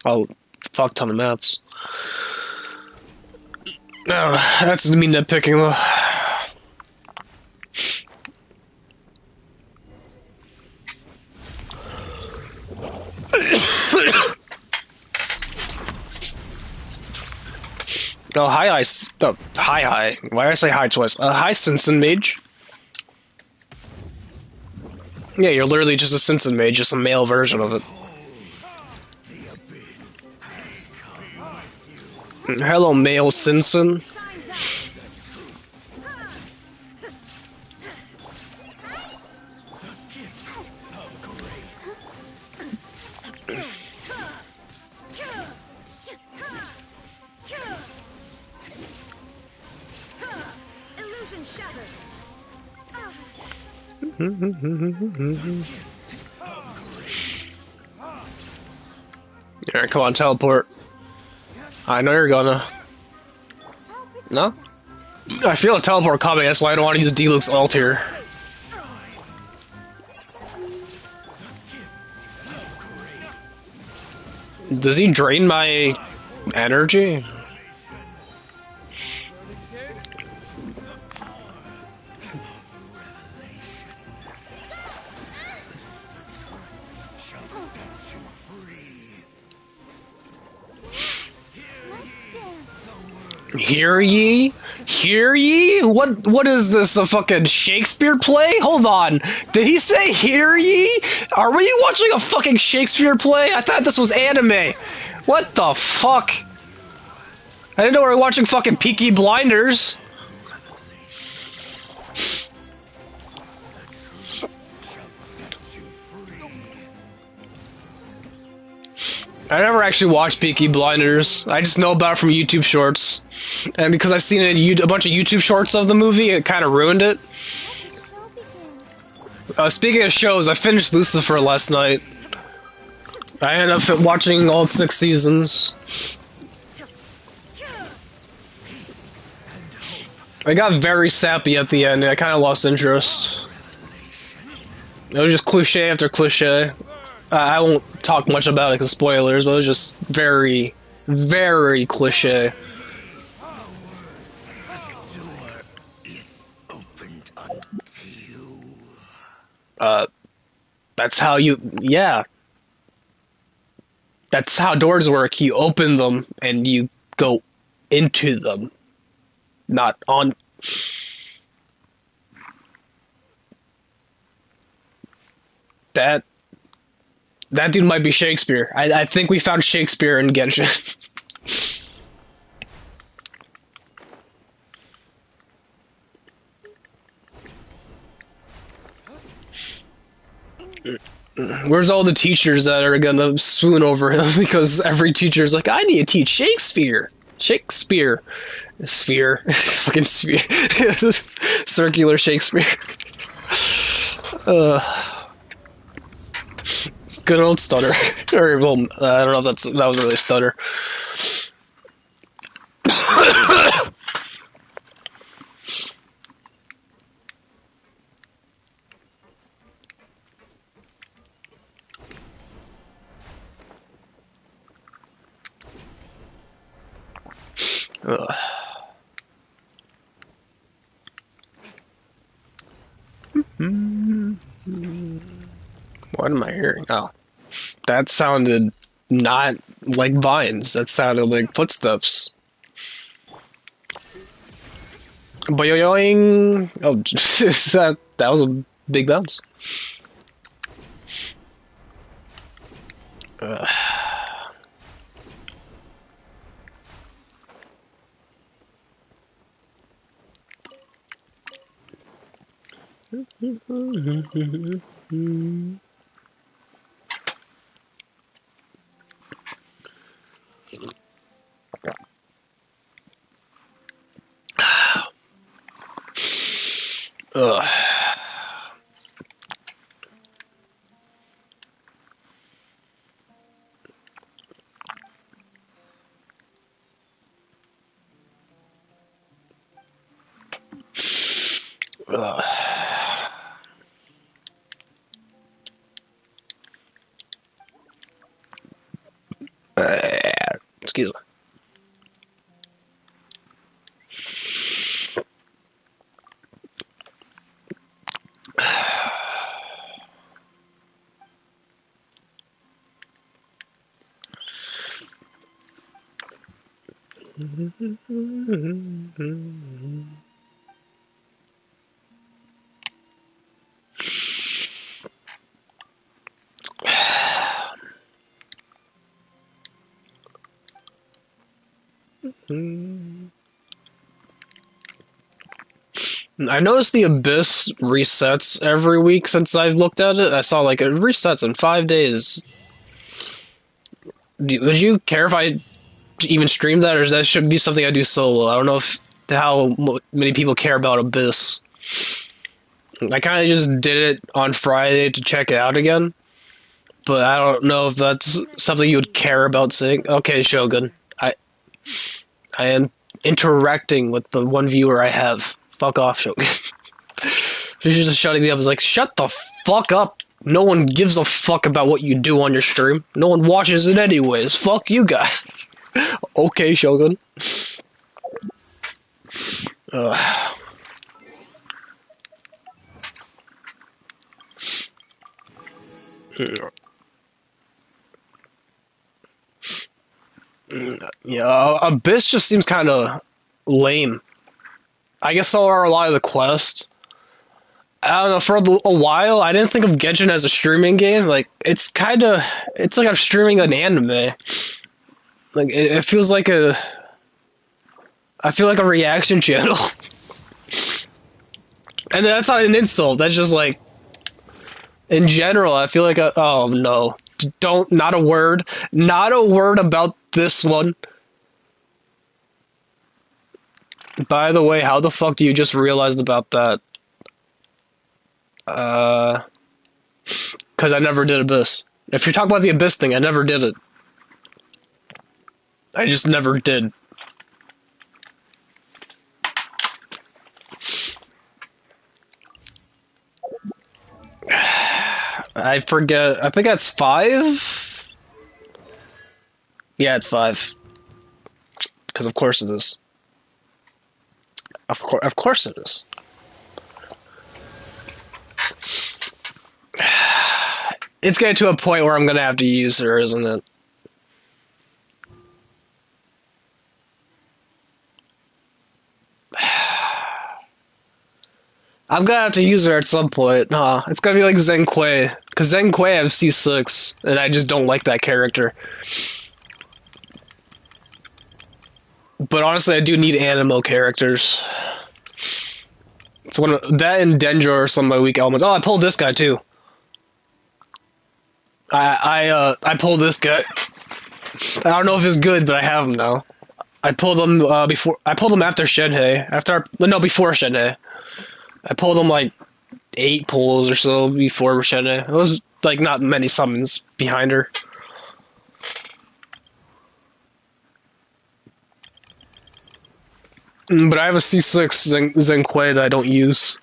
a fuck ton of mats. No, that's me nitpicking though. Oh, hi. Why did I say hi twice? Hi, Simpson Mage. Yeah, you're literally just a Simpson Mage, just a male version of it. Hello, male Simpson. Alright, come on, teleport. I know you're gonna. No? I feel a teleport coming, that's why I don't want to use Deluxe ult here. Does he drain my energy? Hear ye? Hear ye? What is this, a fucking Shakespeare play? Hold on. Did he say hear ye? Are we watching a fucking Shakespeare play? I thought this was anime. What the fuck? I didn't know we were watching fucking Peaky Blinders. I never actually watched Peaky Blinders. I just know about it from YouTube shorts. And because I've seen a bunch of YouTube shorts of the movie, it kind of ruined it. Let the show begin. Speaking of shows, I finished Lucifer last night. I ended up watching all 6 seasons. I got very sappy at the end. I kind of lost interest. It was just cliche after cliche. I won't talk much about it because spoilers, but it was just very, very cliche. That's how you, yeah. That's how doors work. You open them and you go into them. Not on. That dude might be Shakespeare. I think we found Shakespeare in Genshin. Where's all the teachers that are gonna swoon over him because every teacher's like, I need to teach Shakespeare. Shakespeare. Sphere. Fucking sphere. Circular Shakespeare. Good old stutter. Or, well, I don't know if that was really a stutter. What am I hearing? Oh. That sounded not like vines. That sounded like footsteps. Boing! Oh, that was a big bounce. Ugh. Ugh. Excuse me. I noticed the Abyss resets every week since I've looked at it. I saw like it resets in 5 days. Would you care if I even stream that, or that should be something I do solo? I don't know how many people care about Abyss. I kind of just did it on Friday to check it out again, but I don't know if that's something you would care about seeing. Okay, Shogun, I am interacting with the one viewer I have. Fuck off, Shogun. She's just shutting me up. It's like, shut the fuck up. No one gives a fuck about what you do on your stream. No one watches it anyways. Fuck you guys. Okay, Shogun. Yeah, Abyss just seems kind of lame. I guess so are a lot of the quests. I don't know, for a while, I didn't think of Genshin as a streaming game. Like, it's like I'm streaming an anime. Like, it feels like I feel like a reaction channel. And that's not an insult, that's just like, in general, I feel like oh no. Don't, not a word. Not a word about this one. By the way, how the fuck do you just realize about that? Because I never did Abyss. If you're talking about the Abyss thing, I never did it. I just never did. I forget. I think that's 5? Yeah, it's 5. Because of course it is. Of course it is. It's getting to a point where I'm gonna have to use her, isn't it? I'm gonna have to use her at some point. Huh? It's gonna be like Zheng Kui. Because Zheng Kui I have C6, and I just don't like that character. But honestly, I do need animo characters. It's one of that and Dendro are some of my weak elements. Oh, I pulled this guy too. I pulled this guy. I don't know if it's good, but I have him now. I pulled him before. I pulled him after Shenhei. Before Shenhei. I pulled him like 8 pulls or so before Shenhei. It was like not many summons behind her. But I have a C6 Zheng Kui that I don't use.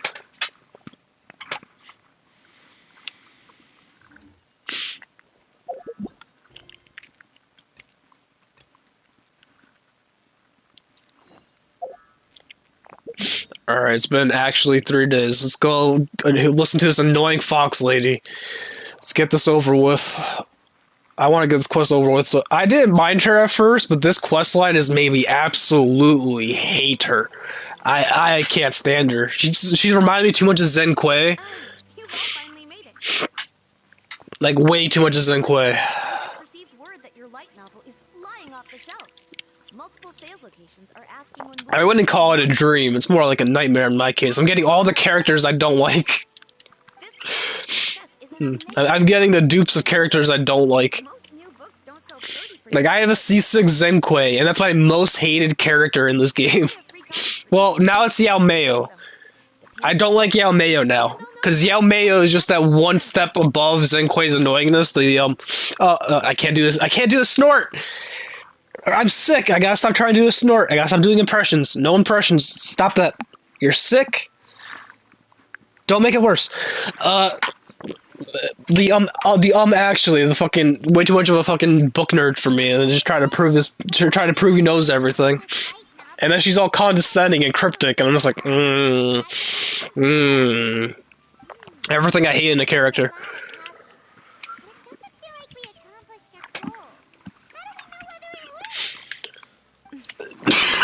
Alright, it's been actually 3 days. Let's go listen to this annoying fox lady. Let's get this over with. I want to get this quest over with. So I didn't mind her at first, but this quest line has made me absolutely hate her. I can't stand her. She's reminded me too much of Zheng Kui. You all finally made it. Like way too much of Zheng Kui. I just received word that your light novel is flying off the shelves. Multiple sales locations are asking when I wouldn't call it a dream. It's more like a nightmare in my case. I'm getting all the characters I don't like. I'm getting the dupes of characters I don't like. Like, I have a C6 Zheng Kui, and that's my most hated character in this game. Well, now it's Yao Meo. I don't like Yao Meo now, because Yao Meo is just that one step above Zheng Kui's annoyingness. I can't do this. I can't do a snort! I'm sick. I gotta stop trying to do a snort. I gotta stop doing impressions. No impressions. Stop that. You're sick. Don't make it worse. Actually, the fucking way too much of a fucking book nerd for me, and just trying to prove he knows everything. And then she's all condescending and cryptic, and I'm just like, everything I hate in a character.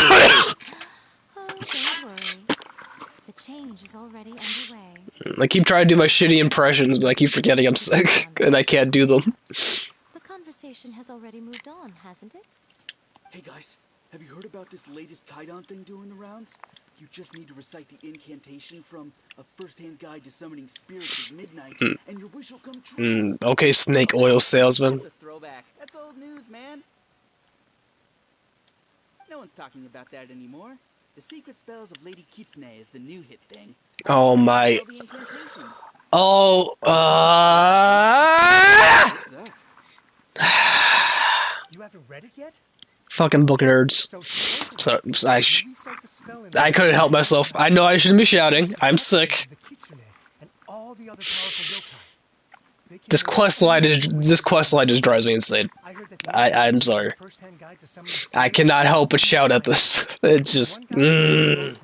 Oh, don't worry. The change is already underway. I keep trying to do my shitty impressions, but I keep forgetting I'm sick, and I can't do them. The conversation has already moved on, hasn't it? Hey guys, have you heard about this latest Kaidan thing doing the rounds? You just need to recite the incantation from A First-Hand Guide to Summoning Spirits at Midnight, and your wish will come true. Okay, snake oil salesman. That's a throwback. That's old news, man. No one's talking about that anymore. The secret spells of Lady Kitsune is the new hit thing. Oh my. Oh, You haven't read it yet? Fucking book nerds. I couldn't help myself. I know I shouldn't be shouting. I'm sick. This quest line just drives me insane. I'm sorry. I cannot help but shout at this. It's just. And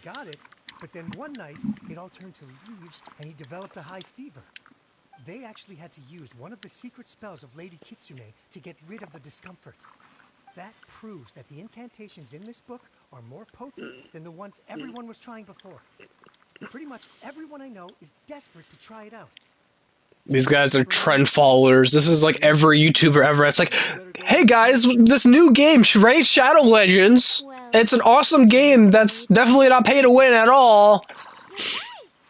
got it, but then one night it all turned to leaves, and he developed a high fever. They actually had to use one of the secret spells of Lady Kitsune to get rid of the discomfort. That proves that the incantations in this book are more potent than the ones everyone was trying before. Pretty much everyone I know is desperate to try it out. These guys are trend followers. This is like every YouTuber ever. It's like, hey guys, this new game, Raid Shadow Legends. It's an awesome game that's definitely not pay to win at all.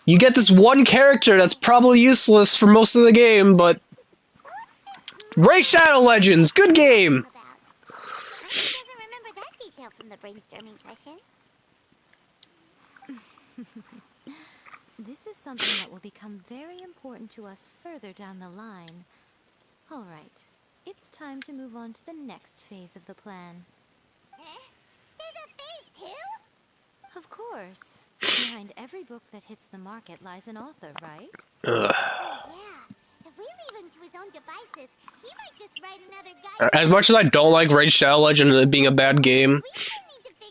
You get this one character that's probably useless for most of the game, but Ray Shadow Legends, good game. Paimon doesn't remember that detail from the brainstorming session. This is something that will become very important to us further down the line. All right, it's time to move on to the next phase of the plan. There's a phase 2? Of course. Behind every book that hits the market lies an author, right? Ugh. Oh yeah. If we leave him to his own devices, he might just write another guide. As much as I don't like Raid Shadow Legend being a bad game,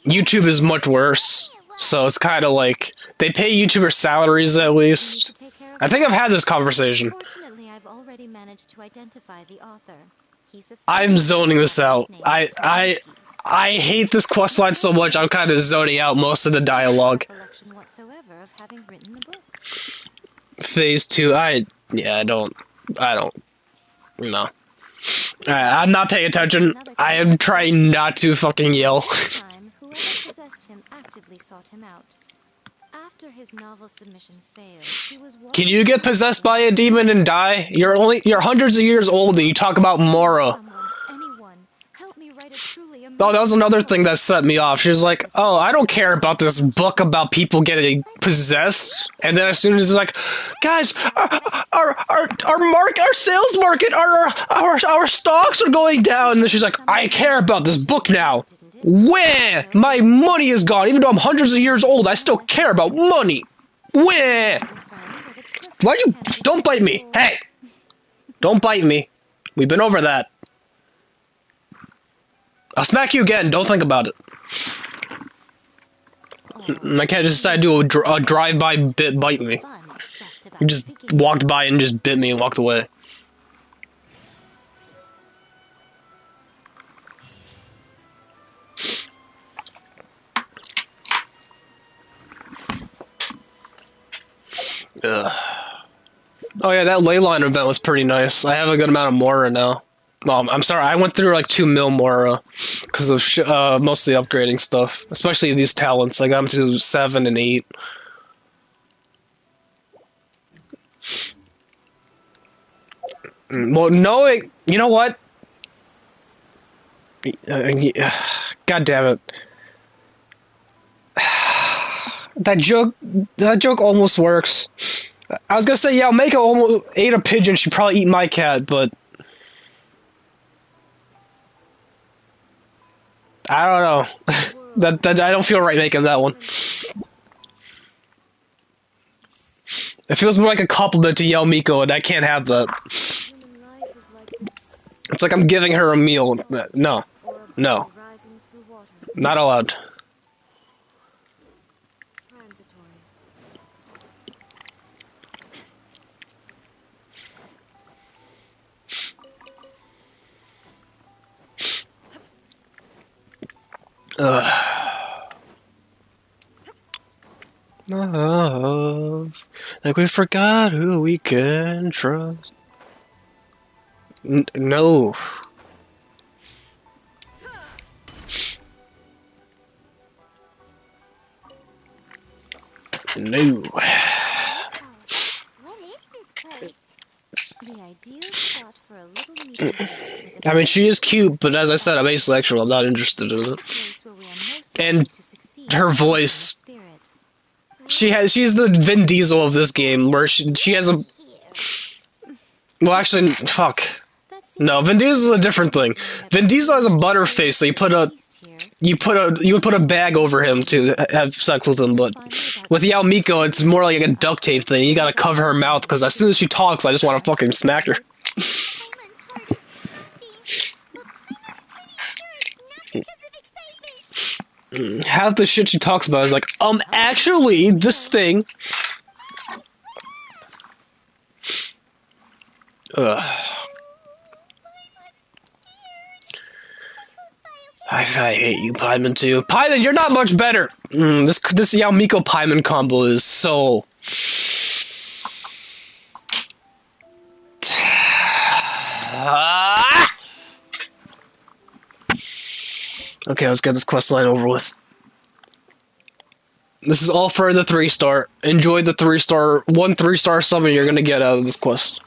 YouTube is much worse. So it's kind of like they pay YouTubers salaries at least. I think I've had this conversation. Fortunately, I've already managed to identify the author. He's a I'm zoning this out. I hate this questline so much. I'm kind of zoning out most of the dialogue. Whatsoever of having written the book. Phase 2. I don't. No. I'm not paying attention. I am trying not to fucking yell. Whoever possessed him actively sought him out. After his novel submission failed, he was Can you get possessed by a demon and die? You're hundreds of years old and you talk about Mora. Oh, that was another thing that set me off. She was like, oh, I don't care about this book about people getting possessed. And then as soon as it's like, guys, our sales market, our stocks are going down. And then she's like, I care about this book now. Where? My money is gone. Even though I'm hundreds of years old, I still care about money. Where? Why'd you? Don't bite me. Hey. Don't bite me. We've been over that. I'll smack you again. Don't think about it. I can't just decide to do a drive-by bite me. You just walked by and just bit me and walked away. Ugh. Oh yeah, that ley line event was pretty nice. I have a good amount of Mora now. Well, I'm sorry, I went through like 2 mil Mora because of mostly upgrading stuff, especially these talents. I got them to 7 and 8. Well, no, you know what? God damn it. That joke almost works. I was gonna say, yeah, Mako almost ate a pigeon. She'd probably eat my cat, but I don't know. that I don't feel right making that one. It feels more like a compliment to Yell Miko, and I can't have that. It's like I'm giving her a meal. No. No. Not allowed. Like we forgot who we can trust. No. No. I mean, she is cute, but as I said, I'm asexual. I'm not interested in it. And her voice. She's the Vin Diesel of this game, where she has a. Well, actually, fuck. No, Vin Diesel is a different thing. Vin Diesel has a butterface, so you would put a bag over him to have sex with him, but with Yao Miko, it's more like a duct tape thing. You gotta cover her mouth, because as soon as she talks, I just want to fucking smack her. Half the shit she talks about is like, actually, this thing. Ugh. I hate you, Paimon, too. Paimon, you're not much better! This Yao Miko Paimon combo is so... Okay, let's get this quest line over with. This is all for the 3-star. Enjoy the 3-star. 1 3-star summon you're gonna get out of this quest.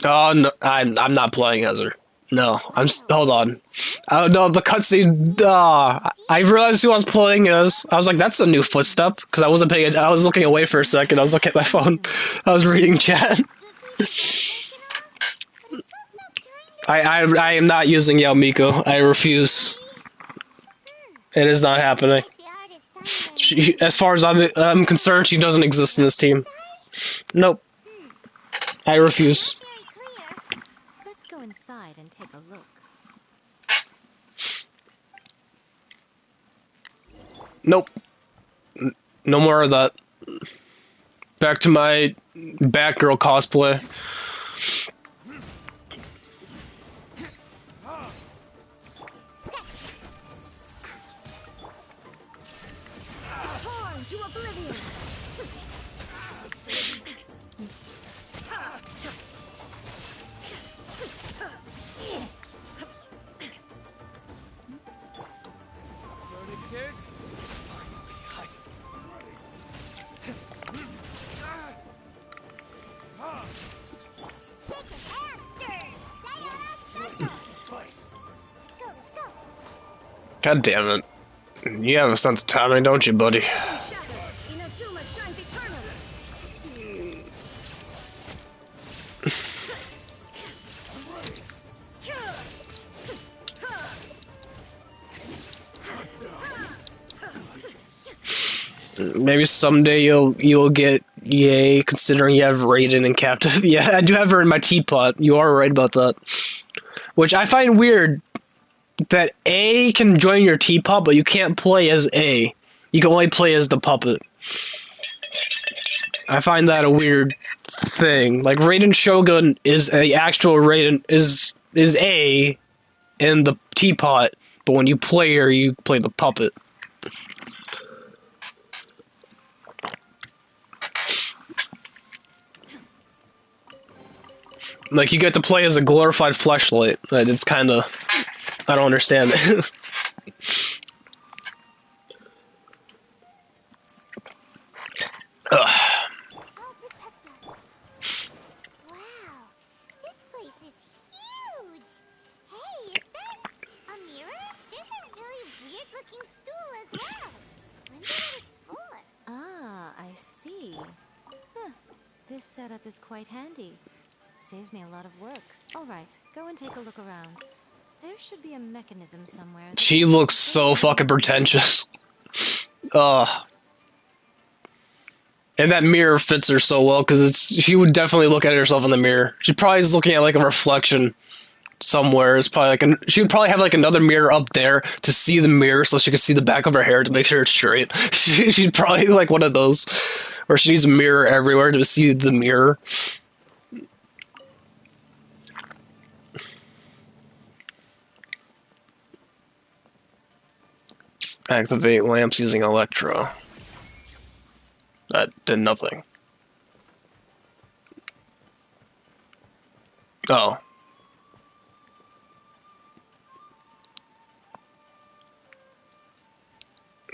Oh no, I'm not playing as her. No, hold on. Oh no, the cutscene. I realized who I was playing as. I was like, that's a new footstep because I wasn't paying. I was looking away for a second. I was looking at my phone. I was reading chat. I am not using Yao Miko. I refuse. It is not happening. As far as I'm concerned, she doesn't exist in this team. Nope. I refuse. Let's go inside and take a look. Nope. No more of that. Back to my Batgirl cosplay. Torn to oblivion. God damn it. You have a sense of timing, don't you, buddy? Inazuma shines Maybe someday you'll get yay, considering you have Raiden in captive. Yeah, I do have her in my teapot. You are right about that. Which I find weird that A can join your teapot, but you can't play as A. You can only play as the puppet. I find that a weird thing. Like Raiden Shogun is a actual Raiden is A in the teapot, but when you play her, you play the puppet. Like you get to play as a glorified fleshlight. It's kind of I don't understand it. Ugh. Wow, this place is huge. Hey, is that a mirror? There's a really weird-looking stool as well. Wonder what it's for. Ah, I see. Huh. This setup is quite handy. Saves me a lot of work. All right, go and take a look around. There should be a mechanism somewhere. She looks so fucking pretentious. Ugh. And that mirror fits her so well because she would definitely look at herself in the mirror. She probably is looking at like a reflection somewhere. It's probably like she would probably have like another mirror up there to see the mirror so she could see the back of her hair to make sure it's straight. She's probably like one of those, or she needs a mirror everywhere to see the mirror. Activate lamps using Electro. That did nothing. Oh.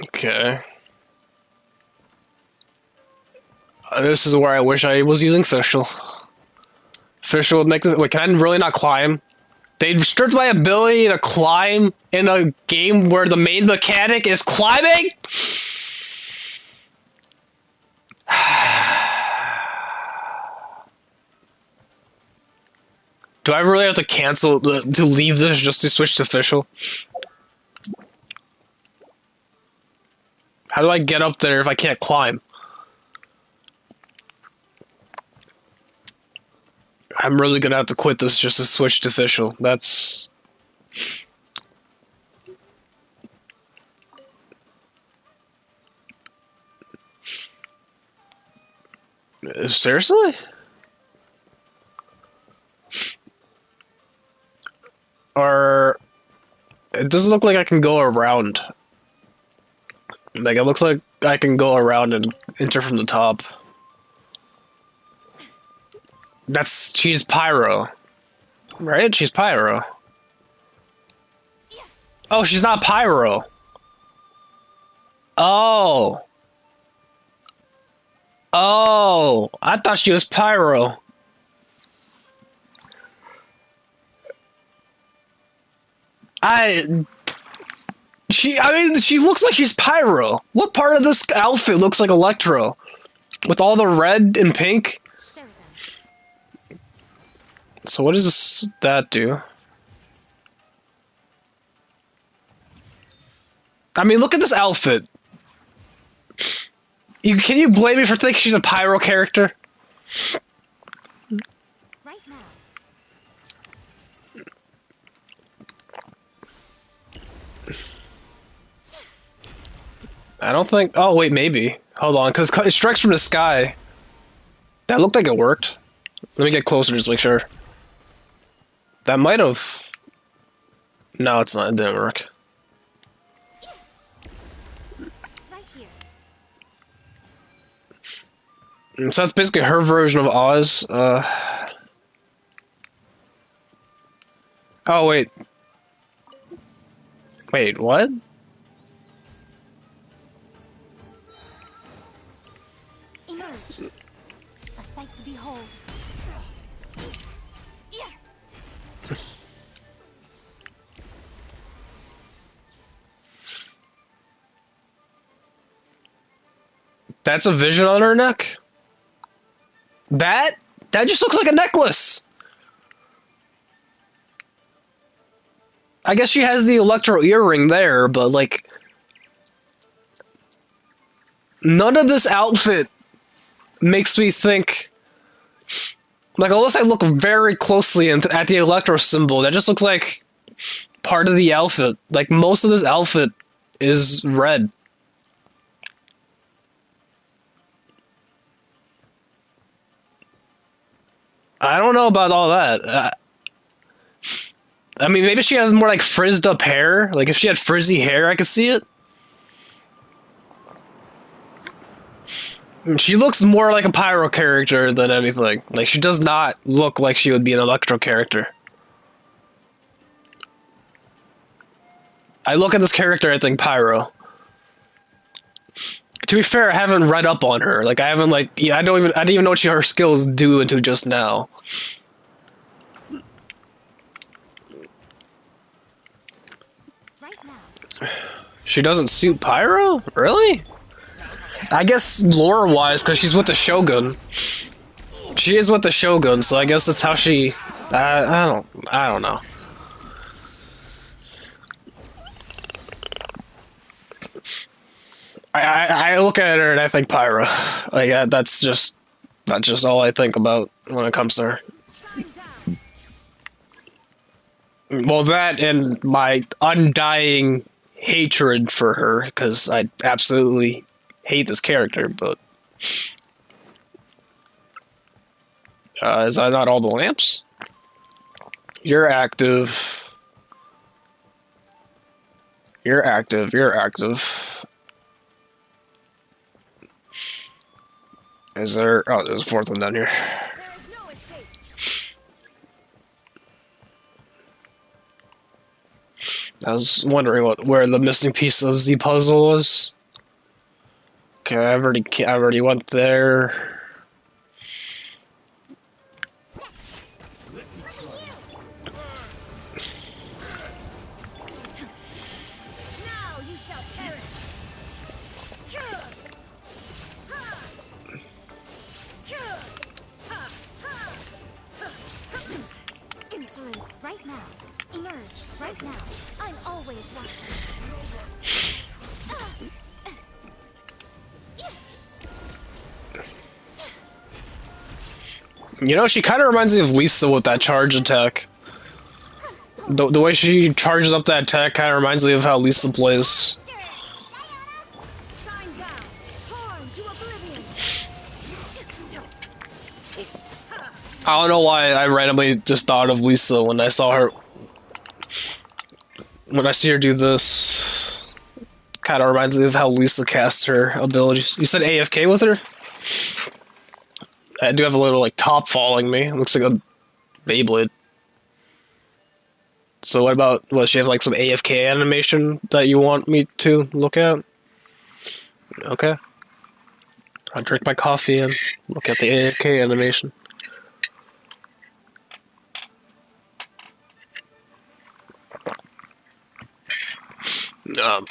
Okay. This is where I wish I was using Fischl. Fischl would make this. Wait, can I really not climb? They restrict my ability to climb in a game where the main mechanic is climbing? Do I really have to cancel to leave this just to switch to Fischl? How do I get up there if I can't climb? I'm really gonna have to quit this just to switch to Fischl. That's... Seriously? Or... It doesn't look like I can go around. Like, it looks like I can go around and enter from the top. She's Pyro. Right? She's Pyro. Oh, she's not Pyro. Oh. Oh. I thought she was Pyro. I mean, she looks like she's Pyro. What part of this outfit looks like Electro? With all the red and pink? Show them. So what does that do? I mean, look at this outfit. Can you blame me for thinking she's a Pyro character? Right now. I don't think... Oh, wait, maybe. Hold on, because it strikes from the sky. That looked like it worked. Let me get closer just to make sure. That might have... No, it's not. It didn't work. Right here. So that's basically her version of Oz. Oh, wait. Wait, what? Emerge. A sight to behold. That's a vision on her neck? That just looks like a necklace! I guess she has the electro earring there, but like... None of this outfit makes me think... Like, unless I look very closely at the electro symbol, that just looks like part of the outfit. Like, most of this outfit is red. I don't know about all that. I mean, maybe she has more like frizzed up hair. Like, if she had frizzy hair, I could see it. She looks more like a Pyro character than anything. Like, she does not look like she would be an Electro character. I look at this character, I think Pyro. To be fair, I haven't read up on her. Like, I haven't I didn't even know what her skills do until just now. Right now. She doesn't suit Pyro? Really? I guess lore-wise, because she's with the Shogun. She is with the Shogun, so I guess that's how she... I don't know. I look at her and I think Pyro. Like, that's just all I think about when it comes to her. Well, that and my undying hatred for her, because I absolutely hate this character, but... is that not all the lamps? You're active. You're active. You're active. Is there... Oh, there's a fourth one down here. I was wondering where the missing piece of the puzzle was. Okay, I already went there. Insolent. Right now. Emerge. Right now. I'm always watching. You know, she kind of reminds me of Lisa with that charge attack. The way she charges up that attack kind of reminds me of how Lisa plays. I don't know why I randomly just thought of Lisa when I saw her. When I see her do this, kind of reminds me of how Lisa casts her abilities. You said AFK with her? I do have a little, like, top following me. It looks like a Beyblade. So what about, does she have, like, some AFK animation that you want me to look at? Okay. I'll drink my coffee and look at the AFK animation. Um,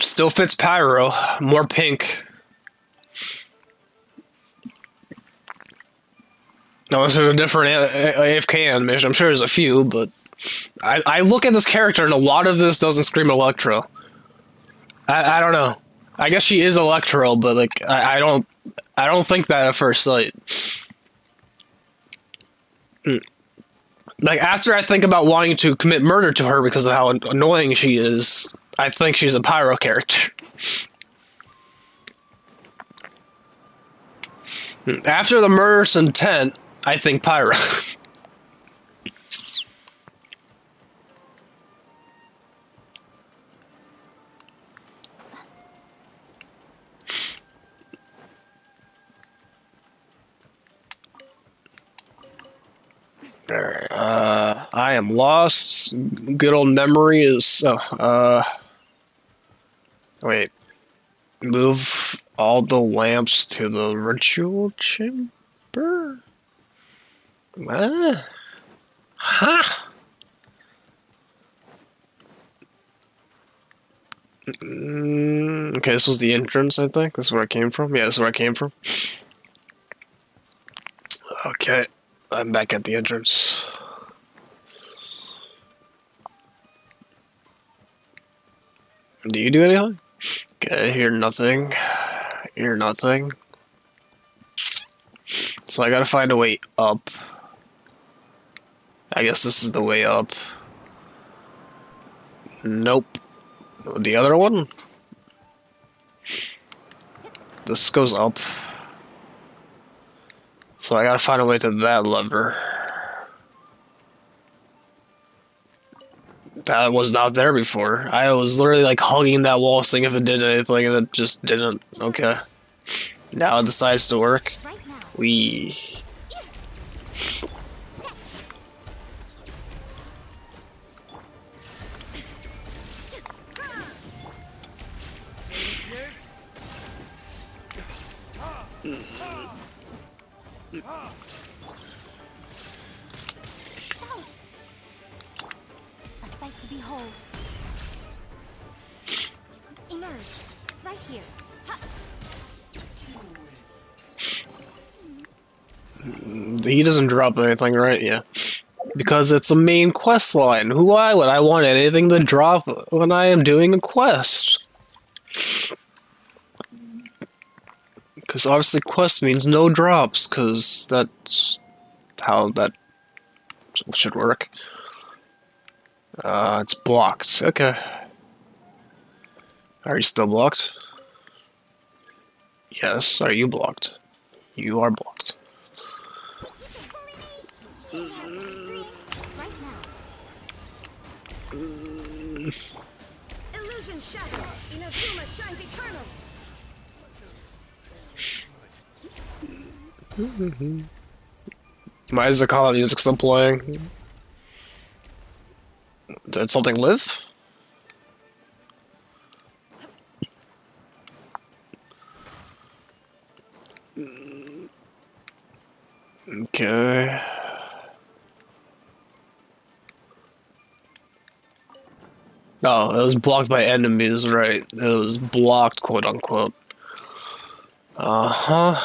Still fits Pyro. More pink. No, this is a different AFK animation. I'm sure there's a few, but I look at this character and a lot of this doesn't scream Electro. I don't know. I guess she is Electro, but like I don't think that at first sight. Like after I think about wanting to commit murder to her because of how annoying she is, I think she's a Pyro character. After the murderous intent, I think Pyro. I am lost. Good old memory is. Wait. Move all the lamps to the ritual chamber? What? Huh? Okay, this was the entrance, I think. This is where I came from. Yeah, this is where I came from. Okay, I'm back at the entrance. Do you do anything? Okay, hear nothing. Hear nothing. So I gotta find a way up. I guess this is the way up. Nope. The other one? This goes up. So I gotta find a way to that lever. That was not there before. I was literally like hugging that wall seeing if it did anything and it just didn't. Okay. Now it decides to work. We. A sight to behold. Emerge. Right here. He doesn't drop anything, right? Yeah. Because it's a main quest line. Why would I want anything to drop when I am doing a quest? Because obviously quest means no drops, because that's how that should work. It's blocked. Okay. Are you still blocked? Yes. Are you blocked? You are blocked. Illusion shattered. Inazuma shines eternal. Why is the call music still playing? Did something live? Okay. Oh, it was blocked by enemies, right? It was blocked, quote unquote. Uh-huh.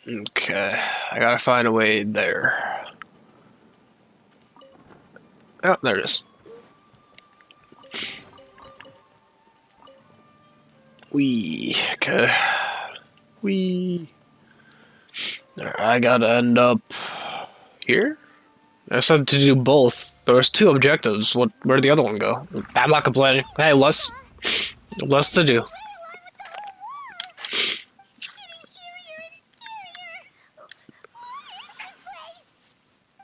Okay. I gotta find a way there. Oh, there it is. Wee. Okay. Wee. There, I gotta end up here? I said to do both. There was two objectives. Where'd the other one go? I'm not complaining. Hey, less to do.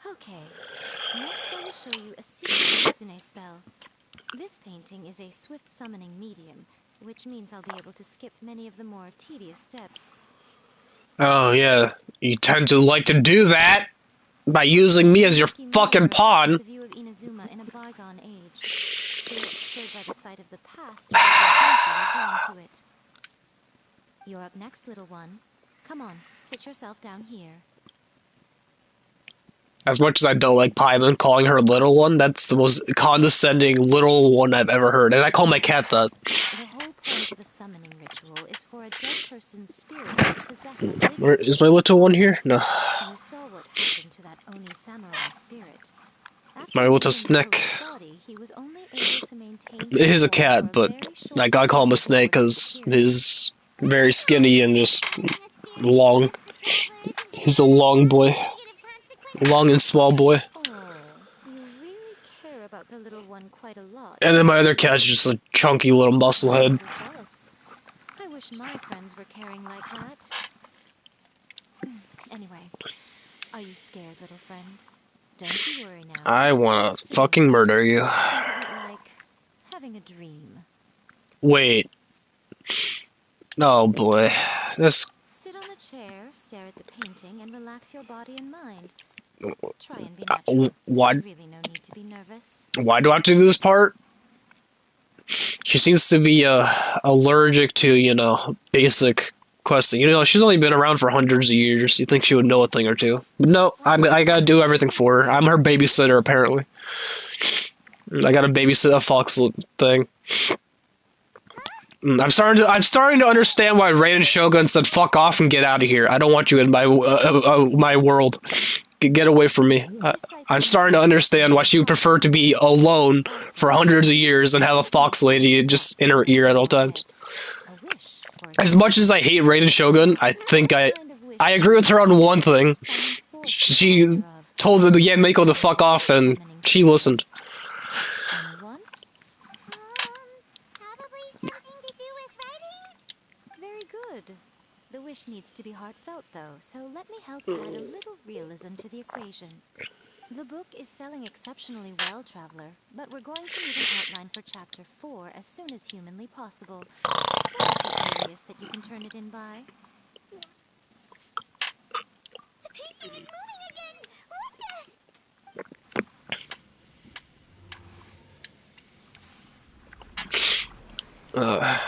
Okay. Next I will show you a secret Kitsune spell. This painting is a swift summoning medium, which means I'll be able to skip many of the more tedious steps. Oh, yeah. You tend to like to do that by using me as your fucking pawn. The view of Inazuma in a bygone age. Spirits stirred by the sight of the past are easily drawn to it. You're up next, little one. Come on, sit yourself down here. As much as I don't like Paimon calling her little one, that's the most condescending little one I've ever heard. And I call my cat that. The whole point of a summoning ritual is for a dead person's spirit to possess a living Where is my person's little one body. here? No. You saw what happened to that Oni samurai spirit. After My little leaving snake. Yoru's body, he was only able to maintain It is his a form for cat, a but very I short gotta call him a time snake before because disappearing. he's very skinny and just Summoning a spirit long. to possess the traveler isn't gonna He's a have any long boy. negative consequences. Long and small boy. Oh, you really care about the little one quite a lot. And then my don't other you? cat's just a chunky little muscle I'm head. awfully jealous. I wish my friends were caring like that. Anyway, are you scared, little friend? Don't you worry now. I wanna Soon. fucking murder you. Just think of it like having a dream. Wait. Oh boy. This. Sit on a chair, stare at the painting, and relax your body and mind. Try and be natural. Why? There's really no need to be nervous. Why do I have to do this part? She seems to be allergic to, basic questing. She's only been around for hundreds of years. You think she would know a thing or two. But no, I gotta do everything for her. I'm her babysitter, apparently. I gotta babysit a fox thing. I'm starting to understand why Raiden Shogun said "fuck off and get out of here." I don't want you in my world. Get away from me. I'm starting to understand why she would prefer to be alone for hundreds of years and have a fox lady just in her ear at all times. As much as I hate Raiden Shogun, I think I agree with her on one thing. She told the Yanmako to fuck off, and she listened. Anyone? Probably something to do with writing? Very good. The wish needs to be heartfelt, though, so let me help add a little realism to the equation. The book is selling exceptionally well, Traveler, but we're going to need an outline for Chapter 4 as soon as humanly possible. What is the earliest that you can turn it in by? The painting is moving again! What the?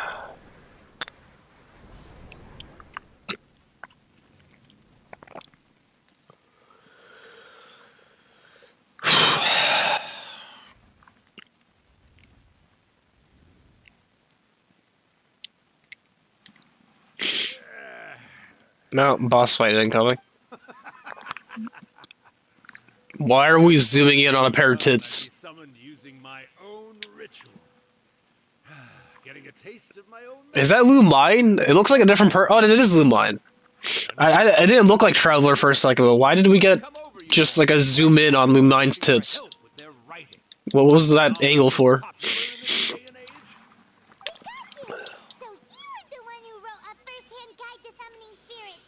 No, boss fight incoming. Why are we zooming in on a pair of tits? Summoned using my own ritual. Getting a taste of my own. Is that Lu Mine? It looks like a different Oh, it is Lu Mine. I didn't look like Traveler for a second, but why did we get just like a zoom in on Lu Mine's tits? What was that angle for? So you're the one who wrote a first-hand guide to summoning spirits.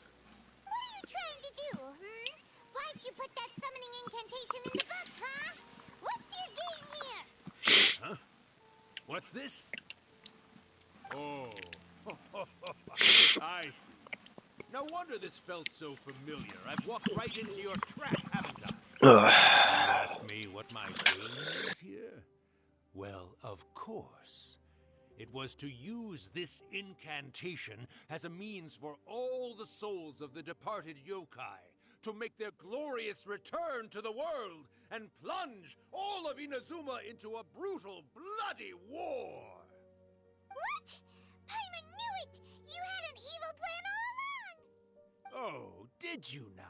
What are you trying to do, Why'd you put that summoning incantation in the book, huh? What's your game here? Huh? What's this? Oh, I see. No wonder this felt so familiar. I've walked right into your trap, haven't I? You ask me what my game is here? Well, of course. It was to use this incantation as a means for all the souls of the departed yokai to make their glorious return to the world and plunge all of Inazuma into a brutal, bloody war. What? Paimon knew it! You had an evil plan all along! Oh, did you now?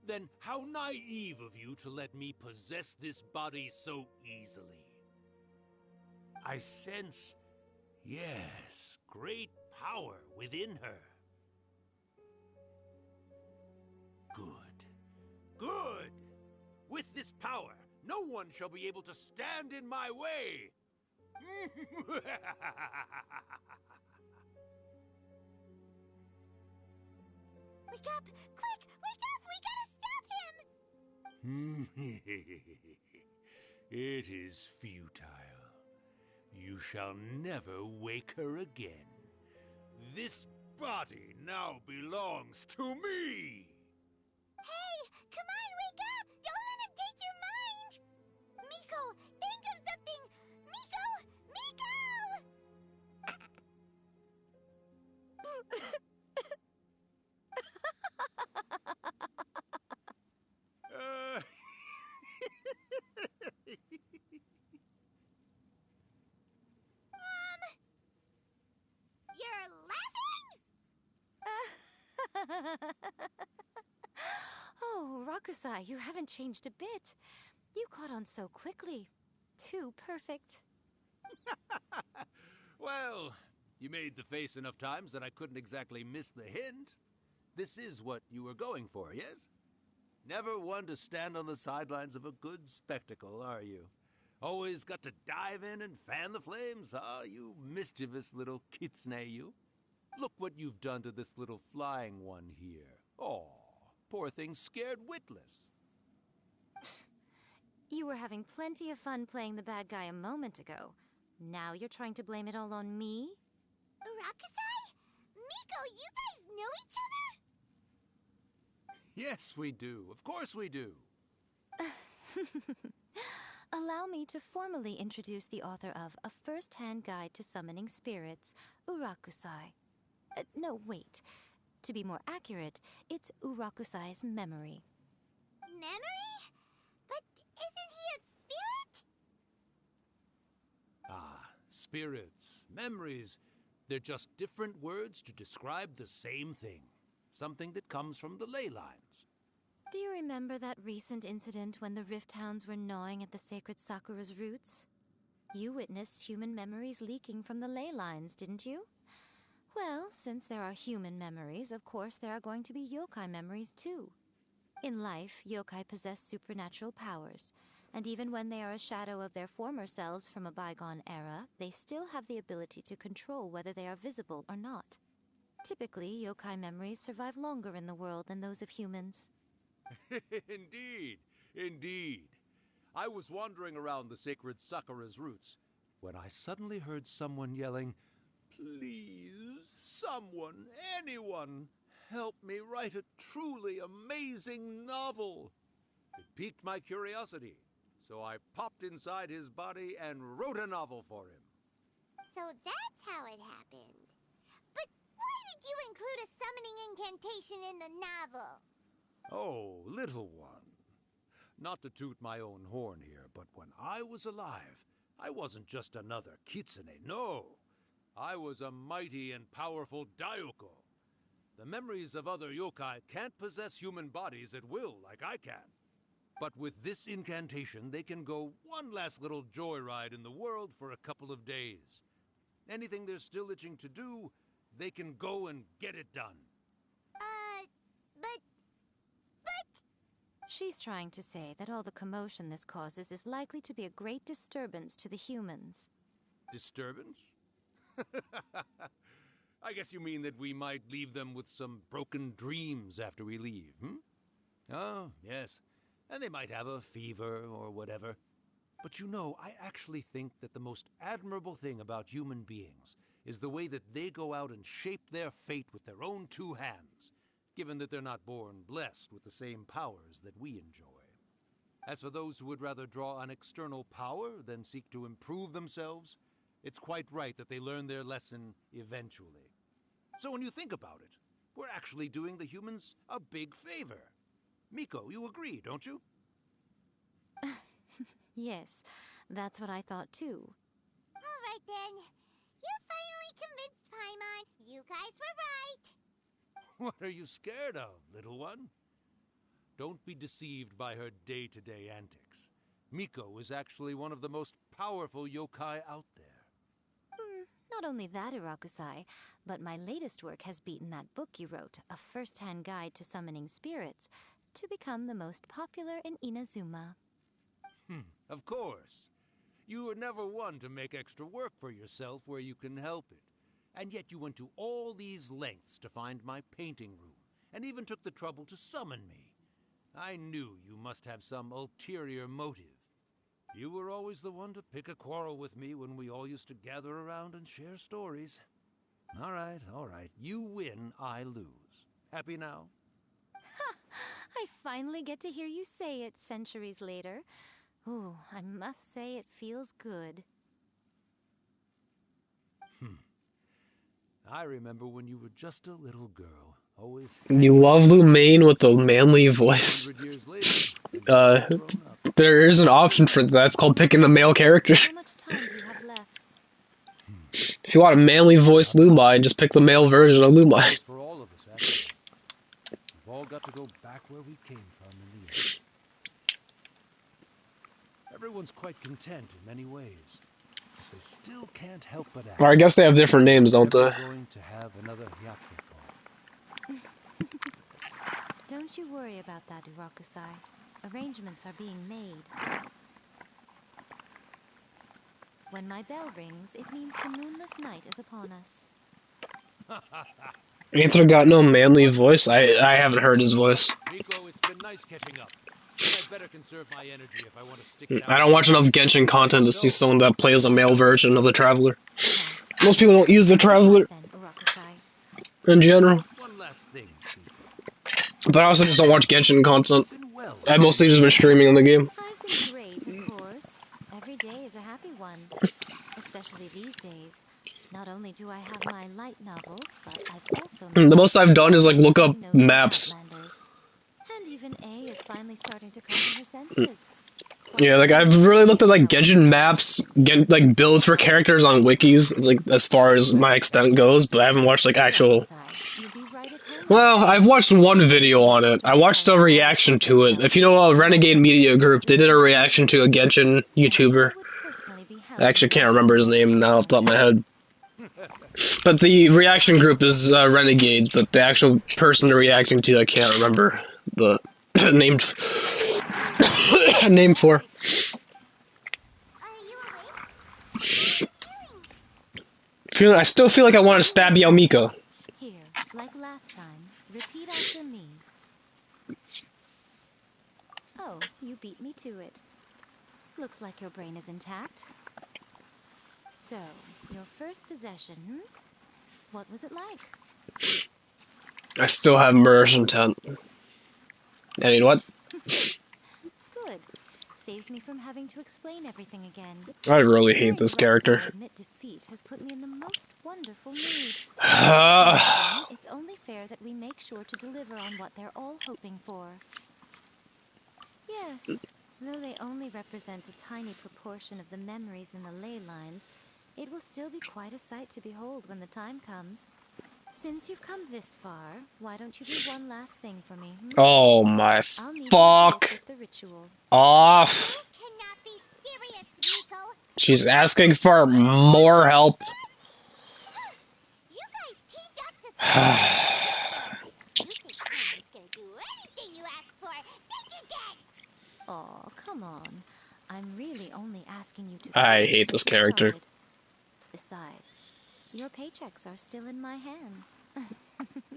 Then how naive of you to let me possess this body so easily. I sense, yes, great power within her. Good. Good! With this power, no one shall be able to stand in my way. Wake up! Quick! Wake up! We gotta stop him! It is futile. You shall never wake her again. This body now belongs to me! Hey! Come on, wake up! Don't let him take your mind! Miko, think of something! Miko! Miko! Oh, Rakusai, you haven't changed a bit. You caught on so quickly. Too perfect. Well, you made the face enough times that I couldn't exactly miss the hint. This is what you were going for, yes? Never one to stand on the sidelines of a good spectacle, are you? Always got to dive in and fan the flames, huh? You mischievous little kitsune, you. Look what you've done to this little flying one here. Oh, poor thing scared witless. You were having plenty of fun playing the bad guy a moment ago. Now you're trying to blame it all on me? Rakusai? Miko, you guys know each other? Yes, we do. Of course we do. Allow me to formally introduce the author of A First-Hand Guide to Summoning Spirits, Urakusai. No, wait. To be more accurate, it's Urakusai's memory. Memory? But isn't he a spirit? Ah, spirits, memories. They're just different words to describe the same thing. Something that comes from the ley lines. Do you remember that recent incident when the Rift Hounds were gnawing at the sacred Sakura's roots? You witnessed human memories leaking from the ley lines, didn't you? Well, since there are human memories, of course there are going to be yokai memories too. In life, yokai possess supernatural powers, and even when they are a shadow of their former selves from a bygone era, they still have the ability to control whether they are visible or not. Typically, yokai memories survive longer in the world than those of humans. Indeed, indeed. I was wandering around the sacred Sakura's roots when I suddenly heard someone yelling, "Please, someone, anyone, help me write a truly amazing novel." It piqued my curiosity, so I popped inside his body and wrote a novel for him. So that's how it happened. But why did you include a summoning incantation in the novel? Oh, little one. Not to toot my own horn here, but when I was alive, I wasn't just another kitsune, no. I was a mighty and powerful Daiyoko. The memories of other yokai can't possess human bodies at will like I can. But with this incantation, they can go one last little joyride in the world for a couple of days. Anything they're still itching to do, they can go and get it done. But... She's trying to say that all the commotion this causes is likely to be a great disturbance to the humans. Disturbance? I guess you mean that we might leave them with some broken dreams after we leave, hmm? Oh, yes. And they might have a fever or whatever. But you know, I actually think that the most admirable thing about human beings is the way that they go out and shape their fate with their own two hands, given that they're not born blessed with the same powers that we enjoy. As for those who would rather draw on external power than seek to improve themselves, it's quite right that they learn their lesson eventually. So when you think about it, we're actually doing the humans a big favor. Miko, you agree, don't you? Yes, that's what I thought too. Alright then. You finally convinced Paimon. You guys were right. What are you scared of, little one? Don't be deceived by her day-to-day antics. Miko is actually one of the most powerful yokai out there. Not only that, Urakusai, but my latest work has beaten that book you wrote, A First-Hand Guide to Summoning Spirits, to become the most popular in Inazuma. Of course. You were never one to make extra work for yourself where you can help it. And yet you went to all these lengths to find my painting room, and even took the trouble to summon me. I knew you must have some ulterior motive. You were always the one to pick a quarrel with me when we all used to gather around and share stories. All right. You win, I lose. Happy now? Ha! I finally get to hear you say it centuries later. Ooh, I must say it feels good. I remember when you were just a little girl, always... You love Lumaine with a manly voice. 100 years later, there is an option for that. It's called picking the male character. How much time do you have left? If you want a manly voice Lumaine, just pick the male version of Lumaine. For all of us, actually. We've all got to go back where we came from in the end. Everyone's quite content in many ways. They still can't help but ask. Or I guess they have different names, don't Ever they? going to have another Hyakuko? Don't you worry about that, Urakusai. Arrangements are being made. When my bell rings, it means the moonless night is upon us. Aether got no manly voice? I haven't heard his voice. Miko, it's been nice catching up. But I'd better conserve my energy if I want to stick it out. I don't watch enough Genshin content to see someone that plays a male version of the Traveler. Most people don't use the Traveler in general. One last thing, Miko. But I also just don't watch Genshin content. I've mostly just been streaming in the game. I've been great, of course. Every day is a happy one. Especially these days. Not only do I have my light novels, but I've also... The most I've done is like look up maps. And even A is finally starting to come to her senses. Yeah, like I've really looked at like Genshin maps, like builds for characters on wikis, like as far as my extent goes, but I haven't watched like actual... Well, I've watched one video on it. I watched a reaction to it. If you know a Renegade Media Group, they did a reaction to a Genshin YouTuber. I actually can't remember his name now off the top of my head. But the reaction group is Renegades, but the actual person they're reacting to, I can't remember the named name for. I still feel like I want to stab Yamiko. Here, like last time, repeat after me. Oh, you beat me to it. Looks like your brain is intact. So, your first possession, What was it like? I still have murderous intent. And you know what? Good. Saves me from having to explain everything again. I really hate this character. Admit defeat has put me in the most wonderful mood. It's only fair that we make sure to deliver on what they're all hoping for. Yes, though they only represent a tiny proportion of the memories in the ley lines, it will still be quite a sight to behold when the time comes. Since you've come this far, why don't you do one last thing for me? Oh my fuck off. She's asking for more help. Aw, come on. I'm really only asking you to... I hate this character. Besides, your paychecks are still in my hands.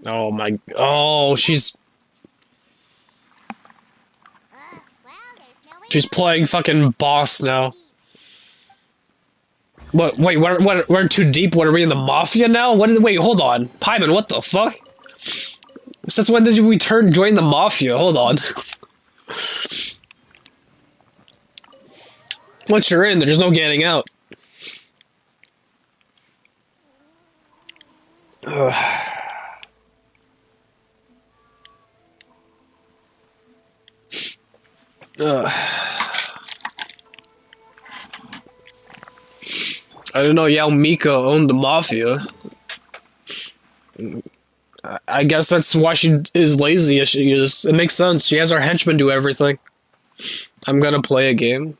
Oh my... Oh, she's... She's playing fucking boss now. What? Wait, we're too deep? What, are we in the Mafia now? Wait, hold on. Paimon, what the fuck? Since when did we join the Mafia? Hold on. Once you're in, there's no getting out. Ugh. I didn't know Yao Mika owned the Mafia. I guess that's why she is lazy as she is. It makes sense. She has her henchmen do everything. I'm gonna play a game.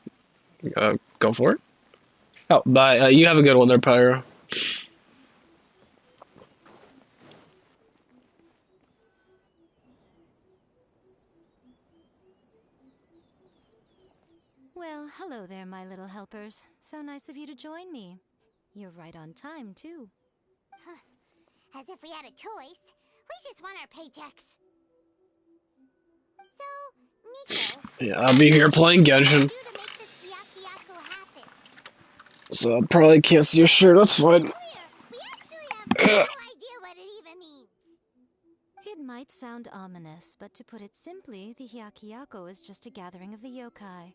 Go for it. Oh, bye. You have a good one there, Pyro. Well, hello there, my little helpers. So nice of you to join me. You're right on time, too. As if we had a choice. We just want our paychecks. So, Nico... Yeah, I'll be here playing Genshin. So I probably can't see your shirt, that's fine. We actually have no idea what it even means. It might sound ominous, but to put it simply, the Hyakyako is just a gathering of the yokai.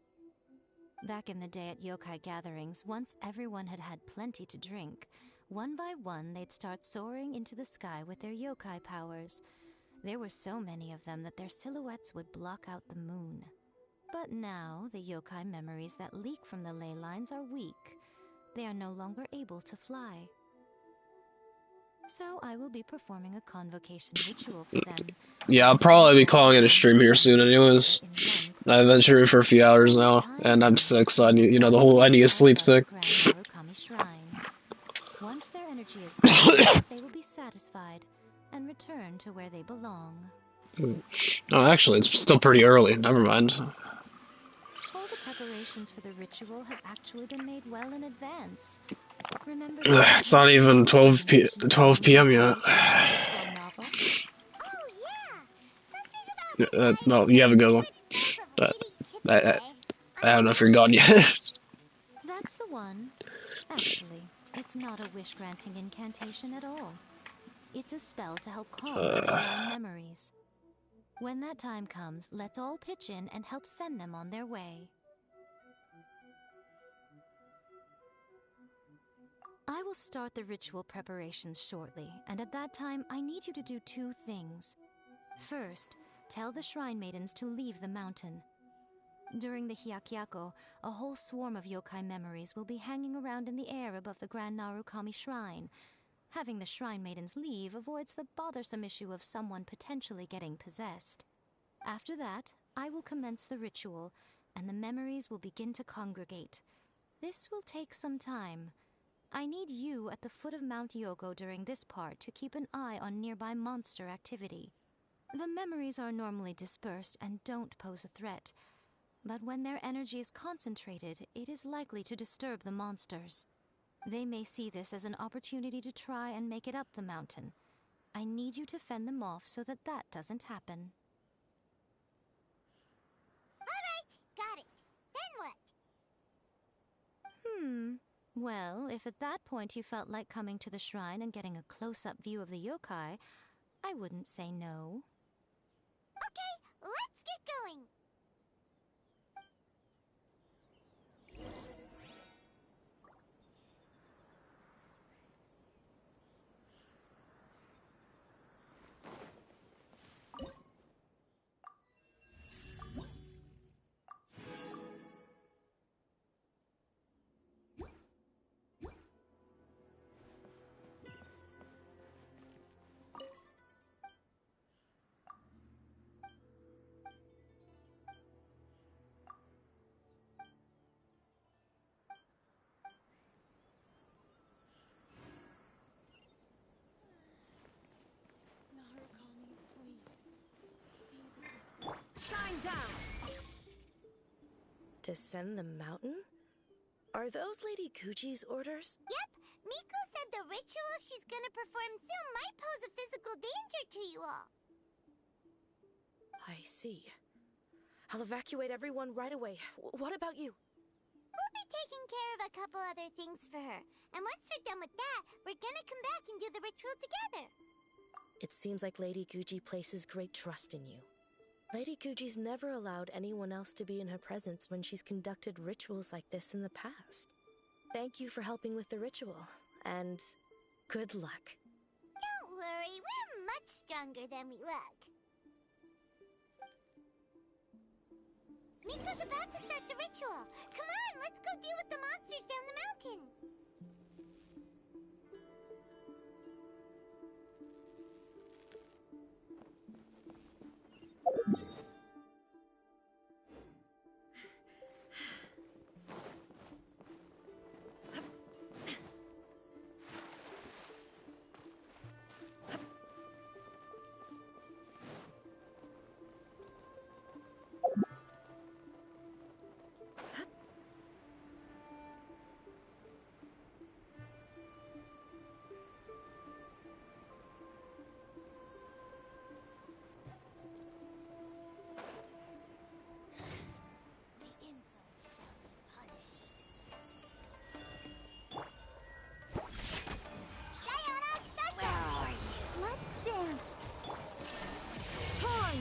Back in the day at yokai gatherings, once everyone had had plenty to drink, one by one they'd start soaring into the sky with their yokai powers. There were so many of them that their silhouettes would block out the moon. But now, the yokai memories that leak from the ley lines are weak. They are no longer able to fly. So I will be performing a convocation ritual for them. Yeah, I'll probably be calling it a stream here soon anyways. I've been streaming for a few hours now, and I'm sick, so I need, the whole I need to sleep thing. Once their energy is satisfied, they will be satisfied and return to where they belong. Oh, actually, it's still pretty early. Never mind. All the preparations for the ritual have actually been made well in advance. Remember It's not even 12 p.m. yet. Oh yeah, Well, you have a good one. I don't know if you're gone yet. That's the one. Actually, it's not a wish-granting incantation at all. It's a spell to help calm offline memories. When that time comes, let's all pitch in and help send them on their way. I will start the ritual preparations shortly, and at that time, I need you to do two things. First, tell the Shrine Maidens to leave the mountain. During the Hyakyako, a whole swarm of yokai memories will be hanging around in the air above the Grand Narukami Shrine. Having the Shrine Maidens leave avoids the bothersome issue of someone potentially getting possessed. After that, I will commence the ritual, and the memories will begin to congregate. This will take some time. I need you at the foot of Mount Yogo during this part to keep an eye on nearby monster activity. The memories are normally dispersed and don't pose a threat, but when their energy is concentrated, it is likely to disturb the monsters. They may see this as an opportunity to try and make it up the mountain. I need you to fend them off so that that doesn't happen. Alright, got it. Then what? Well, if at that point you felt like coming to the shrine and getting a close-up view of the yokai, I wouldn't say no. Okay, let's get going. Narukami, please. Save the crystal. Shine down! Descend the mountain? Are those Lady Kuji's orders? Yep, Miko said the ritual she's gonna perform soon might pose a physical danger to you all. I see. I'll evacuate everyone right away. What about you? We'll be taking care of a couple other things for her. And once we're done with that, we're gonna come back and do the ritual together. It seems like Lady Guji places great trust in you. Lady Guji's never allowed anyone else to be in her presence when she's conducted rituals like this in the past. Thank you for helping with the ritual, and good luck. Don't worry, we're much stronger than we look. Miko's about to start the ritual. Come on, let's go deal with the monsters down the mountain.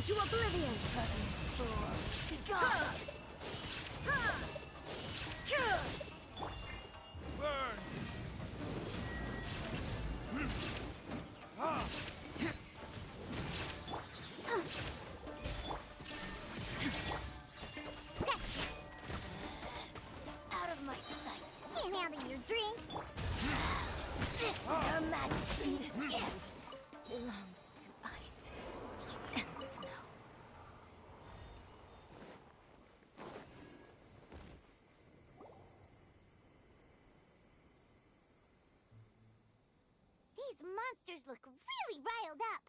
To oblivion! Out of my sight. Can't handle your drink. This is Her Majesty's gift. monsters look really riled up.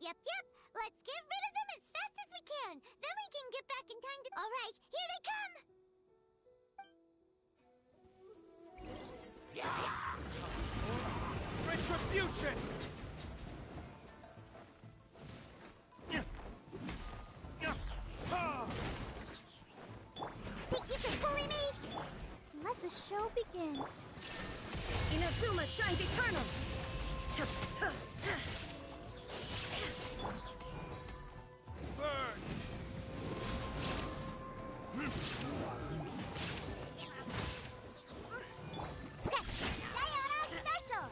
Yep. Let's get rid of them as fast as we can. Then we can get back in time to... All right, here they come! Retribution! Think you can bully me? Let the show begin. Inazuma shines eternal! Burn! Scratch! Sayonara special!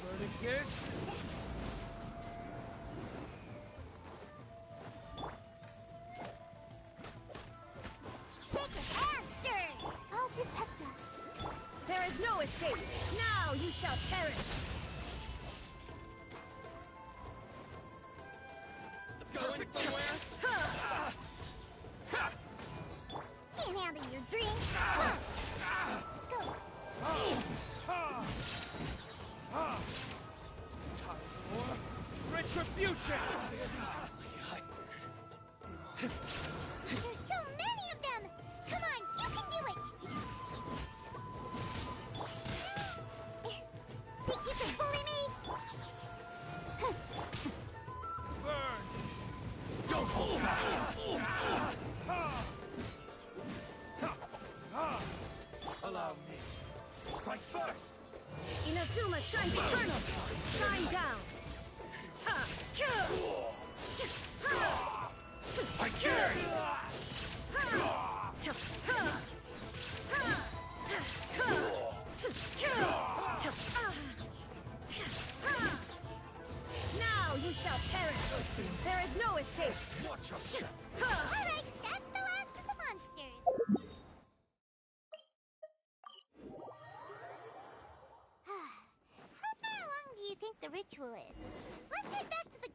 Verdigist? Shake it and stir! I'll protect us. There is no escape! Now you shall perish! Going somewhere? Can't handle your drink. Let's go. Time for retribution! There's so many of them! Come on, you can do it! Think you can bully me? Burn! Don't hold back! Allow me. Strike first! Inazuma shines eternal! Shine down! Ha! I dare you! Now you shall perish! There is no escape! Watch yourself! Alright, that's the last of the monsters. How far along do you think the ritual is? Let's head back to the...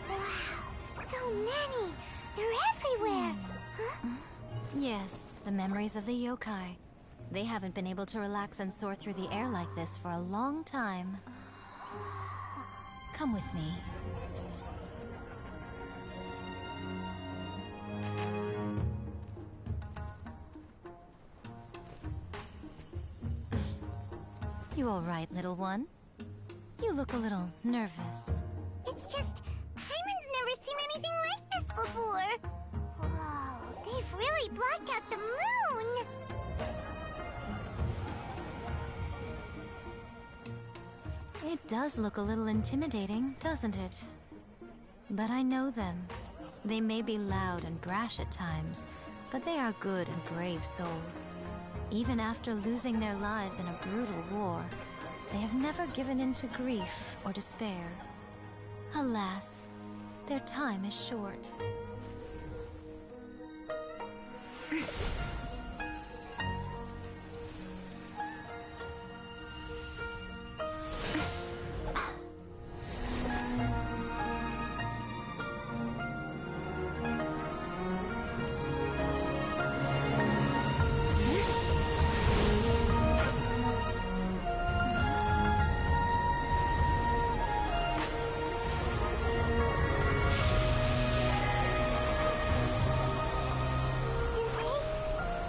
Wow, so many! They're everywhere! Huh? Yes, the memories of the yokai. They haven't been able to relax and soar through the air like this for a long time. Come with me. You all right, little one? You look a little nervous. It's just, Hyman's never seen anything like this before. Whoa, they've really blocked out the moon. It does look a little intimidating, doesn't it? But I know them. They may be loud and brash at times, but they are good and brave souls. Even after losing their lives in a brutal war, they have never given in to grief or despair. Alas, their time is short.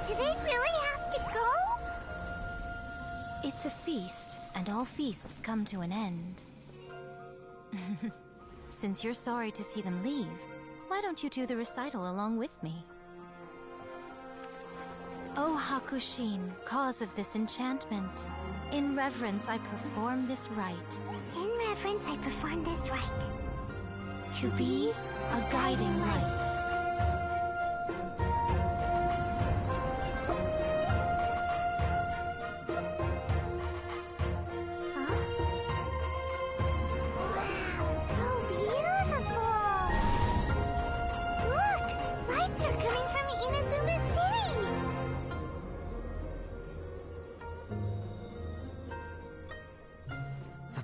Do they really have to go? It's a feast, and all feasts come to an end. Since you're sorry to see them leave, why don't you do the recital along with me? O Hakushin, cause of this enchantment, in reverence I perform this rite. In reverence, I perform this rite. To be a guiding light. Wow, so beautiful! Look, lights are coming from Inazuma City!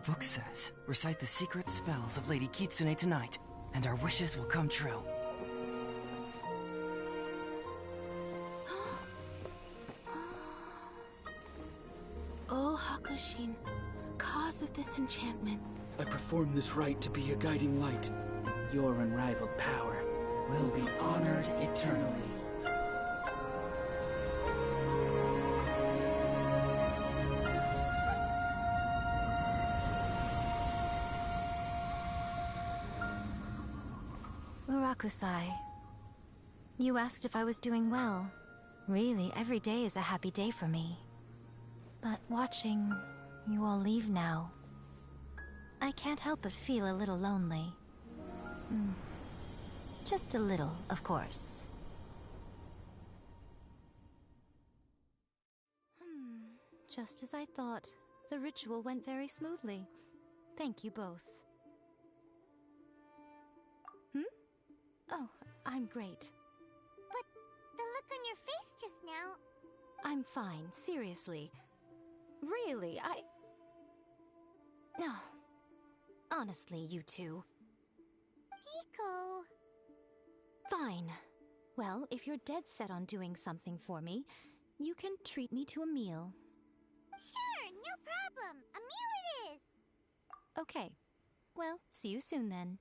book says, recite the secret spells of Lady Kitsune tonight, and our wishes will come true. Oh, Hakushin, cause of this enchantment. I perform this rite to be a guiding light. Your unrivaled power will be honored eternally. Murakusai, you asked if I was doing well. Really, every day is a happy day for me. But watching you all leave now, I can't help but feel a little lonely. Just a little, of course. Just as I thought, the ritual went very smoothly. Thank you both. Oh, I'm great. But the look on your face just now... I'm fine, seriously. Really, No. Honestly, you two. Pico... Fine. Well, if you're dead set on doing something for me, you can treat me to a meal. Sure, no problem. A meal it is. Okay. Well, see you soon then.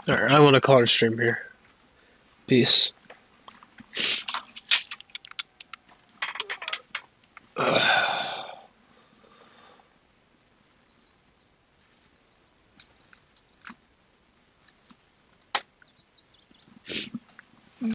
Alright, I want to call it a stream here. Peace.